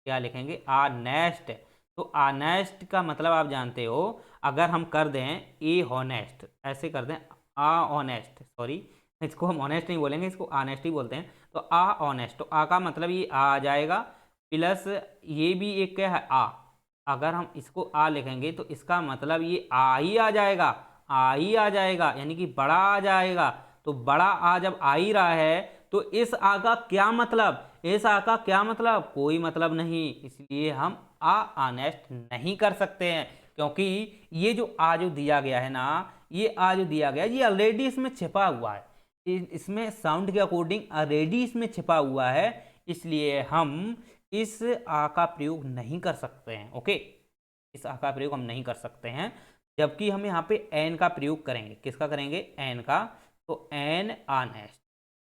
क्या लिखेंगे, आ नेस्ट। तो आ नेस्ट का मतलब आप जानते हो, अगर हम कर दें ए हॉनेस्ट, ऐसे कर दें आ ऑनेस्ट, सॉरी इसको हम ऑनेस्ट नहीं बोलेंगे, इसको ऑनेस्ट ही बोलते हैं। तो आ ऑनेस्ट, तो आ का मतलब ये आ जाएगा, प्लस ये भी एक क्या है आ, अगर हम इसको आ लिखेंगे तो इसका मतलब ये आ ही आ जाएगा, आ ही आ जाएगा, यानी कि बड़ा आ जाएगा। तो बड़ा आ जब आ ही रहा है तो इस आ का क्या मतलब, इस आ का क्या मतलब, कोई मतलब नहीं, इसलिए हम आ ऑनेस्ट नहीं कर सकते हैं। क्योंकि ये जो आ जो दिया गया है ना, ये आ जो दिया गया है ये ऑलरेडी इसमें छिपा हुआ है, इसमें साउंड के अकॉर्डिंग ऑलरेडी इसमें छिपा हुआ है, इसलिए हम इस आ का प्रयोग नहीं कर सकते हैं। ओके, इस आ का प्रयोग हम नहीं कर सकते हैं, जबकि हम यहाँ पे एन का प्रयोग करेंगे। किसका करेंगे, एन का। तो एन आ नेस्ट,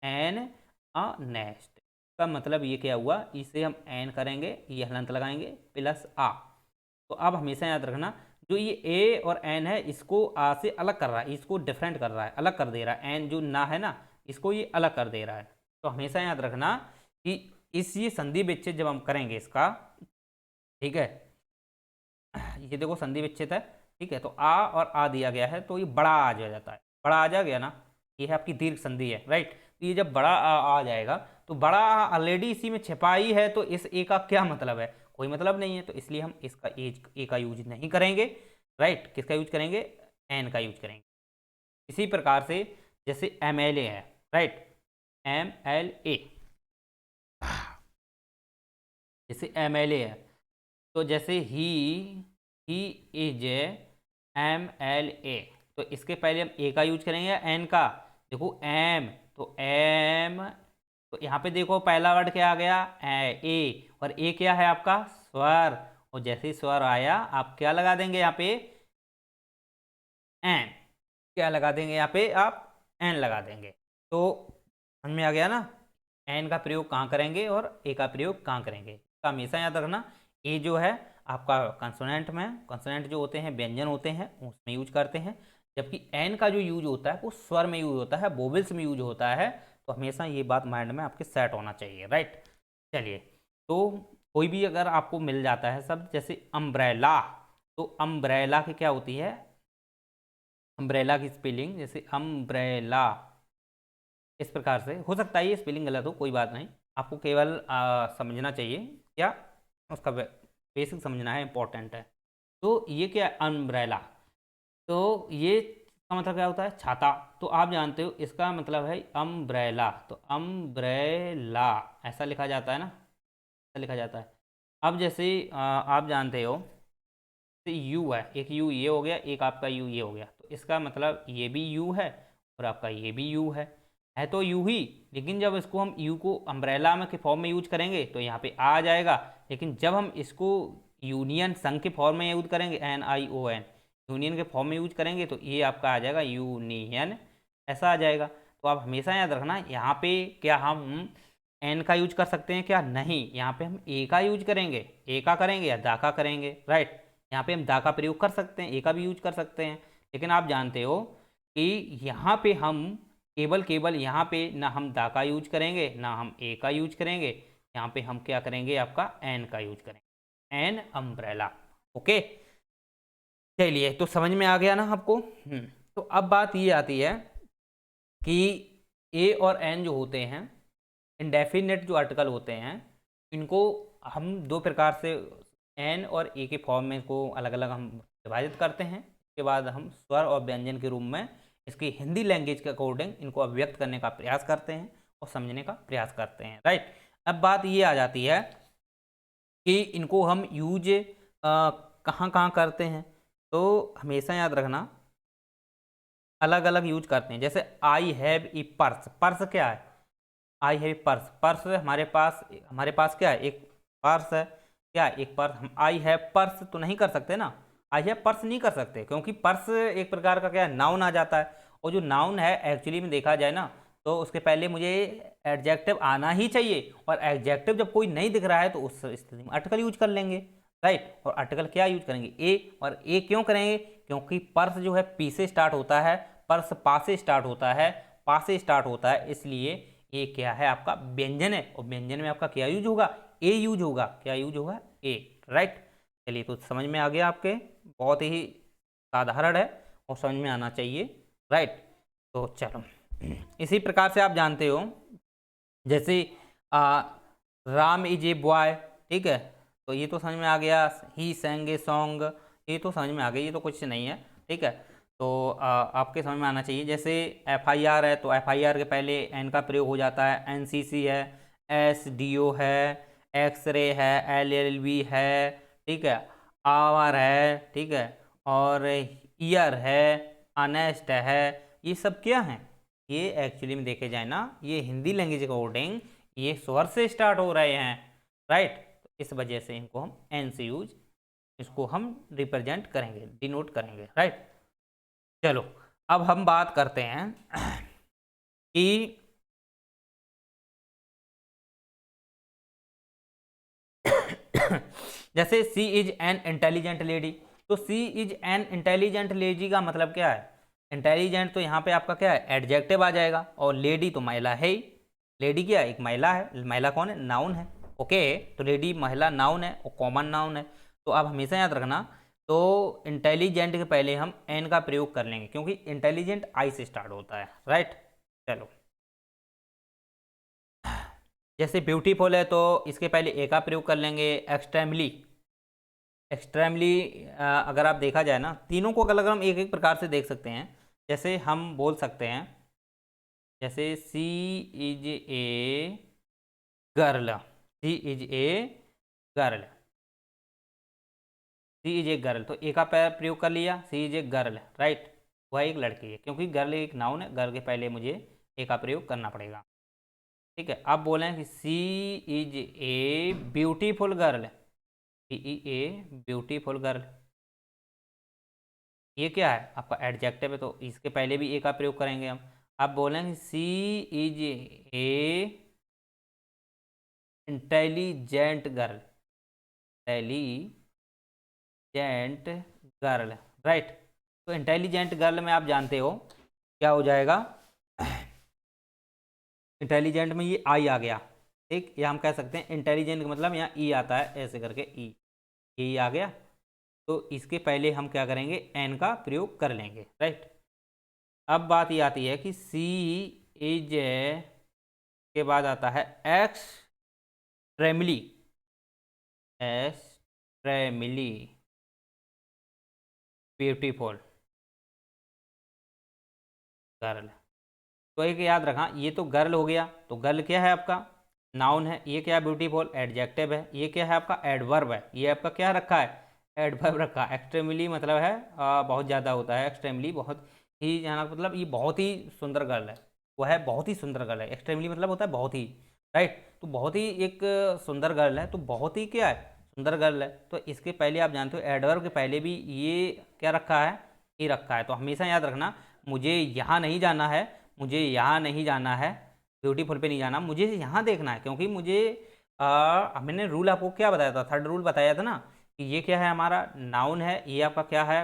एन आ नेस्ट का मतलब ये क्या हुआ, इसे हम एन करेंगे, ये हलंत लगाएंगे प्लस आ। तो अब हमेशा याद रखना, जो ये ए और एन है इसको आ से अलग कर रहा है, इसको डिफरेंट कर रहा है, अलग कर दे रहा है। एन जो ना है ना, इसको ये अलग कर दे रहा है। तो हमेशा याद रखना कि इस ये संधि विच्छेद जब हम करेंगे इसका, ठीक है, ये देखो संधि विच्छेद है, ठीक है, तो आ और आ दिया गया है तो ये बड़ा आ जाता है, बड़ा आ जा गया ना, ये है आपकी दीर्घ संधि है, राइट। तो ये जब बड़ा आ जाएगा तो बड़ा आ ऑलरेडी इसी में छिपा ही है, तो इस ए का क्या मतलब है, कोई मतलब नहीं है, तो इसलिए हम इसका ए का यूज नहीं करेंगे, राइट। किसका यूज करेंगे, एन का यूज करेंगे। इसी प्रकार से जैसे एम एल ए है, राइट, एम एल ए, जैसे एम एल ए है, तो जैसे he is M L A, तो इसके पहले हम ए का यूज करेंगे या एन का, देखो एम, तो एम, तो यहाँ पे देखो पहला वर्ड क्या आ गया, ए, और ए क्या है आपका स्वर, और जैसे ही स्वर आया आप क्या लगा देंगे यहाँ पे, एन, क्या लगा देंगे यहाँ पे आप, एन लगा देंगे। तो समझ में आ गया ना, एन का प्रयोग कहाँ करेंगे और ए का प्रयोग कहाँ करेंगे, तो हमेशा याद रखना, ए जो है आपका कंसोनेंट में, कंसोनेंट जो होते हैं व्यंजन होते हैं उसमें यूज करते हैं, जबकि एन का जो यूज होता है वो स्वर में यूज होता है, वोवेल्स में यूज होता है, तो हमेशा ये बात माइंड में आपके सेट होना चाहिए, राइट। चलिए, तो कोई भी अगर आपको मिल जाता है शब्द जैसे अम्ब्रेला, तो अम्ब्रेला की क्या होती है, अम्ब्रेला की स्पेलिंग जैसे अम्ब्रेला, इस प्रकार से हो सकता है ये स्पेलिंग गलत हो, कोई बात नहीं, आपको केवल समझना चाहिए, क्या उसका बेसिक समझना है, इंपॉर्टेंट है। तो ये क्या है अम्ब्रेला, तो ये का मतलब क्या होता है, छाता, तो आप जानते हो इसका मतलब है अम्ब्रेला, तो अम्ब्रेला ऐसा लिखा जाता है ना, ऐसा लिखा जाता है। अब जैसे आप जानते हो यू है, एक यू ये हो गया, एक आपका यू ये हो गया, तो इसका मतलब ये भी यू है और आपका ये भी यू है तो यू ही, लेकिन जब इसको हम यू को अम्ब्रेला में के फॉर्म में यूज करेंगे तो यहाँ पे आ जाएगा, लेकिन जब हम इसको यूनियन संघ के फॉर्म में यूज करेंगे, NION, यूनियन के फॉर्म में यूज करेंगे तो ये आपका आ जाएगा यूनियन, ऐसा आ जाएगा। तो आप हमेशा याद रखना, यहाँ पे क्या हम एन का यूज कर सकते हैं क्या, नहीं, यहाँ पे हम ए का यूज करेंगे, ए का करेंगे या दा का करेंगे, राइट। यहाँ पे हम दा का प्रयोग कर सकते हैं, ए का भी यूज कर सकते हैं, लेकिन आप जानते हो कि यहाँ पे हम केवल यहाँ पे ना हम दा का यूज करेंगे ना हम ए का यूज करेंगे, यहाँ पे हम क्या करेंगे, आपका एन का यूज करेंगे, एन अम्ब्रेला, ओके। चलिए, तो समझ में आ गया ना आपको। तो अब बात ये आती है कि ए और एन जो होते हैं, इंडेफिनेट जो आर्टिकल होते हैं, इनको हम दो प्रकार से एन और ए के फॉर्म में इसको अलग अलग हम विभाजित करते हैं, इसके बाद हम स्वर और व्यंजन के रूप में इसकी हिंदी लैंग्वेज के अकॉर्डिंग इनको अभिव्यक्त करने का प्रयास करते हैं और समझने का प्रयास करते हैं, राइट। अब बात ये आ जाती है कि इनको हम यूज कहाँ कहाँ करते हैं, तो हमेशा याद रखना अलग अलग यूज करते हैं। जैसे आई हैव ए पर्स, पर्स क्या है, आई हैव पर्स, पर्स हमारे पास क्या है, एक पर्स है, क्या एक पर्स, हम आई हैव पर्स तो नहीं कर सकते ना, आई हैव पर्स नहीं कर सकते, क्योंकि पर्स एक प्रकार का क्या है, नाउन आ जाता है, और जो नाउन है एक्चुअली में देखा जाए ना तो उसके पहले मुझे एडजेक्टिव आना ही चाहिए, और एडजेक्टिव जब कोई नहीं दिख रहा है तो उस स्थिति में आर्टिकल यूज कर लेंगे, राइट। और आर्टिकल क्या यूज करेंगे, ए, और ए क्यों करेंगे, क्योंकि पर्स जो है पी से स्टार्ट होता है, पर्स पा से स्टार्ट होता है, पा से स्टार्ट होता है, इसलिए ये क्या है आपका व्यंजन है, और व्यंजन में आपका क्या यूज होगा, ए यूज होगा, क्या यूज होगा, ए, राइट। चलिए, तो समझ में आ गया आपके, बहुत ही साधारण है और समझ में आना चाहिए, राइट। तो चलो, इसी प्रकार से आप जानते हो जैसे राम इज ए बॉय, ठीक है, तो ये तो समझ में आ गया, ही सेंग ए सॉन्ग, ये तो समझ में आ गया, ये तो कुछ नहीं है, ठीक है। तो आपके समझ में आना चाहिए, जैसे FIR है तो FIR के पहले एन का प्रयोग हो जाता है, NCC है, SDO है, एक्सरे है, LLB है, ठीक है, आवर है, ठीक है, और ईयर है, अनेस्ट है, ये सब क्या है, ये एक्चुअली में देखे जाए ना, ये हिंदी लैंग्वेज के अकॉर्डिंग ये स्वर से स्टार्ट हो रहे हैं, राइट। तो इस वजह से इनको हम एन से यूज, इसको हम रिप्रेजेंट करेंगे, डिनोट करेंगे, राइट। चलो, अब हम बात करते हैं कि जैसे she is an intelligent lady, तो सी इज एन इंटेलिजेंट लेडी का मतलब क्या है, इंटेलिजेंट तो यहाँ पे आपका क्या है, एडजेक्टिव आ जाएगा, और लेडी तो महिला है ही, लेडी क्या है, एक महिला है, महिला कौन है, नाउन है, ओके। तो लेडी महिला नाउन है और कॉमन नाउन है, तो आप हमेशा याद रखना तो इंटेलिजेंट के पहले हम एन का प्रयोग कर लेंगे क्योंकि इंटेलिजेंट आई से स्टार्ट होता है, राइट। चलो, जैसे ब्यूटीफुल है तो इसके पहले ए का प्रयोग कर लेंगे। एक्सट्रीमली, एक्सट्रीमली अगर आप देखा जाए ना, तीनों को अलग अलग हम एक एक प्रकार से देख सकते हैं। जैसे हम बोल सकते हैं, जैसे she is a girl, she is a girl, she is a girl, तो ए का प्रयोग कर लिया, she is a girl, right. वह एक लड़की है, क्योंकि गर्ल एक नाउन है, गर्ल के पहले मुझे ए का प्रयोग करना पड़ेगा, ठीक है। अब बोले कि she is a beautiful girl, she is a beautiful girl, ये क्या है आपका एडजेक्टिव है, तो इसके पहले भी ए का प्रयोग करेंगे हम। अब बोलेंगे she is a intelligent girl, intelligent girl, right. तो इंटेलिजेंट गर्ल में आप जानते हो क्या हो जाएगा, इंटेलिजेंट में ये आई आ गया, ठीक। या हम कह सकते हैं इंटेलिजेंट का मतलब यहाँ ई आता है, ऐसे करके ई, ये आ गया। तो इसके पहले हम क्या करेंगे, एन का प्रयोग कर लेंगे, राइट। अब बात ये आती है कि सी इज के बाद आता है एक्सट्रीमली, एक्सट्रीमली ब्यूटीफुल गर्ल। तो एक याद रखा, ये तो गर्ल हो गया, तो गर्ल क्या है आपका नाउन है, ये क्या है ब्यूटीफुल एडजेक्टिव है, ये क्या है आपका एडवर्ब है, ये आपका क्या रखा है एडवर्ब रखा है। एक्सट्रीमली मतलब है बहुत ज़्यादा होता है, एक्सट्रीमली बहुत ही, जाना मतलब ये बहुत ही सुंदर गर्ल है, वो है बहुत ही सुंदर गर्ल है। एक्सट्रीमली मतलब होता है बहुत ही, राइट। तो बहुत ही एक सुंदर गर्ल है, तो बहुत ही क्या है सुंदर गर्ल है। तो इसके पहले आप जानते हो एडवर्ब के पहले भी ये क्या रखा है, ये रखा है। तो हमेशा याद रखना, मुझे यहाँ नहीं जाना है, मुझे यहाँ नहीं जाना है, ब्यूटीफुल पे नहीं जाना, मुझे यहाँ देखना है, क्योंकि मुझे मैंने रूल आपको क्या बताया था, थर्ड रूल बताया था ना, कि ये क्या है हमारा नाउन है, ये आपका क्या है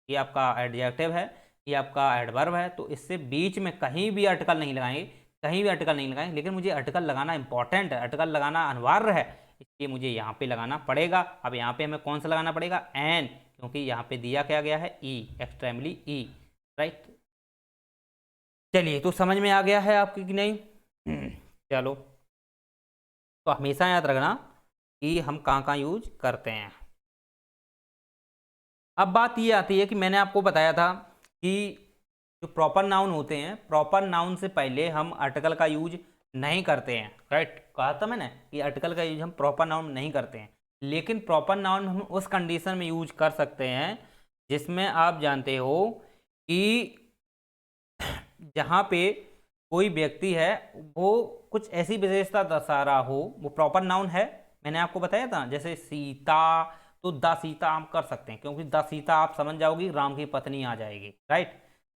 ये आपका एडजेक्टिव है, ये आपका एडवर्ब है। तो इससे बीच में कहीं भी आर्टिकल नहीं लगाएंगे, कहीं भी आर्टिकल नहीं लगाएंगे, लेकिन मुझे आर्टिकल लगाना इंपॉर्टेंट है, आर्टिकल लगाना अनिवार्य है, इसलिए मुझे यहाँ पे लगाना पड़ेगा। अब यहाँ पे हमें कौन सा लगाना पड़ेगा, एन, क्योंकि यहाँ पे दिया क्या गया है ई, एक्सट्रीमली ई, राइट। चलिए, तो समझ में आ गया है आपकी कि नहीं? चलो, तो हमेशा याद रखना कि हम कहाँ कहाँ यूज करते हैं। अब बात ये आती है कि मैंने आपको बताया था कि जो प्रॉपर नाउन होते हैं, प्रॉपर नाउन से पहले हम आर्टिकल का यूज नहीं करते हैं, राइट। कहा था मैंने कि आर्टिकल का यूज हम प्रॉपर नाउन नहीं करते हैं, लेकिन प्रॉपर नाउन हम उस कंडीशन में यूज कर सकते हैं जिसमें आप जानते हो कि जहाँ पे कोई व्यक्ति है वो कुछ ऐसी विशेषता दर्शा रहा हो, वो प्रॉपर नाउन है। मैंने आपको बताया था, जैसे सीता, तो द सीता आप कर सकते हैं, क्योंकि द सीता आप समझ जाओगी राम की पत्नी आ जाएगी, राइट।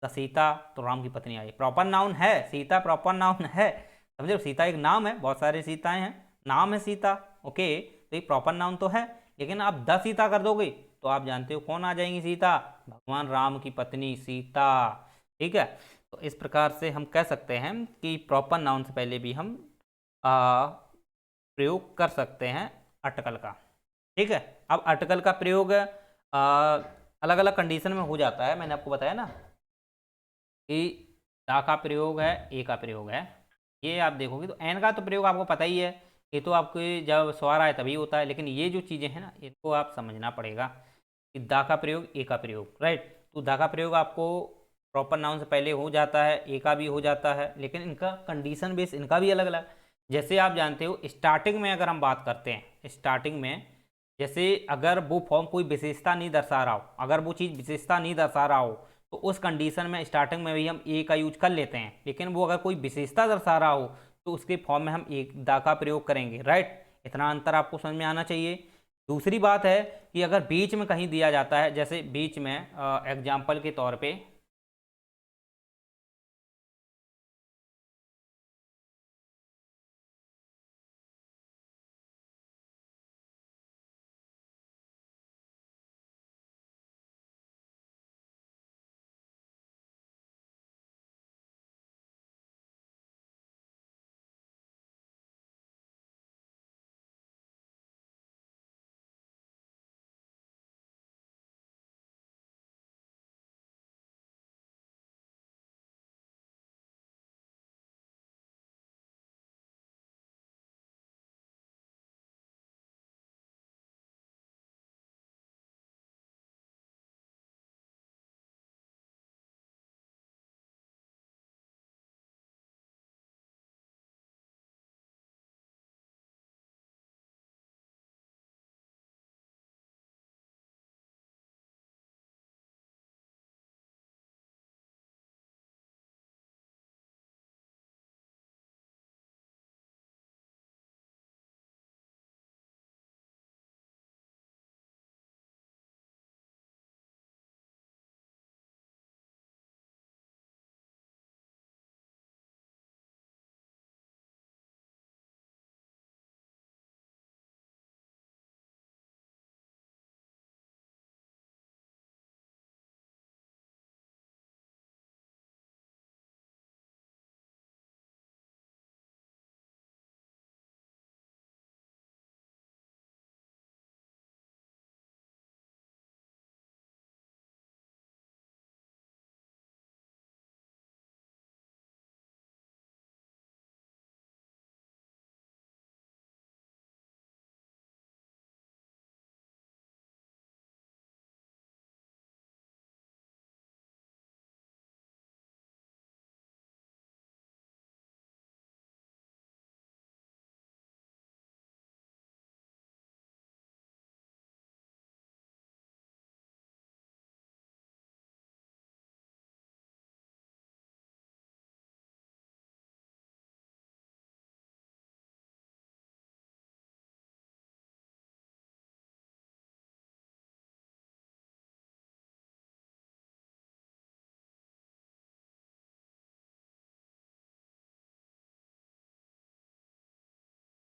द सीता तो राम की पत्नी आ जाएगी, प्रॉपर नाउन है, सीता प्रॉपर नाउन है, समझो। सीता एक नाम है, बहुत सारी सीताएं हैं, नाम है सीता, ओके। तो एक प्रॉपर नाउन तो है, लेकिन आप द सीता कर दोगे तो आप जानते हो कौन आ जाएंगी, सीता, भगवान राम की पत्नी सीता, ठीक है। तो इस प्रकार से हम कह सकते हैं कि प्रॉपर नाउन से पहले भी हम प्रयोग कर सकते हैं आर्टिकल का, ठीक है। अब आर्टिकल का प्रयोग अलग अलग कंडीशन में हो जाता है, मैंने आपको बताया ना कि दा का प्रयोग है, ए का प्रयोग है, ये आप देखोगे। तो एन का तो प्रयोग आपको पता ही है, ये तो आपको जब स्वर आए तभी होता है, लेकिन ये जो चीज़ें हैं ना, इनको आप समझना पड़ेगा कि दा का प्रयोग, ए का प्रयोग, राइट। तो दा का प्रयोग आपको प्रॉपर नाउन से पहले हो जाता है, ए का भी हो जाता है, लेकिन इनका कंडीशन बेस इनका भी अलग अलग। जैसे आप जानते हो स्टार्टिंग में अगर हम बात करते हैं, स्टार्टिंग में जैसे अगर वो फॉर्म कोई विशेषता नहीं दर्शा रहा हो, अगर वो चीज़ विशेषता नहीं दर्शा रहा हो, तो उस कंडीशन में स्टार्टिंग में भी हम ए का यूज कर लेते हैं। लेकिन वो अगर कोई विशेषता दर्शा रहा हो तो उसके फॉर्म में हम एक दा का प्रयोग करेंगे, राइट। इतना अंतर आपको समझ में आना चाहिए। दूसरी बात है कि अगर बीच में कहीं दिया जाता है, जैसे बीच में एग्जाम्पल के तौर पे